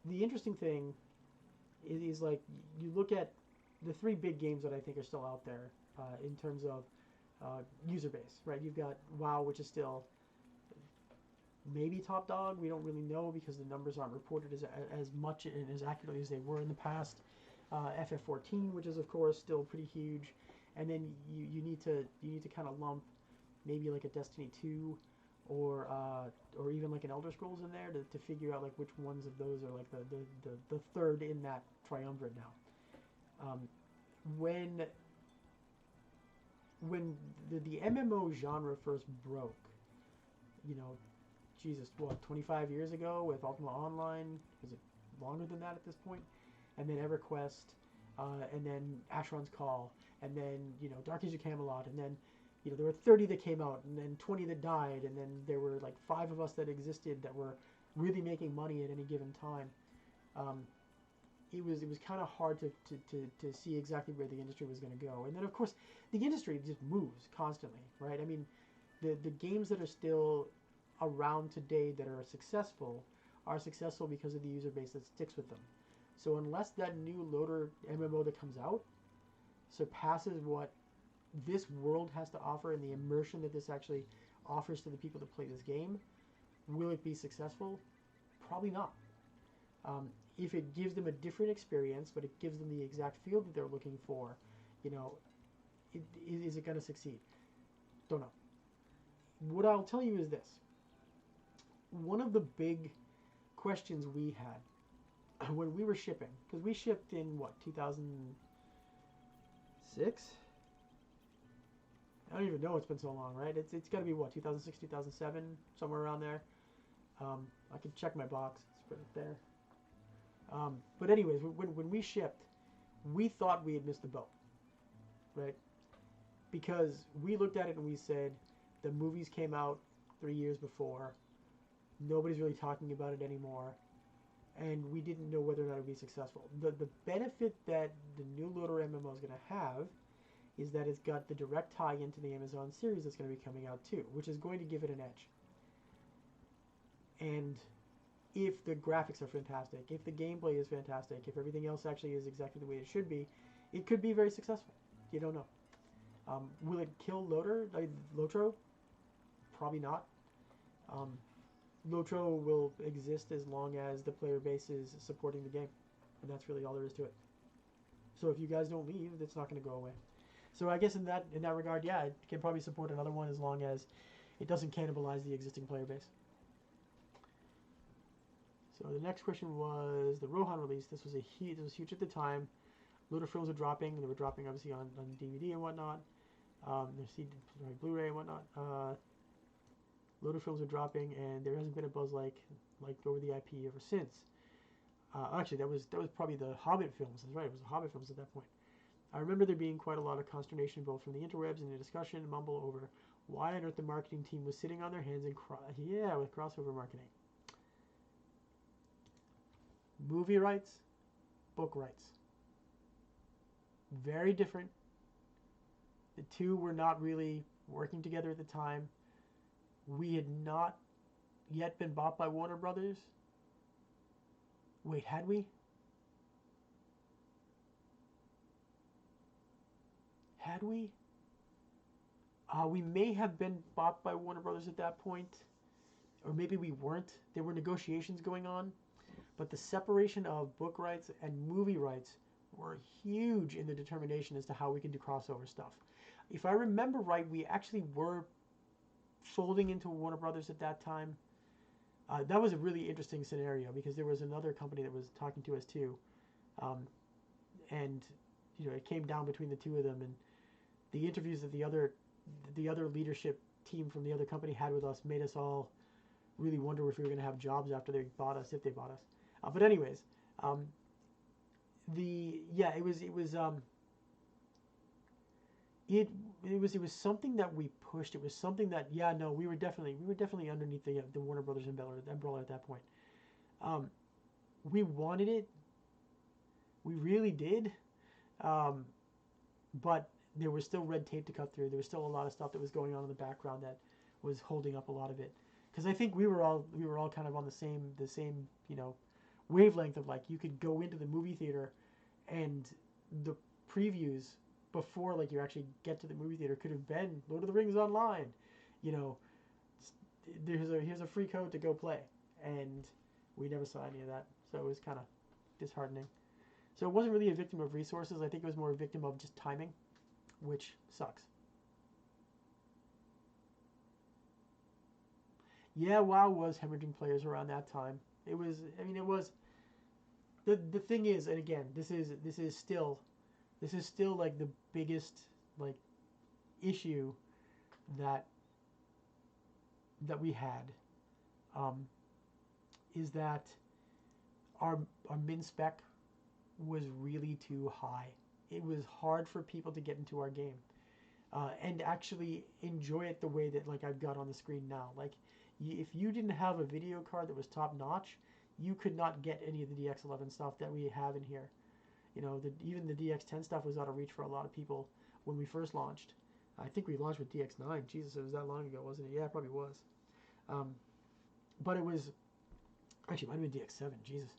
The interesting thing is like, you look at the three big games that I think are still out there, in terms of user base, right? You've got WoW, which is still maybe top dog. We don't really know because the numbers aren't reported as much and as accurately as they were in the past. FF14, which is of course still pretty huge, and then you need to kind of lump maybe like a Destiny 2 or even like an Elder Scrolls in there to figure out like which ones of those are like the third in that triumvirate now. When the MMO genre first broke, Jesus, what, 25 years ago with Ultima Online? Was it longer than that at this point? And then EverQuest, and then Asheron's Call, and then Dark Age of Camelot, and then there were 30 that came out, and then 20 that died, and then there were like 5 of us that existed that were really making money at any given time. It was kind of hard to see exactly where the industry was going to go. And then of course the industry just moves constantly, right? I mean, the games that are still around today that are successful because of the user base that sticks with them. So unless that new loader MMO that comes out surpasses what this world has to offer and the immersion that this actually offers to the people that play this game, will it be successful? Probably not. If it gives them a different experience, but it gives them the exact feel that they're looking for, is it going to succeed? Don't know. What I'll tell you is this. One of the big questions we had when we were shipping, because we shipped in, what, 2006? I don't even know, it's been so long, right? It's got to be, what, 2006, 2007, somewhere around there. I can check my box. It's right there. But anyways, when we shipped, we thought we had missed the boat, right? Because we looked at it and we said, the movies came out 3 years before. Nobody's really talking about it anymore. And we didn't know whether or not it would be successful. The benefit that the new loader MMO is going to have is that it's got the direct tie into the Amazon series that's going to be coming out too, which is going to give it an edge. And if the graphics are fantastic, if the gameplay is fantastic, if everything else actually is exactly the way it should be, it could be very successful. You don't know. Will it kill Lotro? Probably not. Lotro will exist as long as the player base is supporting the game, and that's really all there is to it. So if you guys don't leave, it's not going to go away. So I guess in that regard, yeah, it can probably support another one as long as it doesn't cannibalize the existing player base. So the next question was the Rohan release. This was huge at the time. Loader films were dropping. They were dropping obviously on DVD and whatnot. Blu-ray and whatnot. Loader films are dropping, and there hasn't been a buzz like over the IP ever since. Actually, that was probably the Hobbit films. That's right, it was the Hobbit films at that point. I remember there being quite a lot of consternation both from the interwebs and the discussion and mumble over why on earth the marketing team was sitting on their hands and with crossover marketing. Movie rights, book rights. Very different. The two were not really working together at the time. We had not yet been bought by Warner Brothers. Wait, had we? Had we? We may have been bought by Warner Brothers at that point, or maybe we weren't. There were negotiations going on, but the separation of book rights and movie rights were huge in the determination as to how we could do crossover stuff. If I remember right, we actually were folding into Warner Brothers at that time. That was a really interesting scenario because there was another company that was talking to us too, and you know, it came down between the two of them, and the interviews that the other leadership team from the other company had with us made us all really wonder if we were going to have jobs after they bought us, if they bought us. But anyways, it was something that we pushed. It was something that we were definitely underneath the Warner Brothers umbrella at that point. We wanted it, we really did, but there was still red tape to cut through. There was still a lot of stuff that was going on in the background that was holding up a lot of it. Because I think we were all kind of on the same wavelength of, like, you could go into the movie theater and the previews before, like, you actually get to the movie theater could have been Lord of the Rings Online. You know, here's a free code to go play, and we never saw any of that, so it was kind of disheartening. So it wasn't really a victim of resources. I think it was more a victim of just timing, which sucks. Yeah, WoW was hemorrhaging players around that time. It was the thing is, and again, this is still like the biggest, like, issue that we had, is that our min spec was really too high. It was hard for people to get into our game and actually enjoy it the way that, like, I've got on the screen now. Like, if you didn't have a video card that was top notch, you could not get any of the DX11 stuff that we have in here. You know, even the DX10 stuff was out of reach for a lot of people when we first launched. I think we launched with DX9. Jesus, it was that long ago, wasn't it? Yeah, it probably was. But it was, actually, it might have been DX7. Jesus.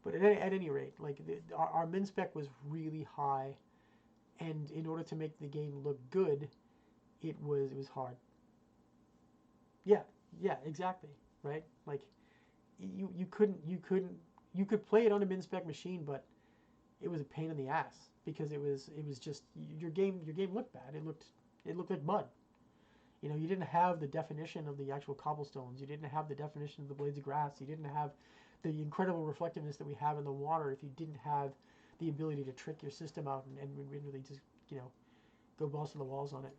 But at any rate, like, our min spec was really high, and in order to make the game look good, it was hard. Yeah, exactly, right? Like, you could play it on a min spec machine, but it was a pain in the ass because it was just your game looked bad. It looked like mud. You know, you didn't have the definition of the actual cobblestones. You didn't have the definition of the blades of grass. You didn't have the incredible reflectiveness that we have in the water if you didn't have the ability to trick your system out and really just, you know, go balls to the walls on it.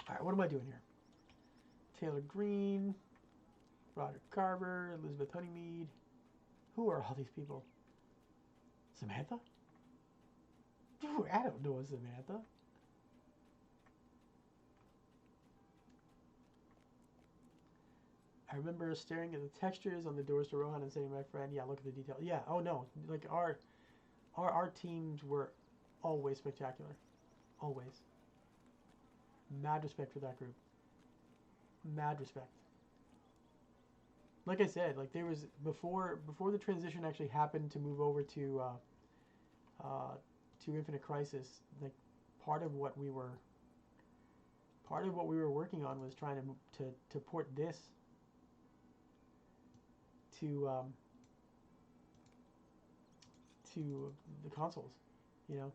Alright, what am I doing here? Taylor Green, Roger Carver, Elizabeth Honeymead. Who are all these people? Samantha? I don't know a Samantha. I remember staring at the textures on the doors to Rohan and saying to my friend, yeah, look at the detail. Yeah, oh no, like, our teams were always spectacular. Always. Mad respect for that group. Mad respect. Like I said, like, there was, before the transition actually happened to move over to Infinite Crisis, like, part of what we were working on was trying to port this to the consoles, you know.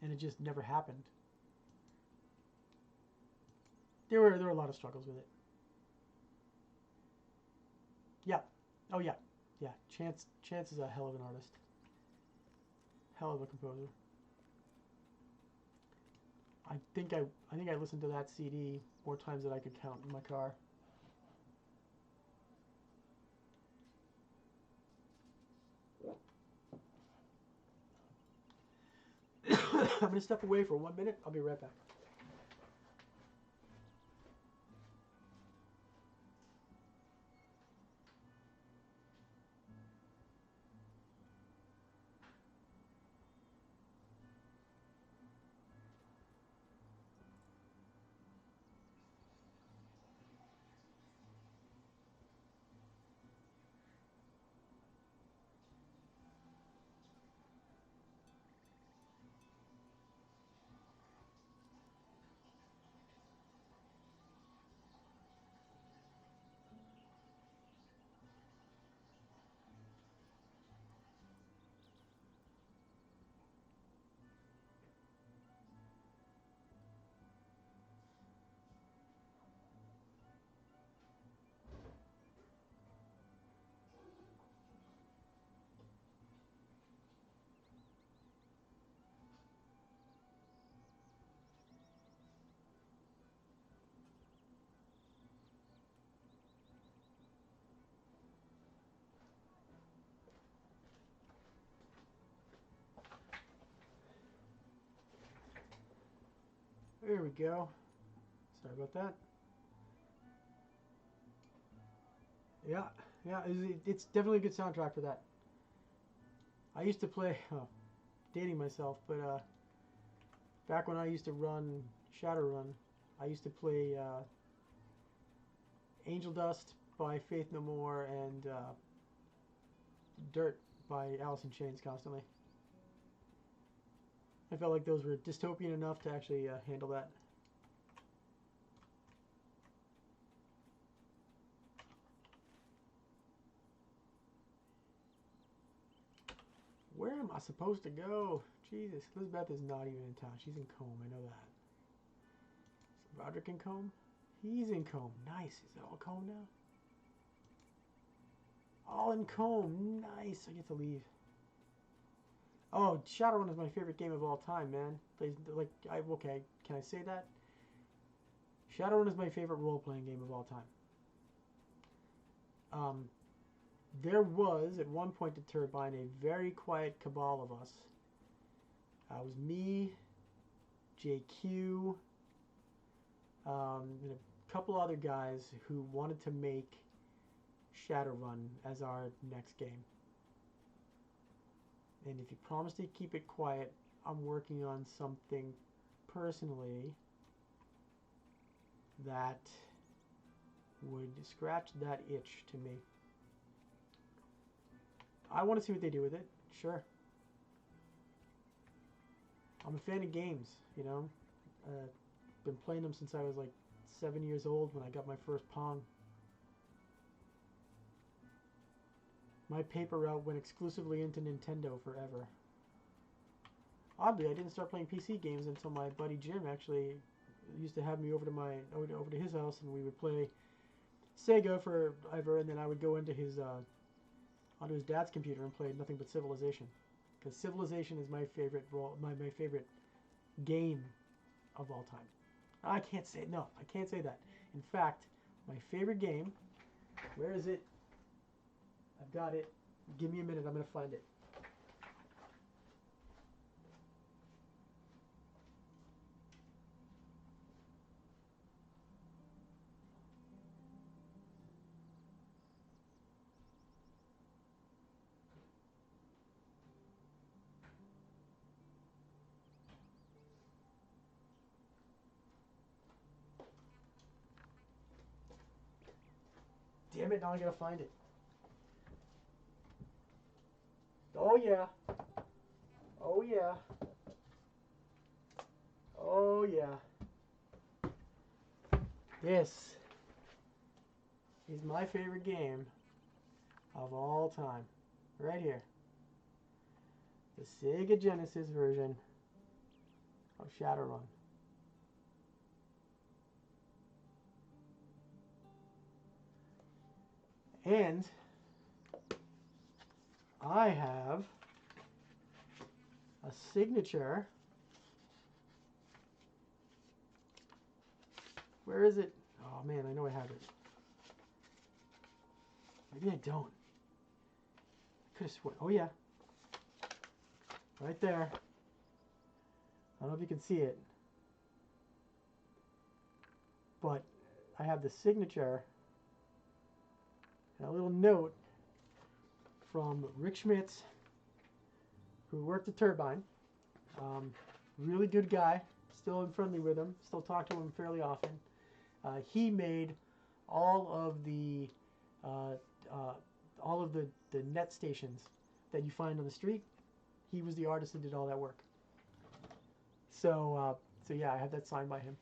And it just never happened. There were a lot of struggles with it. Yeah. Oh yeah. Yeah. Chance is a hell of an artist. Hell of a composer. I think I listened to that CD more times than I could count in my car. I'm going to step away for 1 minute. I'll be right back. There we go. Sorry about that. Yeah, yeah, it's definitely a good soundtrack for that. I used to play, dating myself, but back when I used to run Shadowrun, I used to play Angel Dust by Faith No More and Dirt by Alice in Chains constantly. I felt like those were dystopian enough to actually handle that. Where am I supposed to go? Jesus, Elizabeth is not even in town. She's in Combe, I know that. Is Roderick in Combe? He's in Combe. Nice. Is it all Combe now? All in Combe. Nice. I get to leave. Oh, Shadowrun is my favorite game of all time, man. Okay, can I say that? Shadowrun is my favorite role-playing game of all time. There was, at one point at Turbine, a very quiet cabal of us. It was me, JQ, and a couple other guys who wanted to make Shadowrun as our next game. And if you promise to keep it quiet, I'm working on something personally that would scratch that itch to me. I want to see what they do with it. Sure. I'm a fan of games, you know. Been playing them since I was like 7 years old when I got my first Pong. My paper route went exclusively into Nintendo forever. Oddly, I didn't start playing PC games until my buddy Jim actually used to have me over to his house, and we would play Sega forever, and then I would go into his onto his dad's computer and play nothing but Civilization, because Civilization is my favorite my favorite game of all time. I can't say no. I can't say that. In fact, my favorite game. Where is it? I've got it. Give me a minute. I'm gonna find it. Damn it, now I gotta find it. Oh yeah. Oh yeah. Oh yeah. This is my favorite game of all time. Right here. The Sega Genesis version of Shadowrun. And I have a signature. Where is it? Oh man, I know I have it. Maybe I don't. I could have sworn. Oh yeah. Right there. I don't know if you can see it. But I have the signature and a little note from Rick Schmitz, who worked at Turbine. Really good guy. Still friendly with him. Still talk to him fairly often. He made all of the net stations that you find on the street. He was the artist that did all that work. So yeah, I have that signed by him.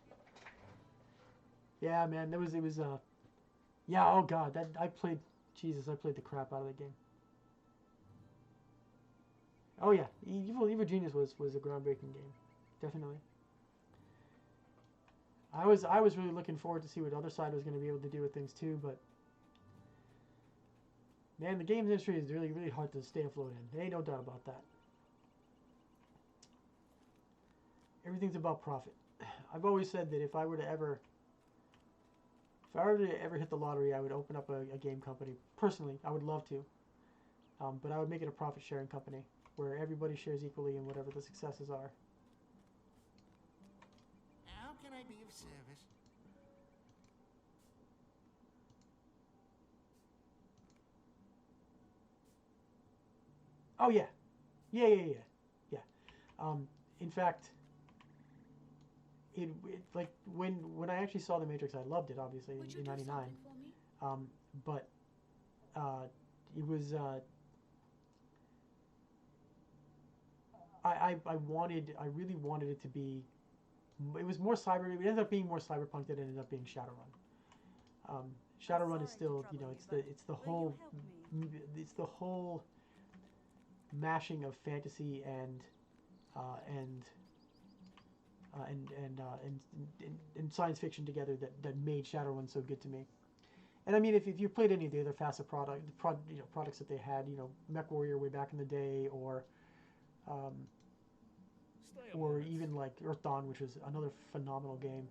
Yeah, man, yeah, oh god, I played the crap out of that game. Oh yeah, Evil Genius was a groundbreaking game, definitely. I was really looking forward to see what Other Side was going to be able to do with things too, but man, the games industry is really, really hard to stay afloat in. There ain't no doubt about that. Everything's about profit. I've always said that if I were to ever hit the lottery, I would open up a game company. Personally, I would love to, but I would make it a profit-sharing company where everybody shares equally in whatever the successes are. How can I be of service? Oh yeah, yeah. In fact, it like when I actually saw The Matrix, I loved it obviously in '99. But it was I really wanted it to be. It was more cyber. It ended up being more cyberpunk than it ended up being Shadowrun. Shadowrun is still, you know, it's the whole mashing of fantasy and science fiction together that made Shadowrun so good to me. And I mean, if you played any of the other FASA products that they had, you know, MechWarrior way back in the day, or even like Earth Dawn, which was another phenomenal game,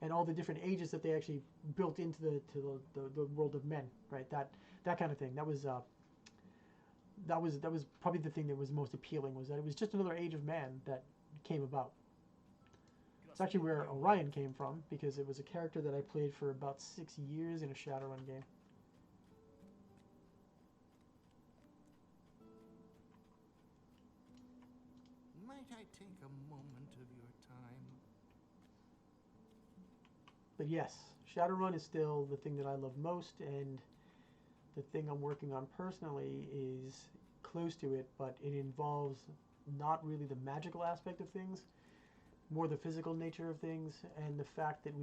and all the different ages that they actually built into the world of men, right? That kind of thing. That was probably the thing that was most appealing, was that it was just another age of man that came about. It's actually where Orion came from, because it was a character that I played for about 6 years in a Shadowrun game. Might I take a moment of your time? But yes, Shadowrun is still the thing that I love most, and the thing I'm working on personally is close to it, but it involves not really the magical aspect of things, more the physical nature of things, and the fact that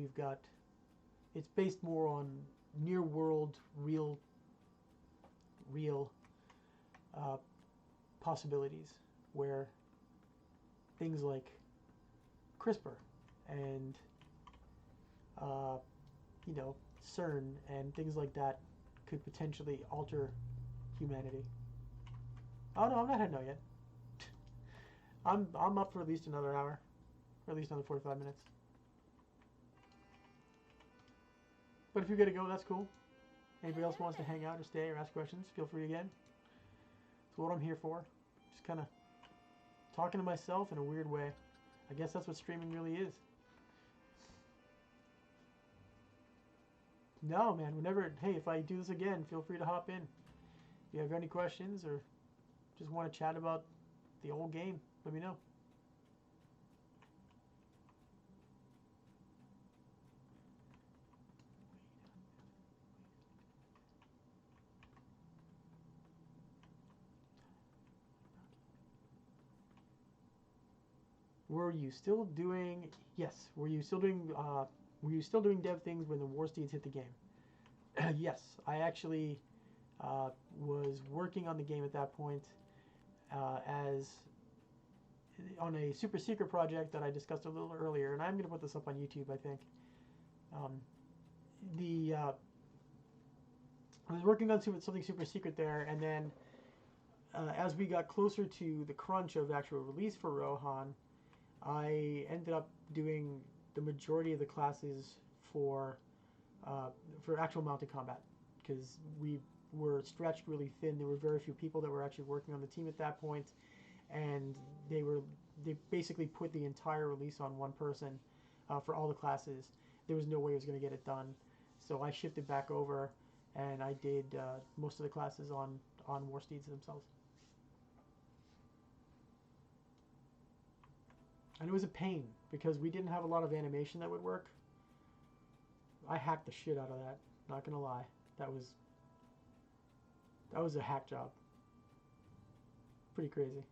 it's based more on near world, real possibilities, where things like CRISPR and you know, CERN and things like that could potentially alter humanity. Oh no, I'm not heading out yet. I'm up for at least another hour, or at least another 45 minutes. But if you're gonna go, that's cool. Anybody else wants to hang out or stay or ask questions, feel free again. That's what I'm here for. Just kind of talking to myself in a weird way. I guess that's what streaming really is. No, man, whenever, hey, if I do this again, feel free to hop in. If you have any questions or just want to chat about the old game, let me know. Were you still doing, yes, were you still doing dev things when the War Steeds hit the game? Yes, I actually was working on the game at that point as on a super secret project that I discussed a little earlier, and I'm going to put this up on YouTube, I think. I was working on something super secret there, and then as we got closer to the crunch of actual release for Rohan, I ended up doing the majority of the classes for actual mounted combat, because we were stretched really thin. There were very few people that were actually working on the team at that point, and they basically put the entire release on one person for all the classes. There was no way I was going to get it done, so I shifted back over, and I did most of the classes on War Steeds themselves. And it was a pain because we didn't have a lot of animation that would work. I hacked the shit out of that, not gonna lie. That was a hack job. Pretty crazy.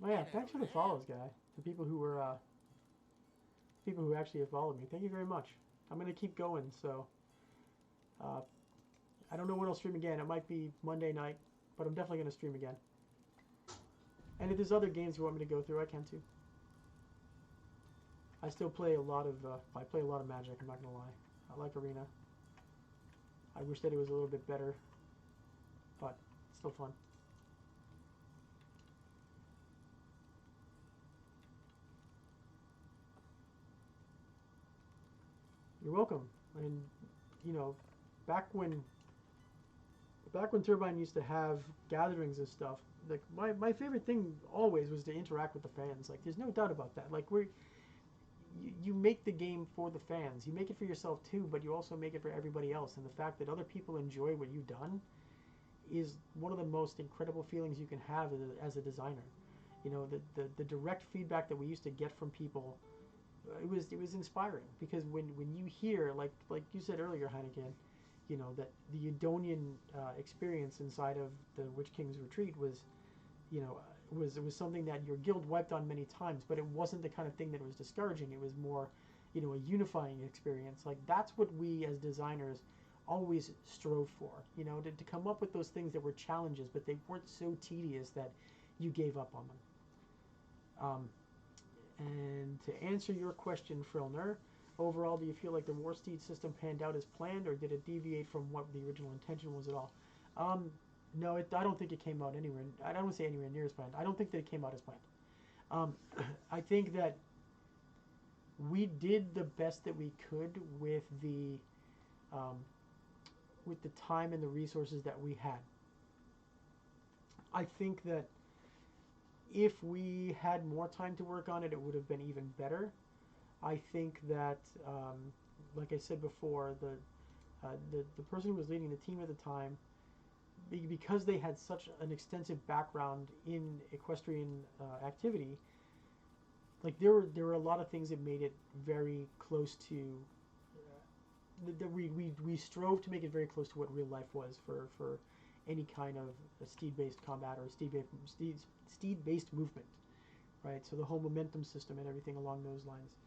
Oh yeah, thanks for the follows, guy. The people who actually have followed me. Thank you very much. I'm gonna keep going, so I don't know when I'll stream again. It might be Monday night, but I'm definitely gonna stream again. And if there's other games you want me to go through, I can too. I still play a lot of Magic. I'm not gonna lie. I like Arena. I wish that it was a little bit better, but it's still fun. You're welcome. And you know, back when Turbine used to have gatherings and stuff, like my favorite thing always was to interact with the fans. Like, there's no doubt about that. Like, you make the game for the fans. You make it for yourself too, but you also make it for everybody else. And the fact that other people enjoy what you've done is one of the most incredible feelings you can have as a designer. You know, the direct feedback that we used to get from people, it was inspiring, because when you hear, like you said earlier, Heineken, you know, that the Edonian experience inside of the Witch King's Retreat was, you know, it was something that your guild wiped on many times, but it wasn't the kind of thing that was discouraging. It was more, you know, a unifying experience. Like, that's what we as designers always strove for, you know, to come up with those things that were challenges, but they weren't so tedious that you gave up on them. And to answer your question, Frillner, overall, do you feel like the War Steed system panned out as planned, or did it deviate from what the original intention was at all? No, I don't think it came out anywhere. I don't want to say anywhere near as planned. I don't think that it came out as planned. I think that we did the best that we could with the time and the resources that we had. I think that if we had more time to work on it, it would have been even better. I think that, like I said before, the person who was leading the team at the time, because they had such an extensive background in equestrian activity, like there were a lot of things that made it very close to. That we strove to make it very close to what real life was for any kind of steed-based combat or steed-based movement, right? So the whole momentum system and everything along those lines.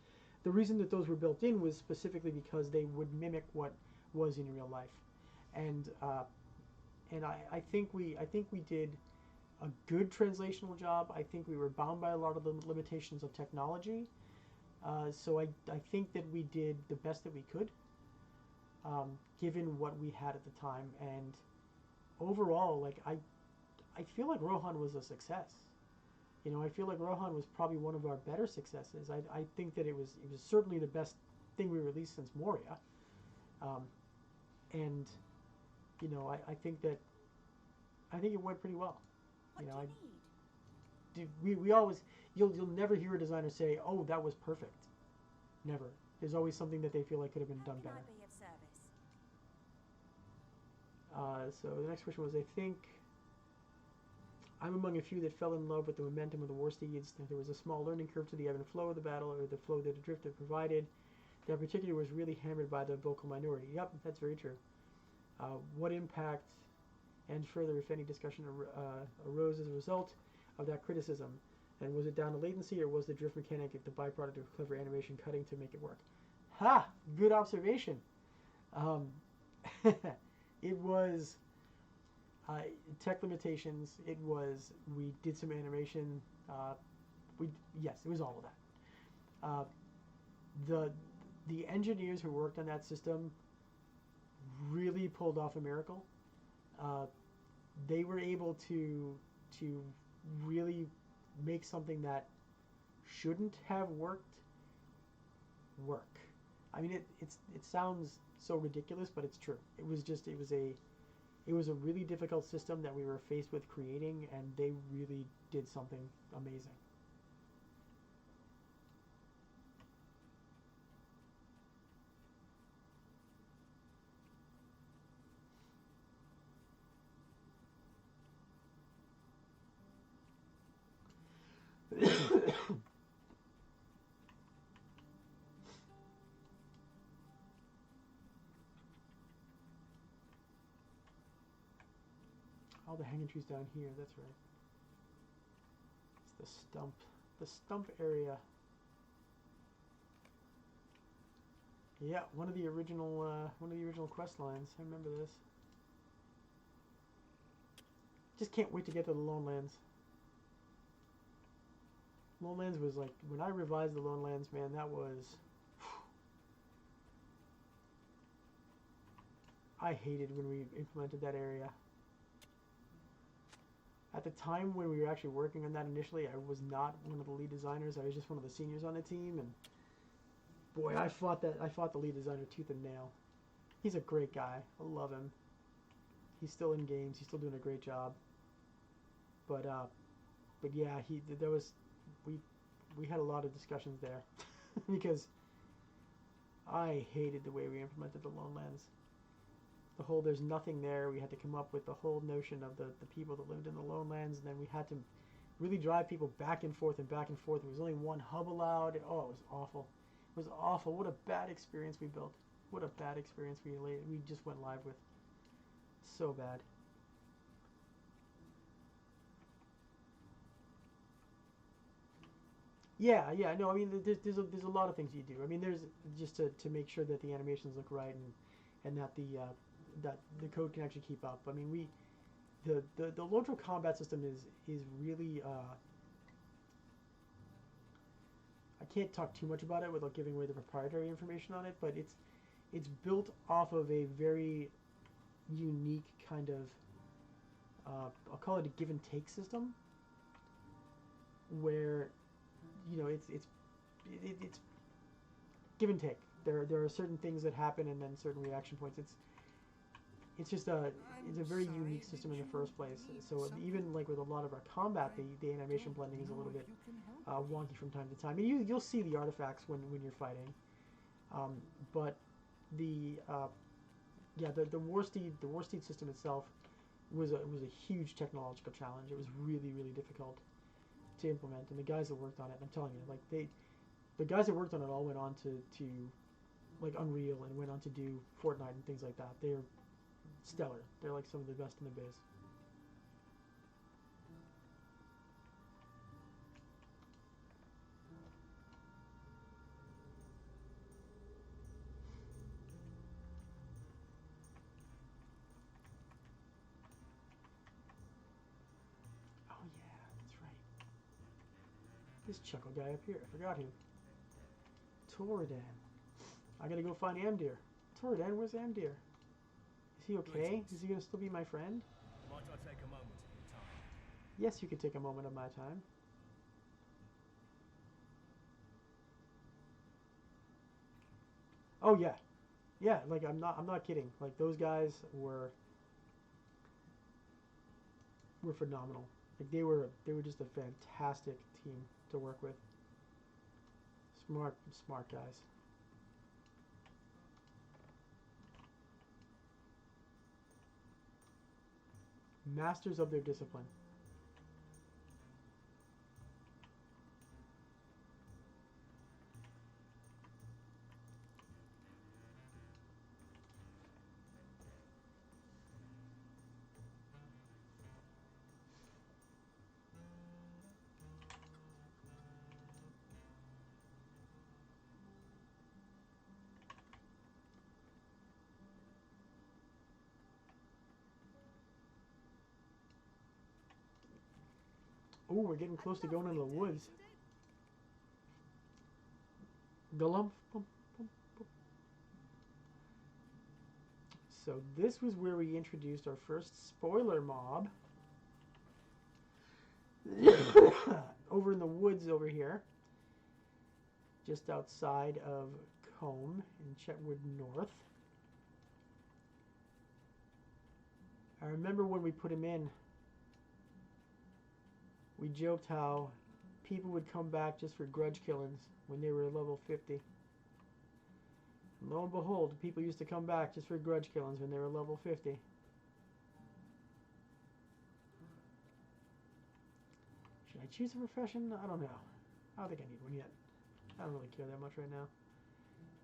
The reason that those were built in was specifically because they would mimic what was in real life, and I think we did a good translational job. I think we were bound by a lot of the limitations of technology, so I think that we did the best that we could, given what we had at the time. And overall, like I feel like Rohan was a success. You know, I feel like Rohan was probably one of our better successes. I think that it was certainly the best thing we released since Moria. And you know, I think it went pretty well. What You know, do you need? we always, you'll never hear a designer say, "Oh, that was perfect." Never. There's always something that they feel like could have been How done can better. I be of service? So the next question was, I think I'm among a few that fell in love with the momentum of the War Steeds. There was a small learning curve to the ebb and flow of the battle, or the flow that Adrift had provided. That particular was really hammered by the vocal minority. Yep, that's very true. What impact and further, if any, discussion arose as a result of that criticism? And was it down to latency, or was the drift mechanic the byproduct of clever animation cutting to make it work? Ha! Good observation. Um, it was tech limitations. It was we did some animation. We yes, it was all of that. The the engineers who worked on that system really pulled off a miracle. Uh, they were able to really make something that shouldn't have worked work. I mean, it sounds so ridiculous, but it's true. It was a really difficult system that we were faced with creating, and they really did something amazing. All the hanging trees down here. That's right. It's the stump area. Yeah, one of the original quest lines. I remember this. Just can't wait to get to the Lone Lands. Lone Lands was like when I revised the Lone Lands, man. That was. I hated when we implemented that area. At the time when we were actually working on that initially, I was not one of the lead designers. I was just one of the seniors on the team, and boy, I fought the lead designer tooth and nail. He's a great guy. I love him. He's still in games. He's still doing a great job. But yeah, we had a lot of discussions there because I hated the way we implemented the Lone Lands. The whole there's nothing there. We had to come up with the whole notion of the people that lived in the Lone Lands, and then we had to really drive people back and forth and back and forth. There was only one hub allowed. Oh, it was awful. It was awful. What a bad experience we built. What a bad experience we just went live with. So bad. Yeah, yeah. No, I mean, there's a lot of things you do. I mean, there's just to make sure that the animations look right and that the code can actually keep up. I mean, the Lotro combat system is really I can't talk too much about it without giving away the proprietary information on it, but it's built off of a very unique kind of I'll call it a give and take system where it's give and take. There are certain things that happen and then certain reaction points. It's a very unique system in the first place. So even like with a lot of our combat, the animation blending is a little bit wonky from time to time. And you'll see the artifacts when you're fighting, but the the War Steed system itself was a huge technological challenge. It was really difficult to implement, and the guys that worked on it, I'm telling you, like the guys that worked on it all went on to like Unreal and went on to do Fortnite and things like that. They're stellar. They're like some of the best in the biz. Oh yeah, that's right. This chuckle guy up here. I forgot him. Torridan. I gotta go find Amdir. Torridan, where's Amdir? Is he okay? Is he gonna still be my friend? Might I take a moment of your time? Yes, you can take a moment of my time. Oh yeah, yeah. Like I'm not kidding. Like those guys were phenomenal. Like they were just a fantastic team to work with. Smart guys. Masters of their discipline. Oh, we're getting close to going into the woods. Galump. So this was where we introduced our first spoiler mob. Over in the woods over here. Just outside of Combe in Chetwood North. I remember when we put him in, we joked how people would come back just for grudge killings when they were level 50. And lo and behold, people used to come back just for grudge killings when they were level 50. Should I choose a profession? I don't know. I don't think I need one yet. I don't really care that much right now.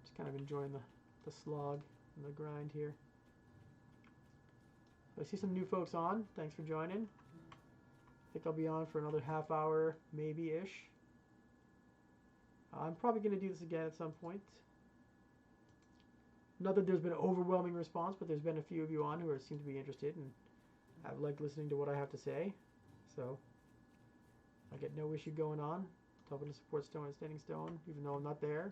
Just kind of enjoying the slog and the grind here. I see some new folks on. Thanks for joining. I think I'll be on for another half hour, maybe-ish. I'm probably going to do this again at some point. Not that there's been an overwhelming response, but there's been a few of you on who seem to be interested and have liked listening to what I have to say. So, I get no issue going on. Helping to support Stone and Standing Stone, even though I'm not there.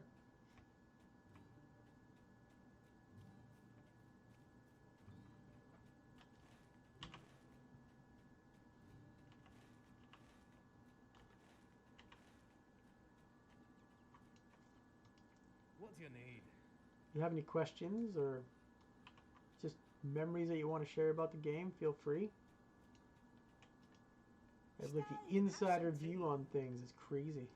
What's your need? If you have any questions or just memories that you want to share about the game, feel free. I have like the insider view on things. It's crazy.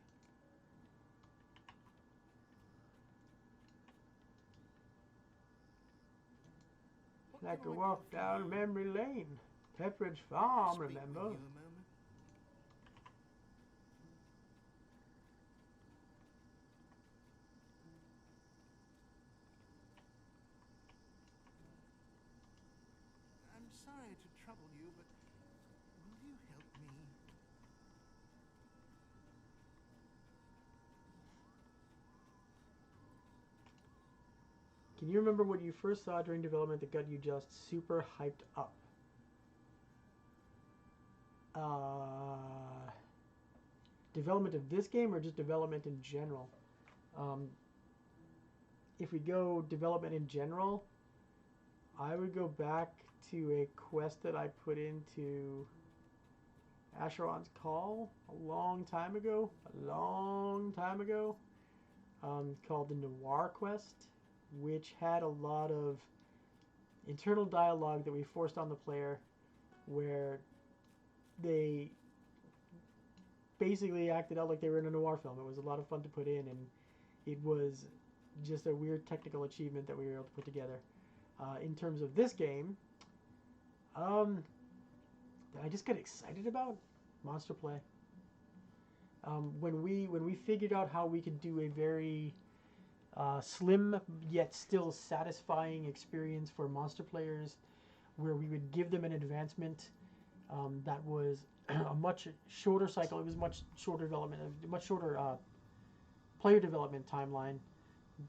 Like a walk down memory lane. Pepperidge Farm, Speak remember? with you a moment? I'm sorry to trouble you, but will you help me? Can you remember what you first saw during development that got you just super hyped up? Development of this game or just development in general? If we go development in general, I would go back to a quest that I put into Asheron's Call a long time ago, called the Noir Quest, which had a lot of internal dialogue that we forced on the player, where they basically acted out like they were in a noir film. It was a lot of fun to put in, and it was just a weird technical achievement that we were able to put together. In terms of this game, that I just got excited about monster play. When we figured out how we could do a very slim yet still satisfying experience for monster players, where we would give them an advancement that was a much shorter cycle. It was much shorter development, a much shorter player development timeline,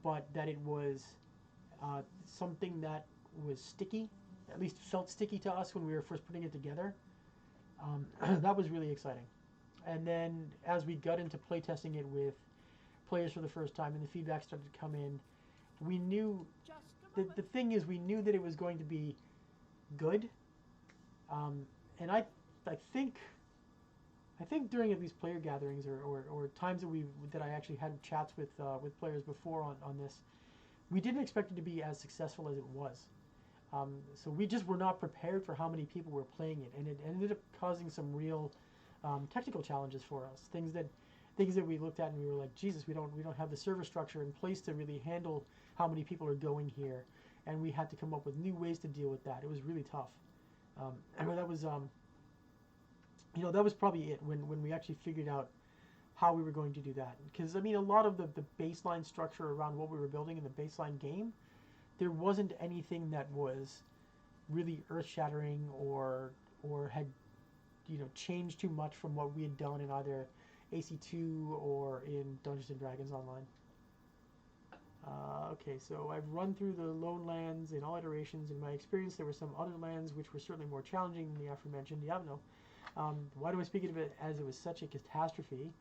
but that it was something that was sticky, at least felt sticky to us when we were first putting it together. That was really exciting. And then as we got into playtesting it with players for the first time and the feedback started to come in, we knew the thing is, we knew that it was going to be good. And I think during at least player gatherings or times that I actually had chats with players before on this, we didn't expect it to be as successful as it was. So we just were not prepared for how many people were playing it, and it ended up causing some real technical challenges for us. Things that we looked at and we were like, Jesus, we don't have the server structure in place to really handle how many people are going here, and we had to come up with new ways to deal with that. It was really tough. And that was that was probably it when we actually figured out how we were going to do that. Because I mean, a lot of the baseline structure around what we were building in the baseline game, there wasn't anything that was really earth-shattering or had changed too much from what we had done in either AC2 or in Dungeons and Dragons Online. Okay, so I've run through the lone lands in all iterations. In my experience, there were some other lands which were certainly more challenging than the aforementioned. Yeah, no, Why do I speak of it as it was such a catastrophe?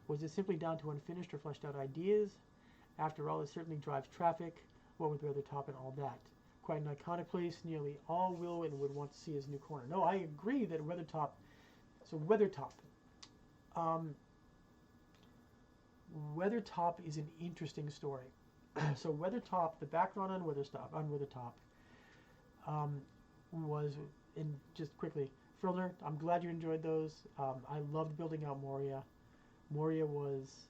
Was it simply down to unfinished or fleshed out ideas? After all, it certainly drives traffic, what with Weathertop and all that. Quite an iconic place, nearly all will and would want to see his new corner. No, I agree that Weathertop, so Weathertop, Weathertop is an interesting story. So Weathertop, the background on Weathertop, was, and just quickly, Frillner, I'm glad you enjoyed those. I loved building out Moria. Moria was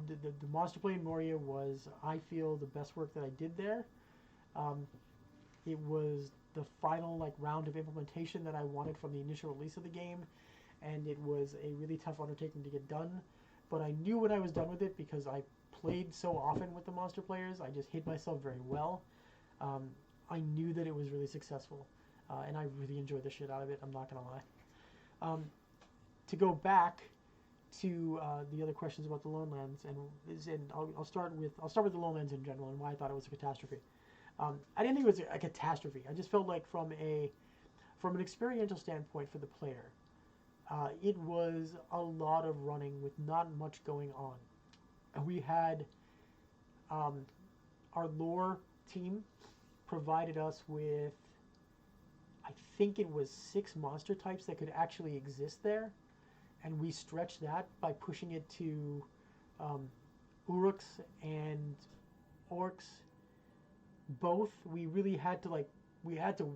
the monster play in Moria was, I feel, the best work that I did there. It was the final round of implementation that I wanted from the initial release of the game, and it was a really tough undertaking to get done. But I knew when I was done with it, because I played so often with the monster players, I just hid myself very well. I knew that it was really successful, and I really enjoyed the shit out of it. I'm not gonna lie. To go back to the other questions about the Lone Lands, and I'll start with the Lone Lands in general and why I thought it was a catastrophe. I didn't think it was a catastrophe. I just felt like from an experiential standpoint for the player, it was a lot of running with not much going on. We had our lore team provided us with, I think it was 6 monster types that could actually exist there, and we stretched that by pushing it to Uruks and Orcs. Both, we really had to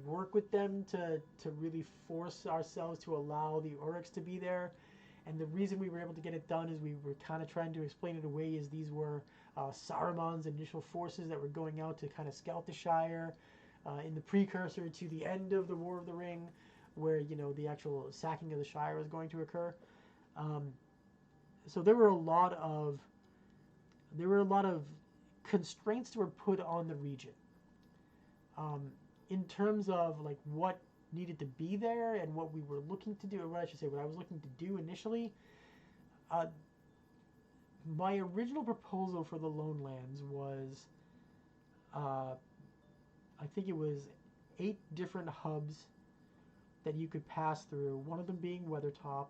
work with them to really force ourselves to allow the Uruks to be there. And the reason we were able to get it done is we were kind of trying to explain it away as these were Saruman's initial forces that were going out to kind of scout the Shire in the precursor to the end of the War of the Ring, where the actual sacking of the Shire was going to occur. So there were a lot of constraints that were put on the region in terms of what needed to be there and what we were looking to do, or what I was looking to do initially. My original proposal for the Lone Lands was, I think it was 8 different hubs that you could pass through. One of them being Weathertop,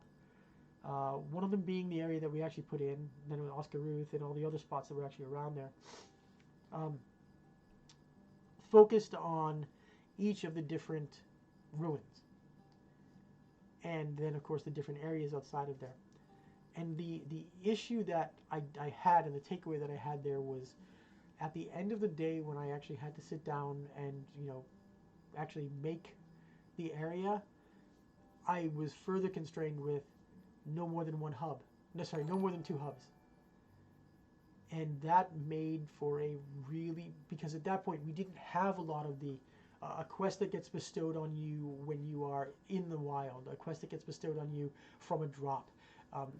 one of them being the area that we actually put in, and then with Oscar Ruth and all the other spots that were actually around there. Focused on each of the different ruins, and then of course the different areas outside of there. And the issue that I had, and the takeaway that I had there, was at the end of the day, when I actually had to sit down and actually make the area, I was further constrained with no more than 1 hub. No more than 2 hubs. And that made for a really, because at that point we didn't have a lot of the a quest that gets bestowed on you when you are in the wild, a quest that gets bestowed on you from a drop.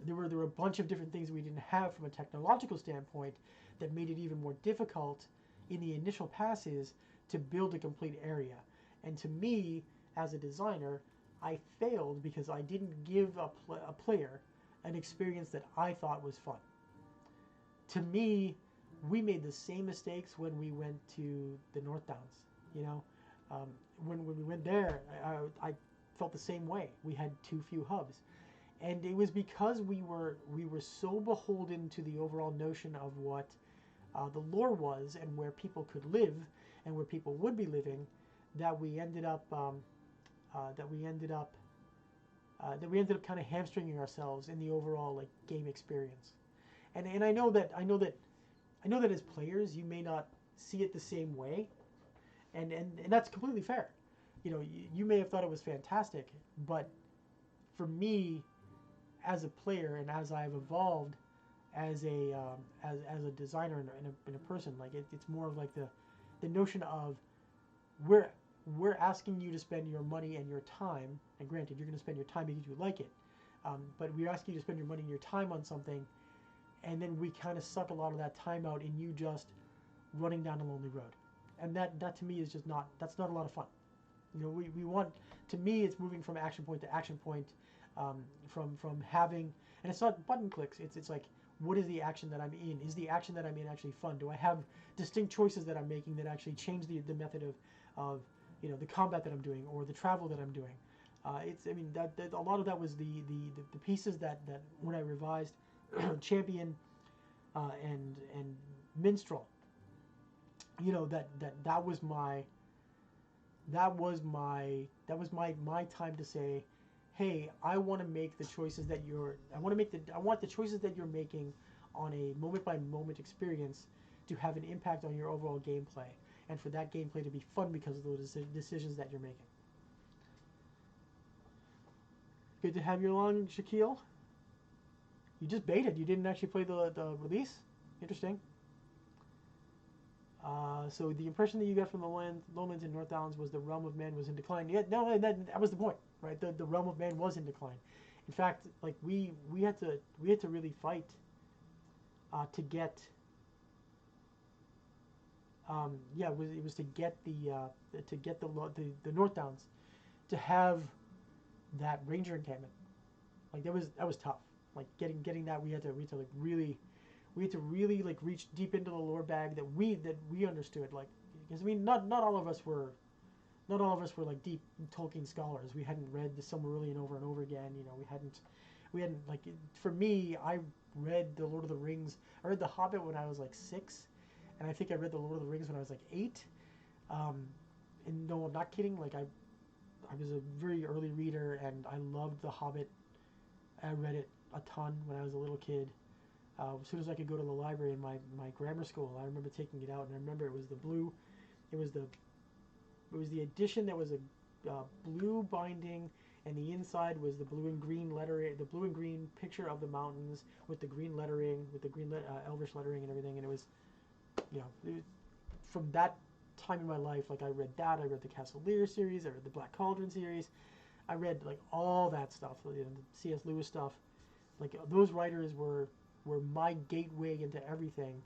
There were a bunch of different things we didn't have from a technological standpoint that made it even more difficult in the initial passes to build a complete area. And to me, as a designer, I failed because I didn't give a player an experience that I thought was fun. To me, we made the same mistakes when we went to the North Downs. When we went there, I felt the same way. We had too few hubs, and it was because we were so beholden to the overall notion of what the lore was and where people could live and where people would be living, that we ended up kind of hamstringing ourselves in the overall game experience. And I know that as players you may not see it the same way, and that's completely fair. You may have thought it was fantastic, but for me, as a player and as I've evolved as a designer and a person, it's more of the notion of we're asking you to spend your money and your time, and granted you're going to spend your time because you like it, but we're asking you to spend your money and your time on something, and then we kind of suck a lot of that time out in you just running down a lonely road. And that to me is just not a lot of fun. We want, to me, it's moving from action point to action point, from having, and it's not button clicks, it's like, what is the action that I'm in? Is the action that I'm in actually fun? Do I have distinct choices that I'm making that actually change the method of the combat that I'm doing or the travel that I'm doing? I mean, that a lot of that was the pieces that when I revised Champion and Minstrel. You know, that was my time to say, hey, I want to make the choices that I want the choices that you're making on a moment by moment experience to have an impact on your overall gameplay, and for that gameplay to be fun because of those decisions that you're making. Good to have you along, Shaquille. You just baited. You didn't actually play the release. Interesting. So the impression that you got from the Lowlands and Northlands was the realm of man was in decline. Yeah, no, that was the point, right? The realm of man was in decline. In fact, like we had to really fight to get. It was to get the Northdowns to have that ranger encampment. Like that was tough. Like getting that we had to really like reach deep into the lore bag that we understood. Like, because I mean not all of us were like deep Tolkien scholars. We hadn't read the Silmarillion over and over again. You know, we hadn't like, for me, I read the Lord of the Rings. I read the Hobbit when I was like 6, and I think I read the Lord of the Rings when I was like 8. And no, I'm not kidding. Like I was a very early reader, and I loved the Hobbit. I read it a ton when I was a little kid. As soon as I could go to the library in my grammar school, I remember taking it out, and I remember it was the edition that was a blue binding, and the inside was the blue and green lettering, the blue and green picture of the mountains with the green lettering, with the green Elvish lettering and everything. And it was, you know, from that time in my life, like I read that, I read the Castle Lear series, I read the Black Cauldron series, I read like all that stuff, you know, the C.S. Lewis stuff. Like those writers were my gateway into everything.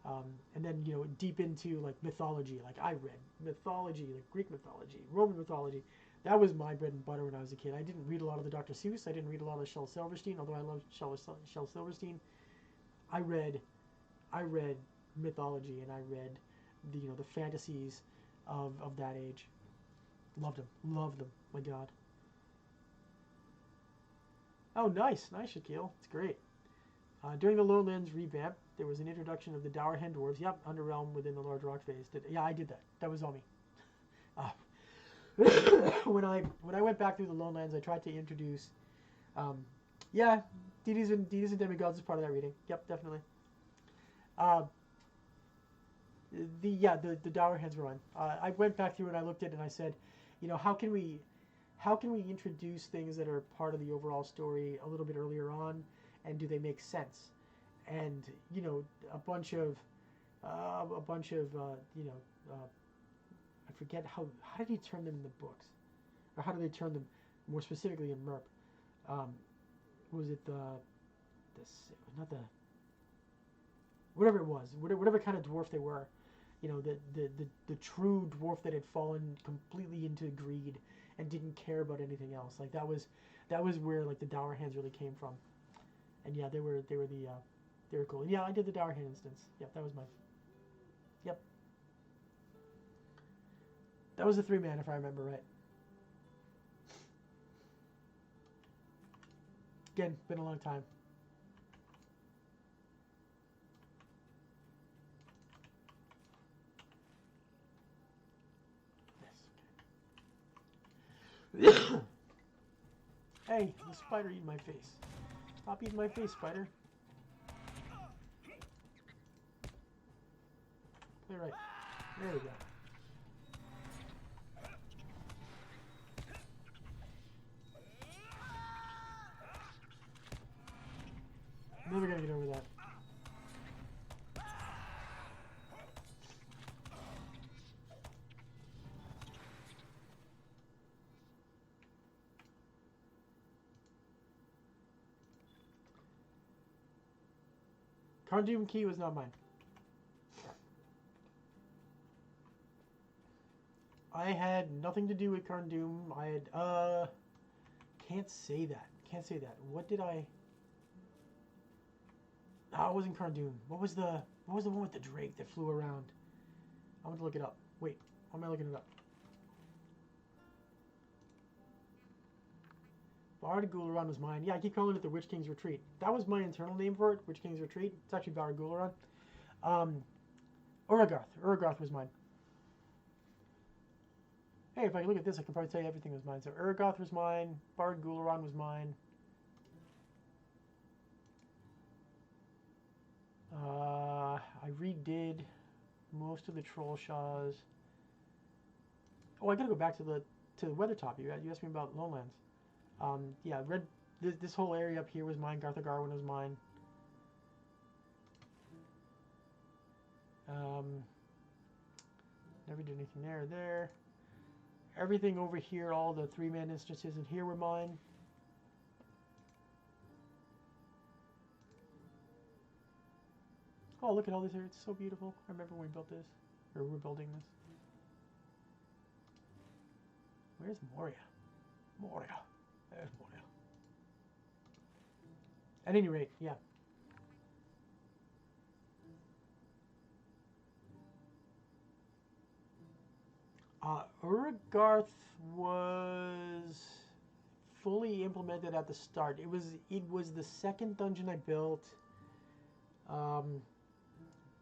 And then, you know, deep into like mythology. Like I read mythology, like Greek mythology, Roman mythology. That was my bread and butter when I was a kid. I didn't read a lot of the Dr. Seuss. I didn't read a lot of Shel Silverstein, although I love Shel Silverstein. I read mythology, and I read the fantasies of that age. Loved them. My God. Oh, nice, Shaquille. It's great. During the Lowlands revamp, there was an introduction of the Dour Hen Dwarves. Yep, Underrealm within the Large Rock phase. Yeah, I did that. That was on me. When I went back through the Lowlands, I tried to introduce, deities and demigods is part of that reading. Yep, definitely. The Dour Hens were on. I went back through and I looked at it and I said, you know, how can we introduce things that are part of the overall story a little bit earlier on, and do they make sense? And you know, a bunch of I forget how did he turn them in the books, or how do they turn them more specifically in Merp? Was it whatever it was, whatever kind of dwarf they were, you know, the true dwarf that had fallen completely into greed and didn't care about anything else. Like that was where like the Dour Hands really came from. And yeah, they were cool. And yeah, I did the Dour Hand instance. Yep, that was my. Yep. That was a 3-man, if I remember right. Again, been a long time. Yes. Okay. Hey, the spider eating my face. Stop eating my face, spider. Play right. There we go. Never gonna get over that. Cardoon Key was not mine. I had nothing to do with Cardoon. I had, can't say that. What did I... Oh, it wasn't Cardoon. What was the one with the drake that flew around? I want to look it up. Wait, why am I looking it up? Bard Gularon was mine. Yeah, I keep calling it the Witch King's Retreat. That was my internal name for it, Witch King's Retreat. It's actually Bard Gularon. Uragarth. Uragarth was mine. Hey, if I look at this, I can probably tell you everything was mine. So Uragarth was mine. Bard Gularon was mine. I redid most of the Troll Shaws. Oh, I gotta go back to the Weathertop. You asked me about Lonelands. Yeah, this whole area up here was mine. Garthar Garwin was mine. Never did anything there or there. Everything over here, all the 3-man instances in here were mine. Oh, look at all this here. It's so beautiful. I remember when we built this. Or we're building this. Where's Moria? Moria. There's Moria. At any rate, yeah. Uragarth was fully implemented at the start. It was the second dungeon I built.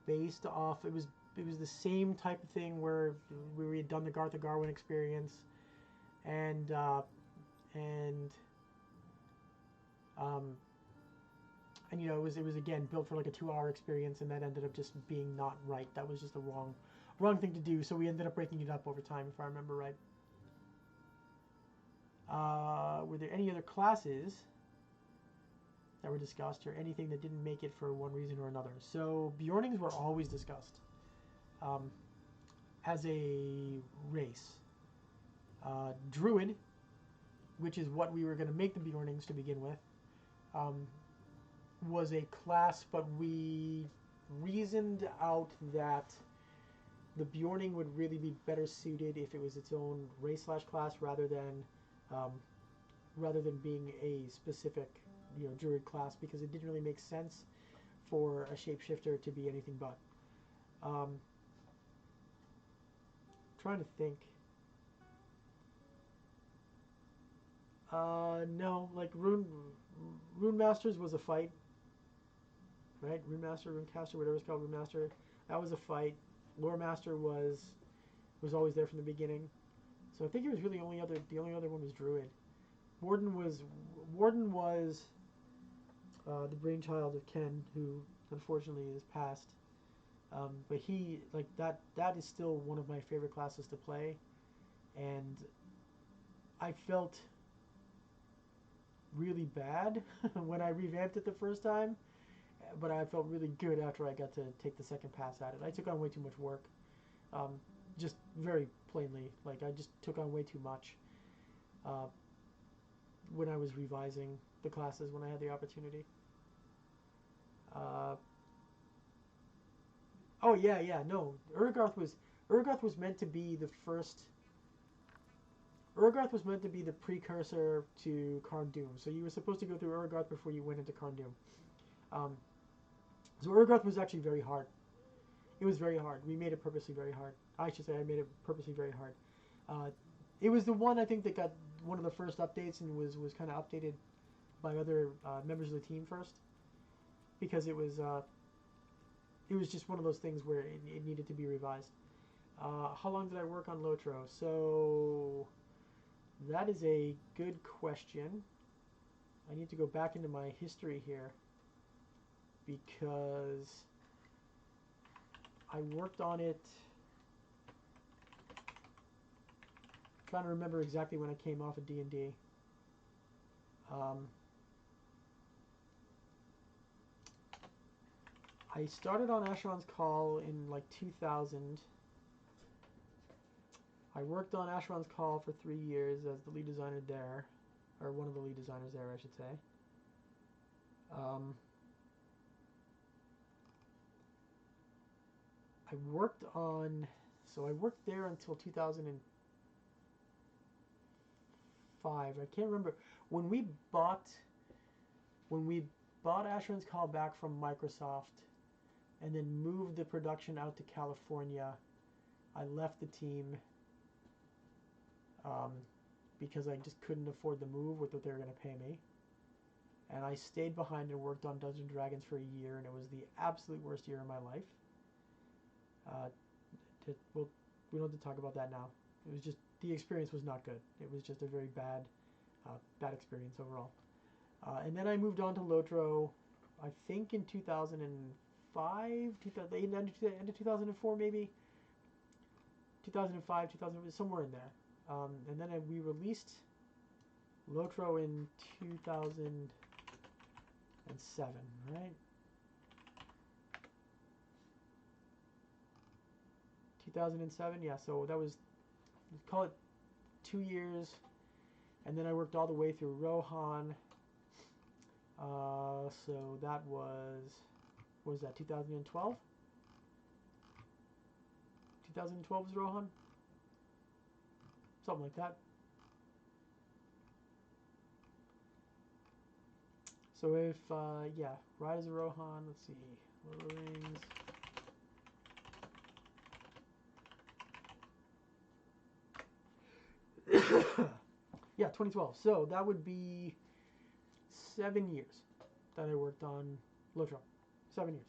Based off, it was the same type of thing where we had done the Garthar Garwin experience, and you know, it was again built for like a 2-hour experience, and that ended up just being not right. That was just the wrong thing to do. So we ended up breaking it up over time, if I remember right. Were there any other classes that were discussed, or anything that didn't make it for one reason or another? So Bjornings were always discussed as a race. Druid, which is what we were going to make the Bjornings to begin with, was a class, but we reasoned out that the Bjorning would really be better suited if it was its own race/class rather than being a specific, you know, Druid class, because it didn't really make sense for a shapeshifter to be anything but. Trying to think. No, like Rune Masters was a fight, right? Rune Master, Runecaster, whatever it's called, Rune Master. That was a fight. Lore Master was always there from the beginning. So I think it was really the only other one was Druid. Warden was the brainchild of Ken, who unfortunately is passed. But he, like, that is still one of my favorite classes to play, and I felt really bad when I revamped it the first time, but I felt really good after I got to take the second pass at it. I took on way too much work, just very plainly. Like, I just took on way too much when I was revising the classes when I had the opportunity. Oh yeah, no. Uragarth was meant to be the first. Uragarth was meant to be the precursor to Karn Doom. So you were supposed to go through Uragarth before you went into Karn Doom. So Uragarth was actually very hard. It was very hard. We made it purposely very hard. I should say I made it purposely very hard. It was the one I think that got one of the first updates and was kind of updated by other members of the team first, because it was just one of those things where it needed to be revised. How long did I work on Lotro? So that is a good question. I need to go back into my history here, because I worked on it. I'm trying to remember exactly when I came off of D&D. I started on Asheron's Call in like 2000. I worked on Asheron's Call for 3 years as the lead designer there, or one of the lead designers there, I should say. I worked there until 2005. I can't remember when we bought Asheron's Call back from Microsoft, and then moved the production out to California. I left the team because I just couldn't afford the move with what they were going to pay me. And I stayed behind and worked on Dungeons & Dragons for a year, and it was the absolute worst year of my life. Well, we don't have to talk about that now. It was just, the experience was not good. It was just a very bad experience overall. And then I moved on to Lotro, I think in 2005, end of 2004 maybe, 2005, 2000, somewhere in there. And then we released Lotro in 2007, right? 2007, yeah, so that was, call it 2 years, and then I worked all the way through Rohan. So that was, what was that, 2012? 2012 was Rohan? Something like that. So if, yeah, Ride as a Rohan, let's see, Lord of the Rings. Yeah, 2012. So that would be 7 years that I worked on Lotro. 7 years.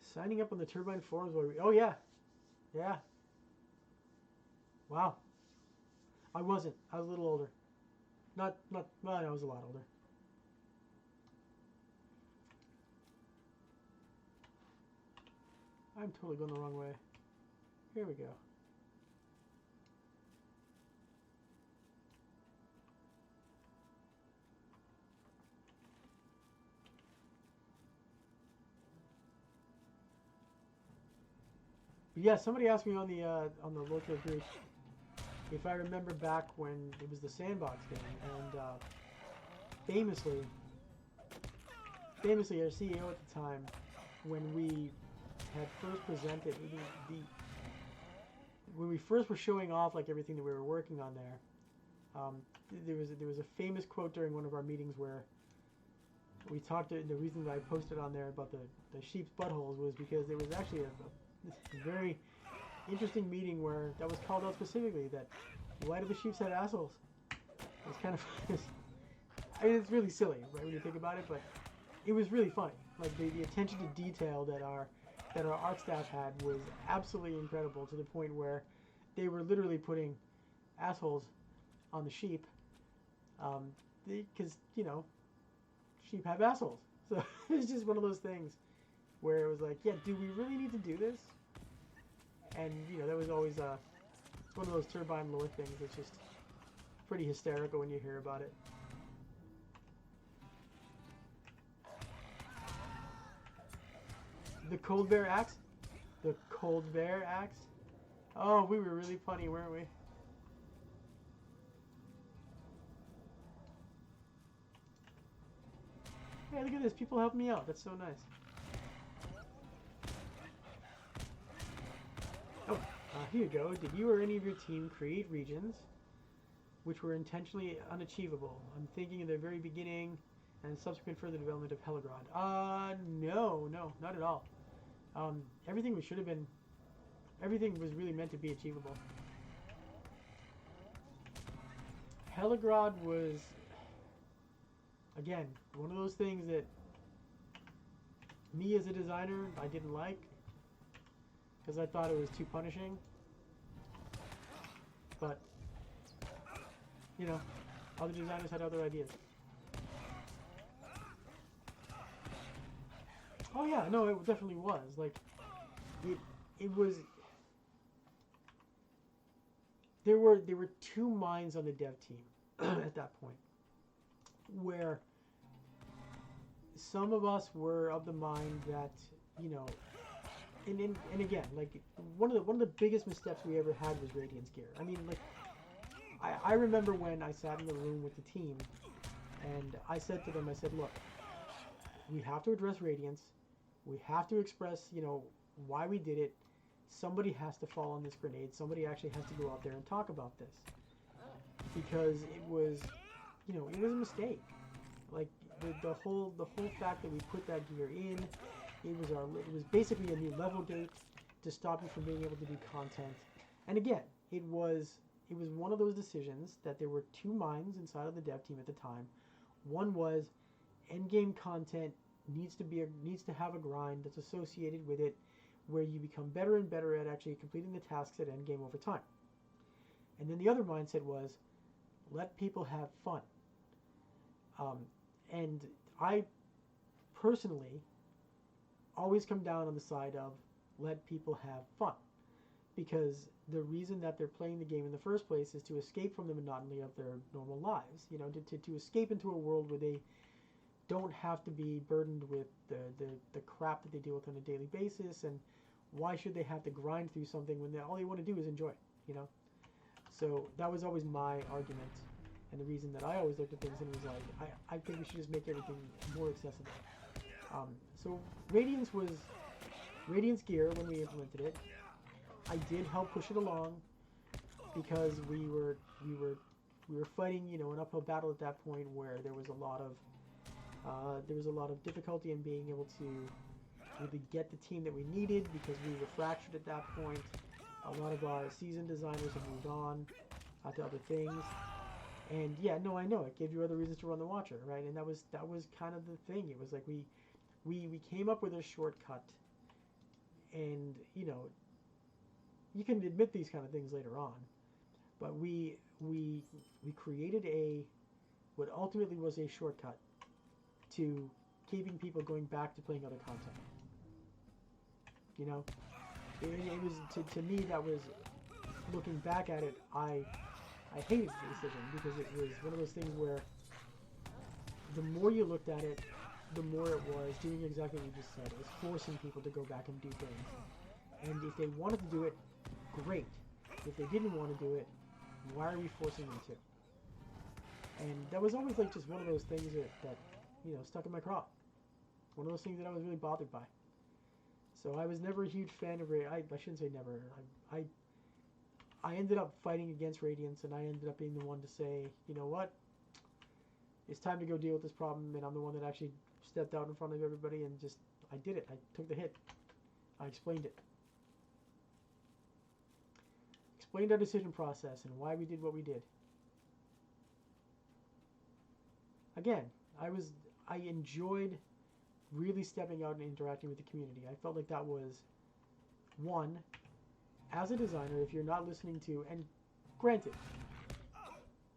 Signing up on the Turbine forums. Oh yeah, yeah. Wow. I wasn't. I was a little older. Well, I was a lot older. I'm totally going the wrong way. Here we go. But yeah, somebody asked me on the Lotro group if I remember back when it was the Sandbox game, and famously, our CEO at the time, when we had first presented when we first were showing off like everything that we were working on there, there was a famous quote during one of our meetings where we talked. The reason that I posted on there about the sheep's buttholes was because there was actually a very interesting meeting where that was called out specifically, that why do the sheeps have assholes? It's kind of, I mean, it's really silly, right, when you think about it, but it was really funny. Like the attention to detail that our art staff had was absolutely incredible, to the point where they were literally putting assholes on the sheep, because, you know, sheep have assholes. So it's just one of those things where it was like, yeah, do we really need to do this? And, you know, that was always one of those Turbine lore things that's just pretty hysterical when you hear about it. The Cold Bear Axe? The Cold Bear Axe? Oh, we were really funny, weren't we? Hey, look at this. People helping me out. That's so nice. Oh, here you go. Did you or any of your team create regions which were intentionally unachievable? I'm thinking in the very beginning and subsequent further development of Heligrod. No, not at all. Everything was really meant to be achievable. Heligrod was, again, one of those things that me as a designer, I didn't like, because I thought it was too punishing. But, you know, other designers had other ideas. Oh yeah, no, it definitely was. Like, it was. There were 2 minds on the dev team at that point, where some of us were of the mind that, you know, and again, like, one of the biggest missteps we ever had was Radiance gear. I mean, like, I remember when I sat in the room with the team, and I said to them, I said, look, we have to address Radiance. We have to express, you know, why we did it. Somebody has to fall on this grenade. Somebody actually has to go out there and talk about this. Because it was, you know, it was a mistake. Like the whole fact that we put that gear in, it was basically a new level gate to stop you from being able to do content. And again, it was one of those decisions that there were two minds inside of the dev team at the time. One was endgame content needs to have a grind that's associated with it, where you become better and better at actually completing the tasks at endgame over time. And then the other mindset was let people have fun. And I personally always come down on the side of let people have fun, because the reason that they're playing the game in the first place is to escape from the monotony of their normal lives, to escape into a world where they don't have to be burdened with the crap that they deal with on a daily basis. And why should they have to grind through something when all they want to do is enjoy it, So that was always my argument, and the reason that I always looked at things and was like, I think we should just make everything more accessible. So Radiance gear when we implemented it. I did help push it along because we were fighting, an uphill battle at that point where there was a lot of difficulty in being able to really get the team that we needed, because we were fractured at that point. A lot of our seasoned designers have moved on to other things. And yeah, no, I know it gave you other reasons to run the Watcher, right? And that was kind of the thing. It was like we came up with a shortcut, and you can admit these kind of things later on, but we created what ultimately was a shortcut to keeping people going back to playing other content. It was to me, that was, looking back at it, I hated the decision, because it was one of those things where the more you looked at it, the more it was doing exactly what you just said. It was forcing people to go back and do things. And if they wanted to do it, great. If they didn't want to do it, why are we forcing them to? And that was always like just one of those things that stuck in my craw. One of those things that I was really bothered by. So I was never a huge fan of I shouldn't say never. I ended up fighting against Radiance, and I ended up being the one to say, you know what? It's time to go deal with this problem, and I'm the one that actually stepped out in front of everybody and I did it. I took the hit. I explained it. Explained our decision process and why we did what we did. Again, I enjoyed really stepping out and interacting with the community. I felt like that was one, as a designer, if you're not listening to, and granted,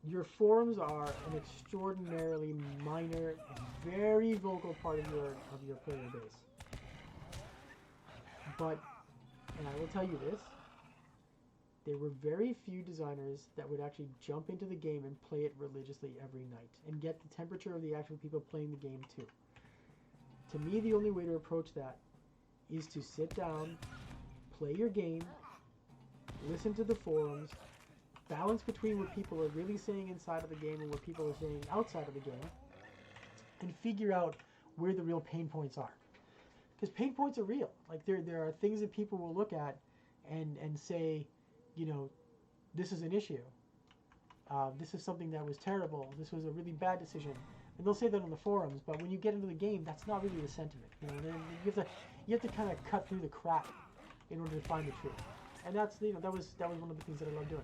your forums are an extraordinarily minor and very vocal part of your player base. But, and I will tell you this, there were very few designers that would actually jump into the game and play it religiously every night and get the temperature of the actual people playing the game too. To me, the only way to approach that is to sit down, play your game, listen to the forums, balance between what people are really saying inside of the game and what people are saying outside of the game, and figure out where the real pain points are. Because pain points are real. Like there are things that people will look at and say, this is an issue. This is something that was terrible. This was a really bad decision. And they'll say that on the forums, but when you get into the game, that's not really the sentiment. You have to kind of cut through the crap in order to find the truth. And that was one of the things that I love doing.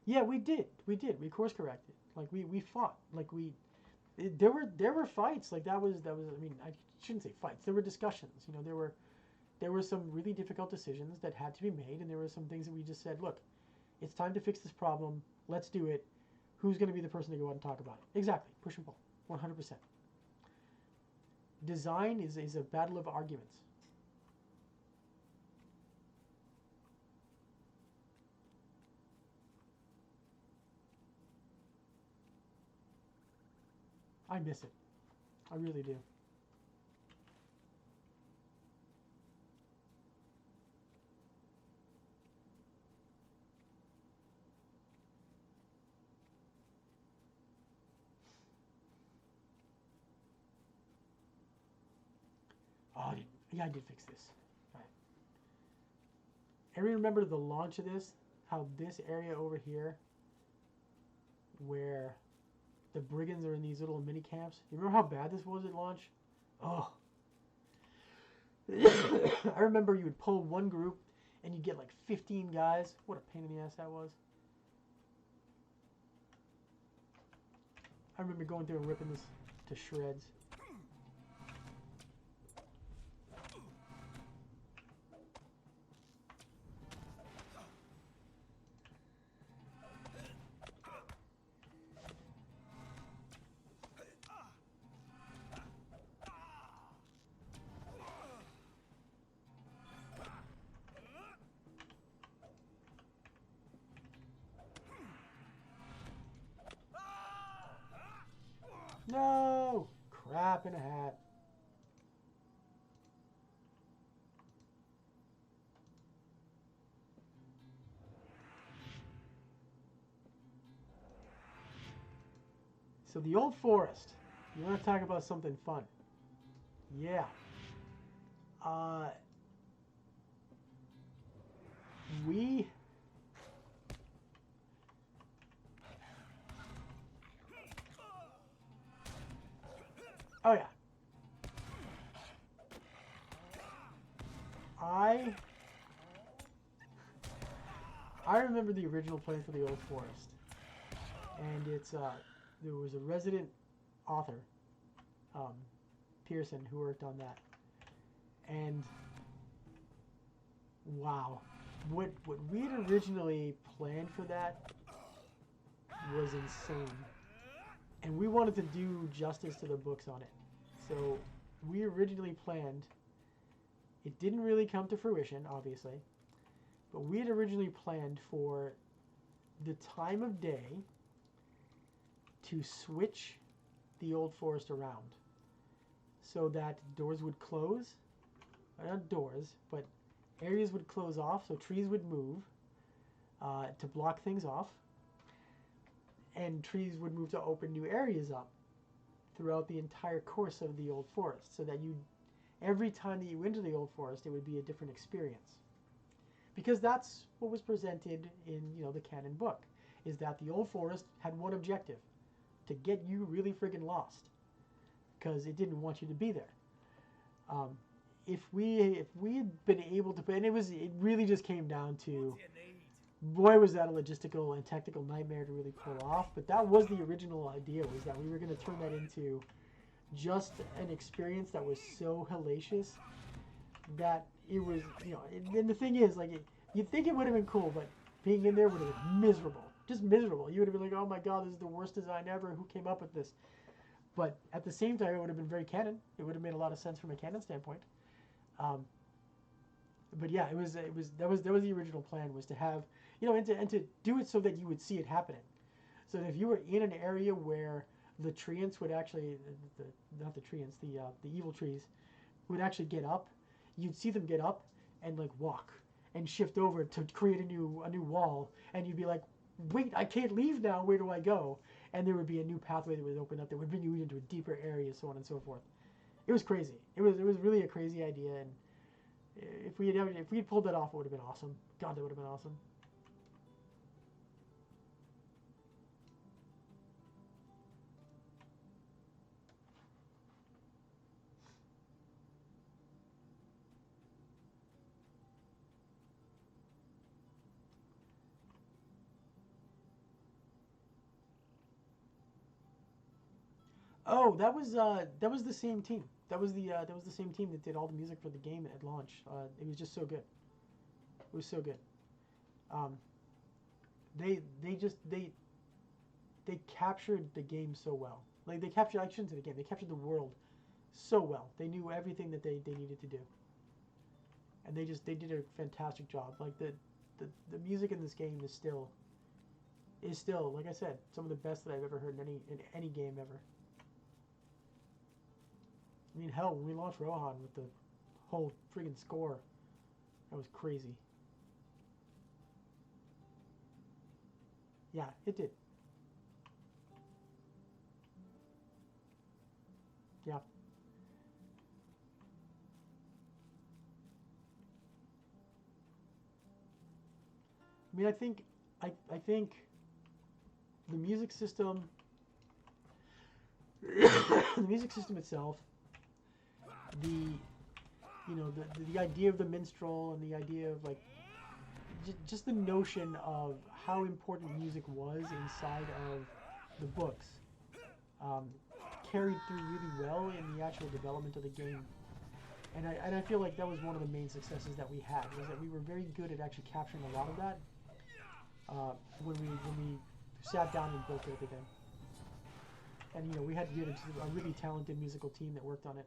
Yeah, we did. We course corrected. Like we fought. Like there were fights. Like that was. I mean, I shouldn't say fights. There were discussions. There were some really difficult decisions that had to be made, and there were some things that we just said, look, it's time to fix this problem. Let's do it. Who's going to be the person to go out and talk about it? Exactly. Push and pull. 100%. Design is a battle of arguments. I miss it. I really do. Oh, yeah, I did fix this. Right. I remember the launch of this, how this area over here where the brigands are in these little mini camps. You remember how bad this was at launch? Oh. I remember you would pull one group and you'd get like 15 guys. What a pain in the ass that was. I remember going through and ripping this to shreds. No! Crap in a hat. So the old forest. You want to talk about something fun? Yeah. We... Oh yeah. I remember the original plan for the old forest. And it's there was a resident author, Pearson, who worked on that. And wow, what we had originally planned for that was insane. And we wanted to do justice to the books on it. So we originally planned, it didn't really come to fruition, obviously, but we had originally planned for the time of day to switch the old forest around so that doors would close, not doors, but areas would close off, so trees would move to block things off, and trees would move to open new areas up throughout the entire course of the old forest, so that every time that you went to the old forest, it would be a different experience. Because that's what was presented in, the canon book, is that the old forest had one objective: to get you really friggin' lost, because it didn't want you to be there. If we had been able to, and it really just came down to, boy, was that a logistical and technical nightmare to really pull off. But that was the original idea, was that we were going to turn that into just an experience that was so hellacious that it was, and the thing is, like, you'd think it would have been cool, but being in there would have been miserable. Just miserable. You would have been like, oh my god, this is the worst design ever. Who came up with this? But at the same time, it would have been very canon. It would have made a lot of sense from a canon standpoint. But yeah, that was the original plan, was to have, and to do it so that you would see it happening. So that if you were in an area where the treants would actually, not the treants, the evil trees would actually get up, you'd see them get up and like walk and shift over to create a new wall, and you'd be like, wait, I can't leave now. Where do I go? And there would be a new pathway that would open up that would bring you into a deeper area, so on and so forth. It was crazy. It was really a crazy idea, and if we had pulled that off, it would have been awesome. God, that would have been awesome. Oh, that was the same team. That was the same team that did all the music for the game at launch. It was just so good. It was so good. They captured the game so well. Like, they captured, I shouldn't say the game, they captured the world so well. They knew everything that they needed to do. And they did a fantastic job. Like, the music in this game is still, like I said, some of the best that I've ever heard in any game ever. I mean, hell, when we launched Rohan with the whole friggin' score, that was crazy. Yeah, it did. Yeah. I mean, I think the music system, the music system itself, the the idea of the minstrel and the idea of like just the notion of how important music was inside of the books carried through really well in the actual development of the game. And I feel like that was one of the main successes that we had, was that we were very good at actually capturing a lot of that when we sat down and built everything. And we had a really talented musical team that worked on it.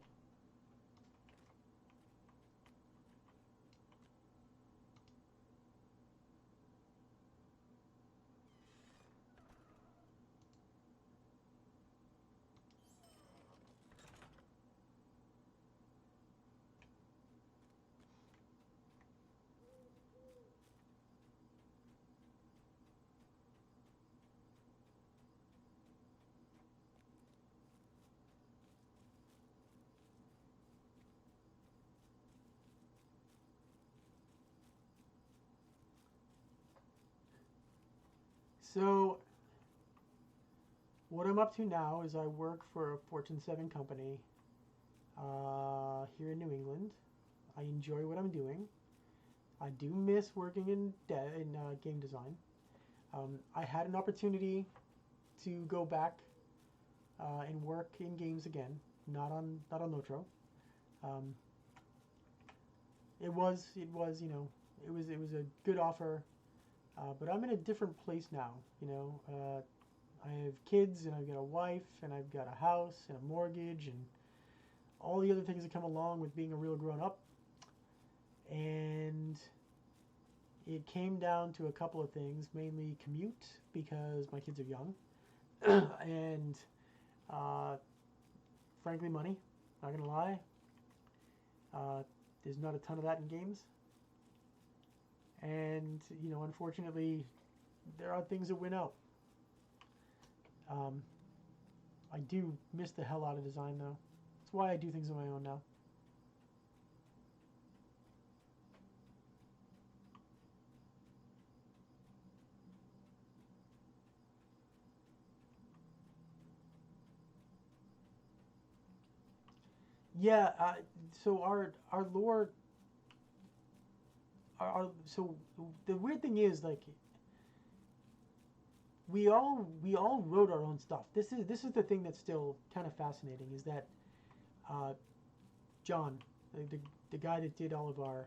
So, what I'm up to now is I work for a Fortune 7 company here in New England. I enjoy what I'm doing. I do miss working in game design. I had an opportunity to go back and work in games again, not on Lotro. It was a good offer. But I'm in a different place now, I have kids, and I've got a wife, and I've got a house, and a mortgage, and all the other things that come along with being a real grown-up. And it came down to a couple of things, mainly commute, because my kids are young, and frankly, money, not gonna lie. There's not a ton of that in games. And, unfortunately, there are things that win out. I do miss the hell out of design, though. That's why I do things on my own now. Yeah, so our lore... so the weird thing is, like, we all wrote our own stuff. This is the thing that's still kind of fascinating, is that John, the guy that did all of our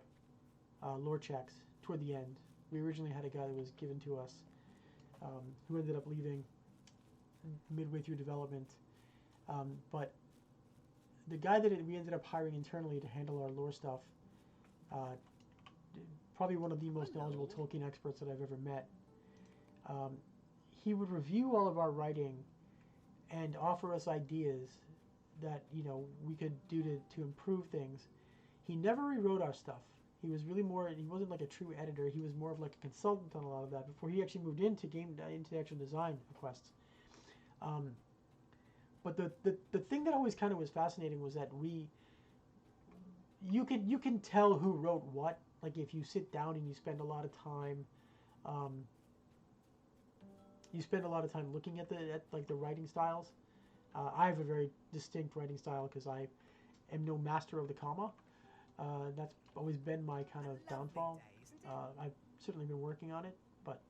lore checks toward the end. We originally had a guy that was given to us who ended up leaving midway through development. But the guy that we ended up hiring internally to handle our lore stuff, probably one of the most knowledgeable Tolkien experts that I've ever met. He would review all of our writing and offer us ideas that we could do to improve things. He never rewrote our stuff. He was really more. He wasn't like a true editor. He was more of like a consultant on a lot of that before he actually moved into the actual design quests. But the thing that always kind of was fascinating was that you can tell who wrote what. Like if you sit down and you spend a lot of time, looking at the writing styles. I have a very distinct writing style because I am no master of the comma. That's always been my kind of downfall. I've certainly been working on it, but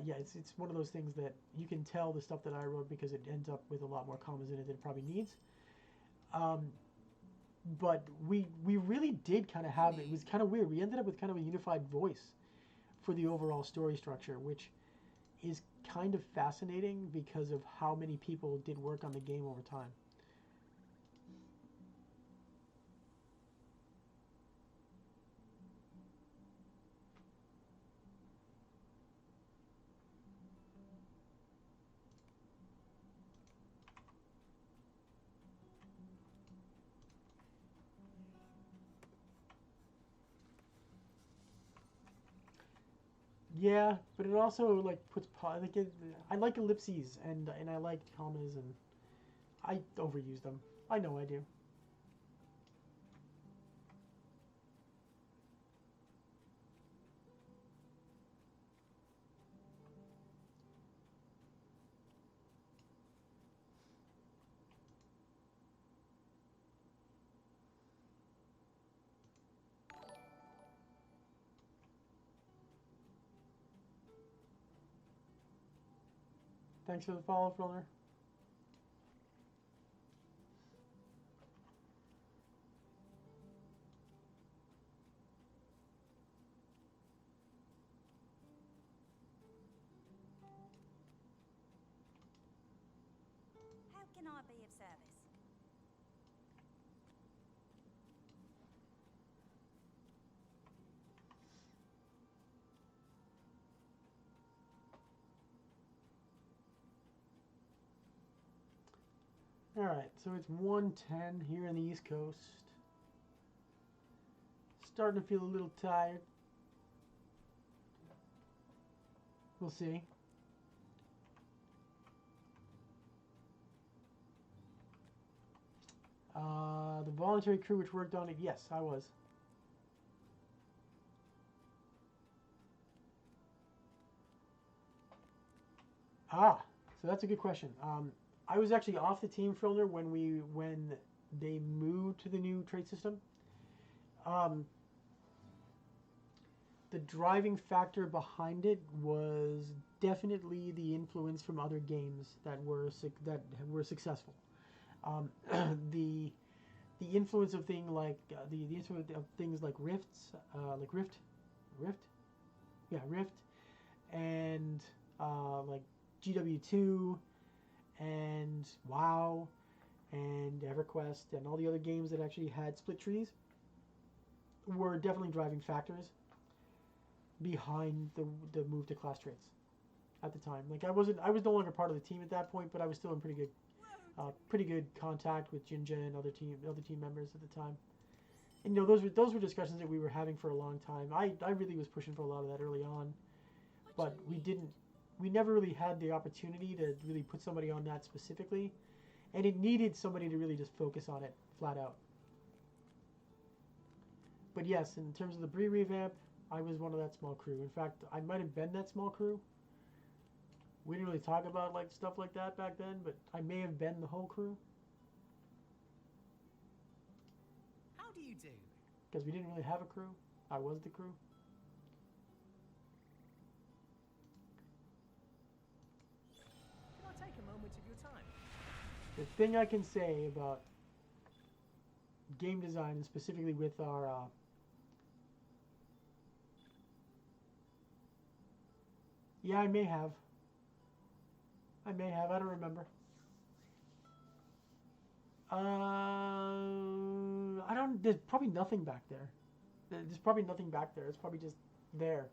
yeah, it's one of those things that you can tell the stuff that I wrote because it ends up with a lot more commas in it than it probably needs. But we really did kind of have, it was kind of weird. We ended up with kind of a unified voice for the overall story structure, which is kind of fascinating because of how many people did work on the game over time. Yeah, but it also like puts like I like ellipses and I like commas and I overuse them. I know I do. Thanks for the follow, Filner. How can I be of service? Alright, so it's 1:10 here on the East Coast. Starting to feel a little tired. We'll see. The voluntary crew which worked on it, yes, I was. Ah, so that's a good question. I was actually off the team, Filner, when they moved to the new trade system. The driving factor behind it was definitely the influence from other games that were successful. The influence of things like the influence of things like Rifts, like Rift, yeah, Rift, and like GW2, and WoW, and EverQuest, and all the other games that actually had split trees were definitely driving factors behind the move to class traits at the time. Like I was no longer part of the team at that point, but I was still in pretty good contact with Jinja and other team members at the time. And you know, those were discussions that we were having for a long time. I really was pushing for a lot of that early on, but we never really had the opportunity to really put somebody on that specifically, and it needed somebody to really just focus on it flat out. But yes, in terms of the Bree revamp, I was one of that small crew. In fact, I might have been that small crew. We didn't really talk about like stuff like that back then, but I may have been the whole crew. How do you do? Because we didn't really have a crew. I was the crew. Can I take a moment of your time? The thing I can say about game design, and specifically with our yeah, I may have. I don't remember. I don't. There's probably nothing back there. There's probably nothing back there. It's probably just there.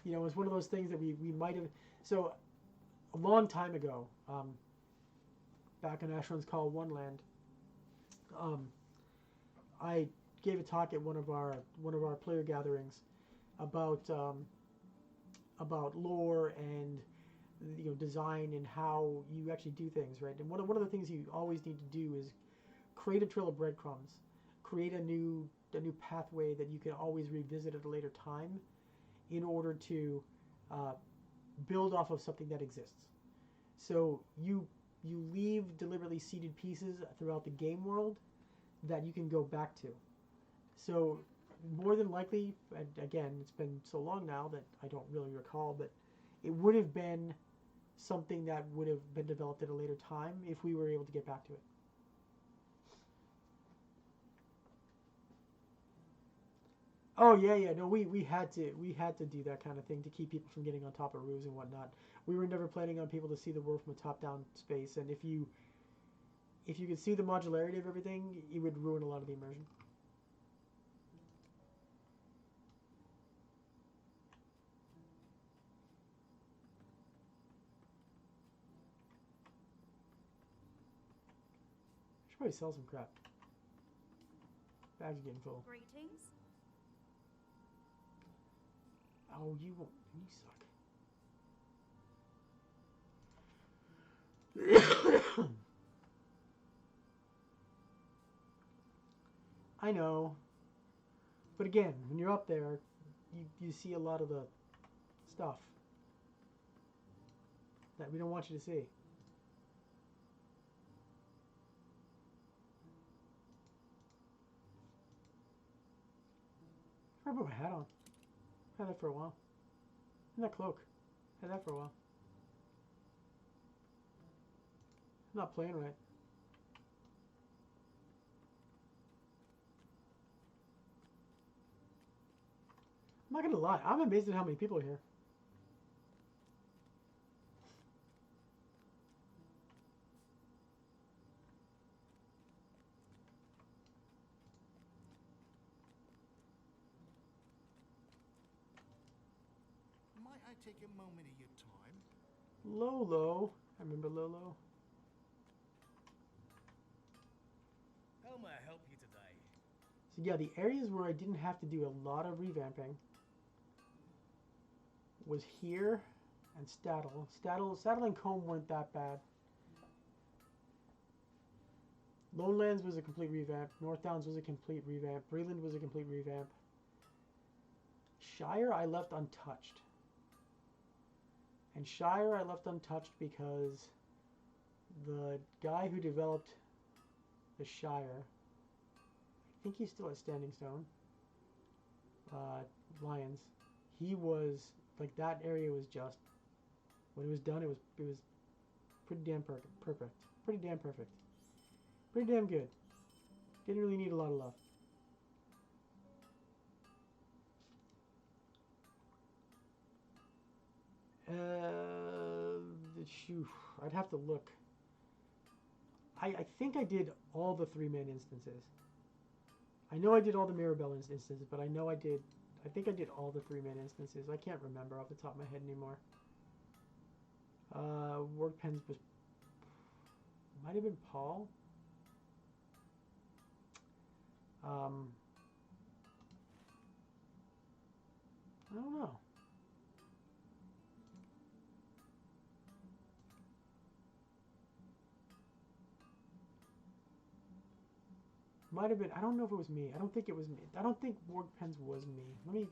You know, it's one of those things that we might have. So, a long time ago, back in Ashland's Call One Land, I gave a talk at one of our player gatherings about lore and design and how you actually do things, right? And one of the things you always need to do is create a trail of breadcrumbs, create a new pathway that you can always revisit at a later time, in order to build off of something that exists. So you leave deliberately seeded pieces throughout the game world that you can go back to. So more than likely, and again, it's been so long now that I don't really recall, but it would have been something that would have been developed at a later time if we were able to get back to it. Oh yeah, no, we had to do that kind of thing to keep people from getting on top of roofs and whatnot. We were never planning on people to see the world from a top-down space, and if you could see the modularity of everything, it would ruin a lot of the immersion. Should probably sell some crap. Bags are getting full. Greetings. Oh, you suck. I know. But again, when you're up there, you see a lot of the stuff that we don't want you to see. I put my hat on. Had that for a while. And that cloak. Had that for a while. not playing right. I'm not gonna lie, I'm amazed at how many people are here. Might I take a moment of your time? Lolo. I remember Lolo. How may I help you today? So yeah, the areas where I didn't have to do a lot of revamping was here and Staddle. Staddle and Combe weren't that bad. Lonelands was a complete revamp. North Downs was a complete revamp. Breland was a complete revamp. Shire I left untouched. And Shire I left untouched because the guy who developed the Shire, I think he's still at Standing Stone, Lions, he was, like, that area was just, when it was done, it was pretty damn perfect. Pretty damn perfect. Pretty damn good. Didn't really need a lot of love. I'd have to look. I think I did all the 3-man instances. I know I did all the Mirabelle instances, but I think I did all the 3-man instances. I can't remember off the top of my head anymore. Work Pens was, might have been Paul. I don't know. Might have been. I don't know if it was me. I don't think it was me. I don't think Work Pens was me. Let me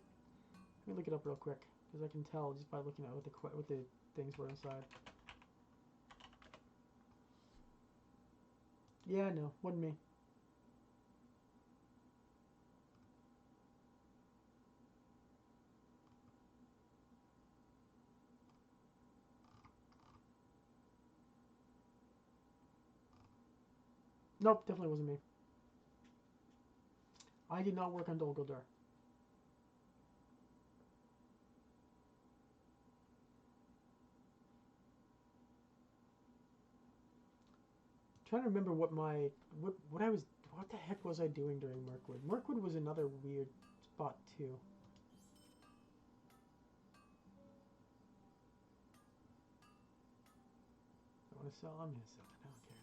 look it up real quick, because I can tell just by looking at what the things were inside. Yeah, no, wasn't me. Nope, definitely wasn't me. I did not work on Dol Guldur. Trying to remember what the heck was I doing during Mirkwood? Mirkwood was another weird spot too. I want to sell. I'm gonna sell it. I don't care.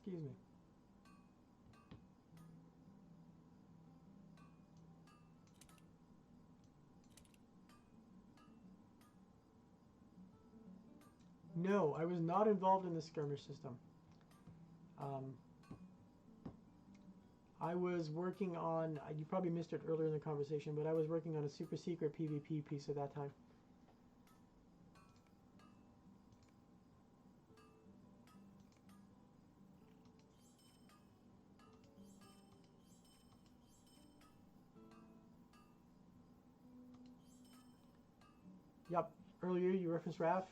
Excuse me. No, I was not involved in the skirmish system. I was working on, you probably missed it earlier in the conversation, but I was working on a super secret PvP piece at that time. Yep, earlier you referenced Raph.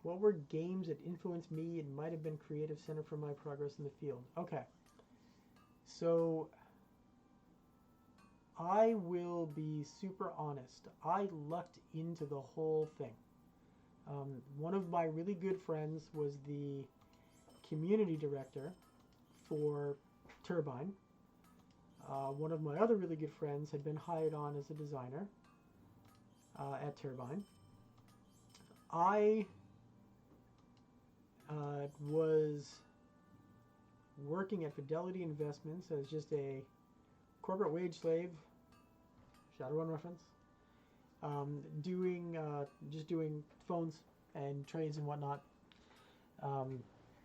What were games that influenced me? It might have been Creative Center for my progress in the field. Okay. So, I will be super honest. I lucked into the whole thing. One of my really good friends was the community director for Turbine. One of my other really good friends had been hired on as a designer at Turbine. I was working at Fidelity Investments as just a corporate wage slave, Shadowrun reference, just doing phones and trades and whatnot.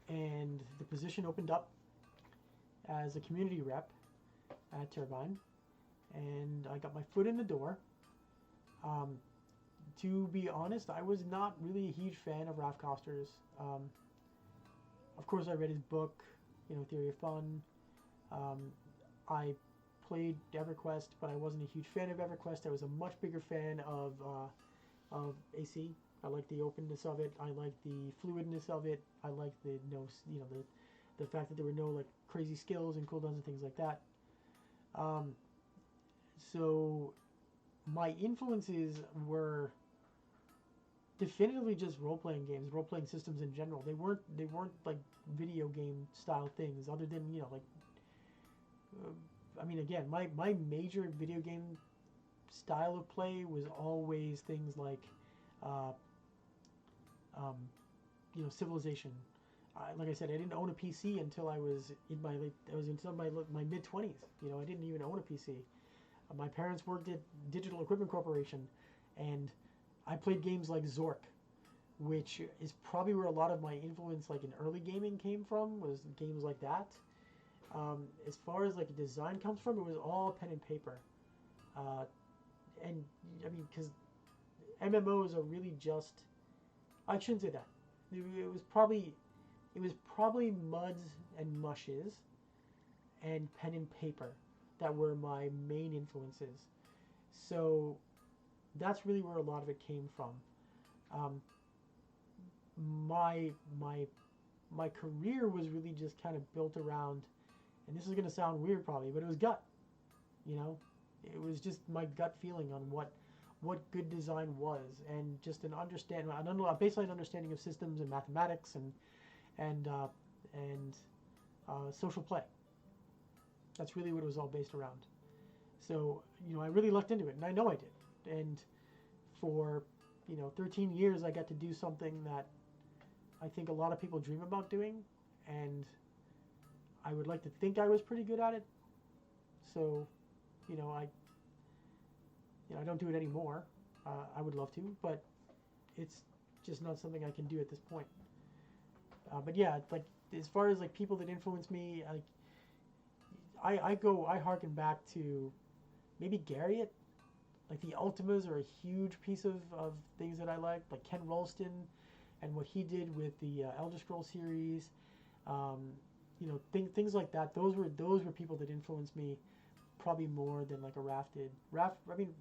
And the position opened up as a community rep at Turbine, and I got my foot in the door. To be honest, I was not really a huge fan of Ralph Koster's. Of course, I read his book, Theory of Fun. I played EverQuest, but I wasn't a huge fan of EverQuest. I was a much bigger fan of AC. I like the openness of it. I like the fluidness of it. I like the the fact that there were no like crazy skills and cooldowns and things like that. So my influences were definitively just role-playing games, role-playing systems in general. They weren't like video game style things, other than I mean, again, my major video game style of play was always things like Civilization. Like I said, I didn't own a PC until I was in my my mid-20s. I didn't even own a PC. My parents worked at Digital Equipment Corporation, and I played games like Zork, which is probably where a lot of my influence, like in early gaming, came from. Was games like that. As far as like design comes from, it was all pen and paper. And I mean, because MMOs are really just, I shouldn't say that. It was probably muds and mushes and pen and paper that were my main influences. So that's really where a lot of it came from. My career was really just kind of built around, and this is going to sound weird probably, but it was gut. It was just my gut feeling on what good design was, and just a baseline understanding of systems and mathematics and social play. That's really what it was all based around. So, I really looked into it, and I know I did. And for, 13 years, I got to do something that I think a lot of people dream about doing, and I would like to think I was pretty good at it. So, I don't do it anymore. I would love to, but it's just not something I can do at this point. But yeah, like as far as like people that influence me, I harken back to maybe Garriott. Like the Ultimas are a huge piece of things that I like Ken Rolston and what he did with the Elder Scrolls series. Things like that. Those were people that influenced me probably more than like a Raph did. Raph, I mean,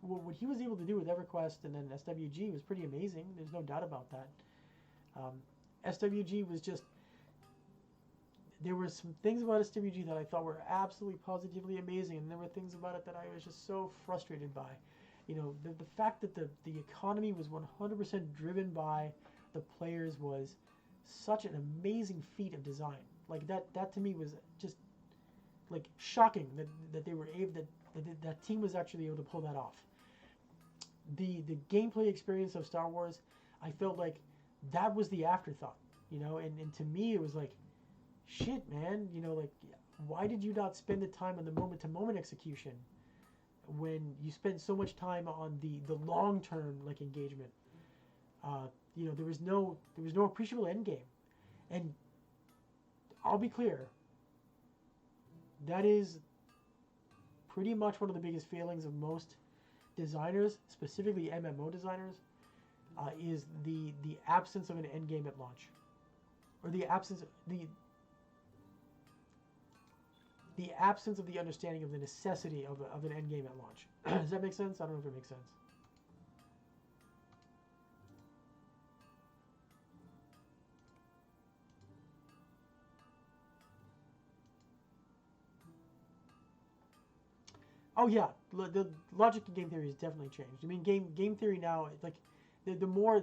what he was able to do with EverQuest and then SWG was pretty amazing. There's no doubt about that. SWG was just, there were some things about SWG that I thought were absolutely positively amazing, and there were things about it that I was just so frustrated by. The fact that the economy was 100% driven by the players was such an amazing feat of design. Like that to me was just like shocking that they were able that team was actually able to pull that off. The gameplay experience of Star Wars, I felt like that was the afterthought, and to me it was like, shit, man, like, why did you not spend the time on the moment-to-moment execution when you spent so much time on the long-term like engagement? There was no appreciable end game, and I'll be clear, that is pretty much one of the biggest failings of most designers, specifically MMO designers, is the absence of an end game at launch, or the absence of the understanding of the necessity of an end game at launch. Does that make sense? I don't know if it makes sense. Oh yeah, the logic in game theory has definitely changed. I mean, game theory now, like the more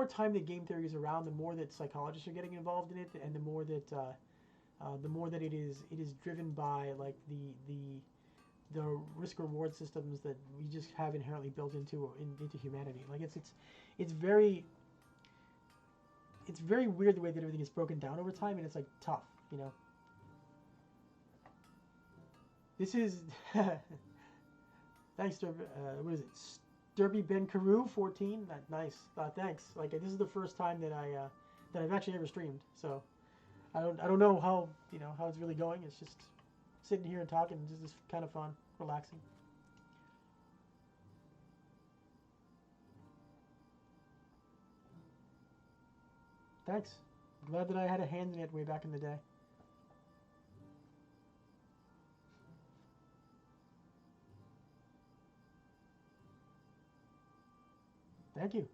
time that game theory is around, the more that psychologists are getting involved in it, and the more that it is driven by like the risk reward systems that we just have inherently built into humanity. Like it's very, it's very weird the way that everything is broken down over time, and it's like tough, you know. This is thanks to what is it? Derby Ben Carew 14. Nice. Thanks. Like this is the first time that I've actually ever streamed. So I don't know how how it's really going. It's just sitting here and talking. It's just kind of fun, relaxing. Thanks. Glad that I had a hand in it way back in the day. Thank you.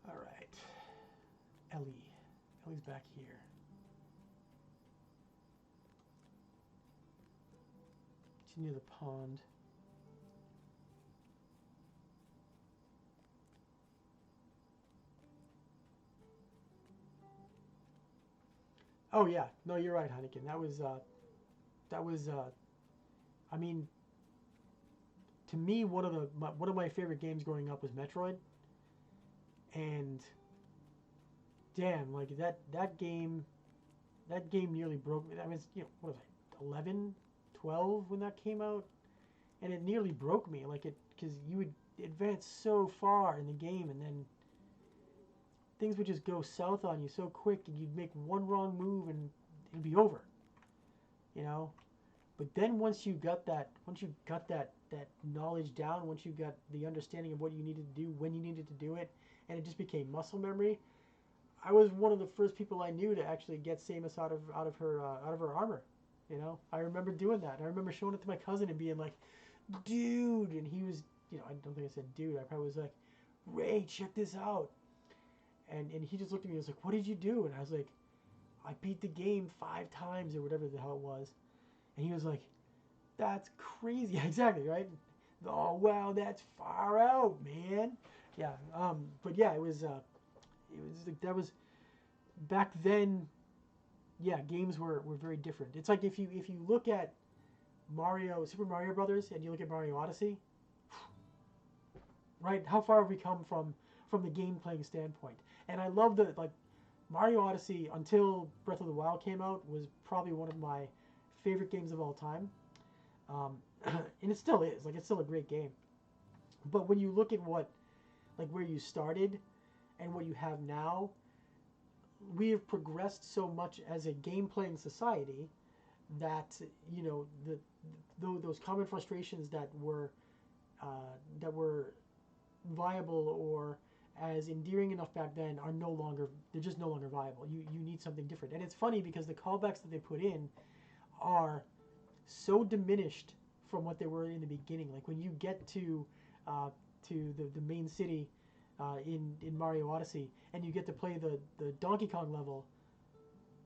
All right. Ellie. Ellie's back here. She's near the pond. Oh yeah, no, you're right, Heineken. That was I mean, to me, one of my favorite games growing up was Metroid, and damn, like that game nearly broke me. I was, what was I, 11, 12 when that came out, and it nearly broke me. Like because you would advance so far in the game, and then things would just go south on you so quick, and you'd make one wrong move and it'd be over, you know. But then once you got that knowledge down, once you got the understanding of what you needed to do, when you needed to do it, and it just became muscle memory. I was one of the first people I knew to actually get Samus out of her armor. You know, I remember doing that. I remember showing it to my cousin and being like, "Dude," and he was, I don't think I said dude. I probably was like, "Ray, check this out." And he just looked at me and was like, "What did you do?" And I was like, "I beat the game 5 times or whatever the hell it was." And he was like, "That's crazy." Yeah, exactly, right? Oh, wow, that's far out, man. Yeah, but yeah, it was like, that was, back then, yeah, games were very different. It's like if you look at Super Mario Brothers, and you look at Mario Odyssey, right? How far have we come from the game playing standpoint? And I love that, like, Mario Odyssey, until Breath of the Wild came out, was probably one of my favorite games of all time. And it still is. Like, it's still a great game. But when you look at where you started and what you have now, we have progressed so much as a game playing society that, those common frustrations that were viable or as endearing enough back then they're just no longer viable. You need something different. And it's funny because the callbacks that they put in are so diminished from what they were in the beginning. Like when you get to the main city in Mario Odyssey, and you get to play the Donkey Kong level,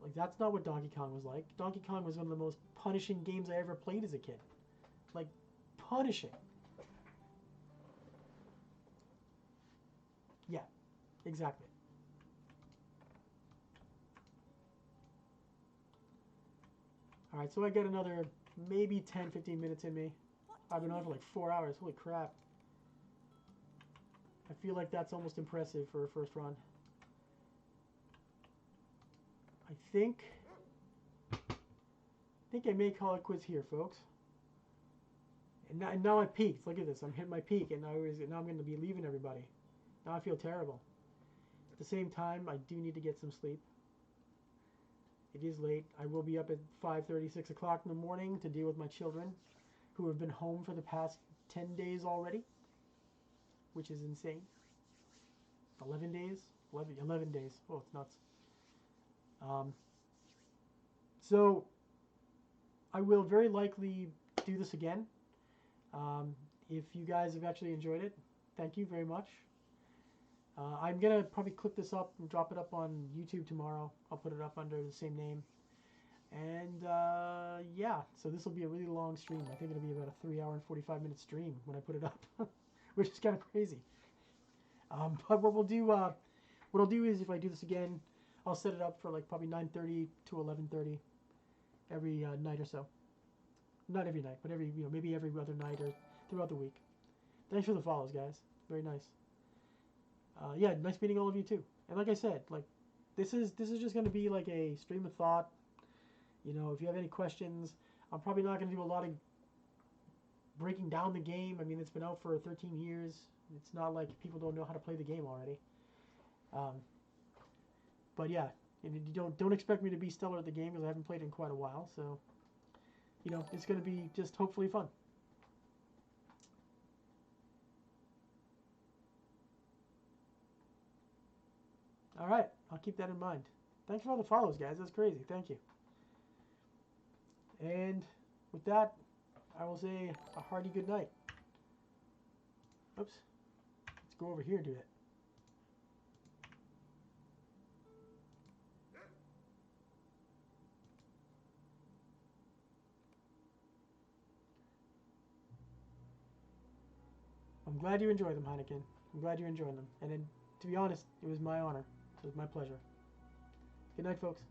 like that's not what Donkey Kong was like. Donkey Kong was one of the most punishing games I ever played as a kid. Like, punishing. Yeah, exactly. All right, so I got another maybe 10, 15 minutes in me. I've been on for like 4 hours. Holy crap. I feel like that's almost impressive for a first run. I think I may call it quits here, folks. And now I peaked. Look at this. I'm hitting my peak, and now I'm going to be leaving everybody. Now I feel terrible. At the same time, I do need to get some sleep. It is late. I will be up at 5:30, 6 o'clock in the morning to deal with my children, who have been home for the past 10 days already, which is insane. 11 days? 11 days. Oh, it's nuts. So, I will very likely do this again. If you guys have actually enjoyed it, thank you very much. I'm going to probably clip this up and drop it up on YouTube tomorrow. I'll put it up under the same name. And yeah, so this will be a really long stream. I think it'll be about a 3-hour and 45-minute stream when I put it up, which is kind of crazy. But what we'll do, What I'll do is, if I do this again, I'll set it up for like probably 9:30 to 11:30 every night or so. Not every night, but every, maybe every other night or throughout the week. Thanks for the follows, guys. Very nice. Yeah, nice meeting all of you too. And like I said, like this is just going to be like a stream of thought. If you have any questions, I'm probably not going to do a lot of breaking down the game. I mean, it's been out for 13 years. It's not like people don't know how to play the game already. But yeah, and you don't expect me to be stellar at the game because I haven't played in quite a while. So, it's going to be just hopefully fun. All right, I'll keep that in mind. Thanks for all the follows, guys. That's crazy. Thank you. And with that, I will say a hearty good night. Oops. Let's go over here and do it. I'm glad you enjoy them, Heineken. I'm glad you enjoyed them. And then, to be honest, it was my honor. It was my pleasure. Good night, folks.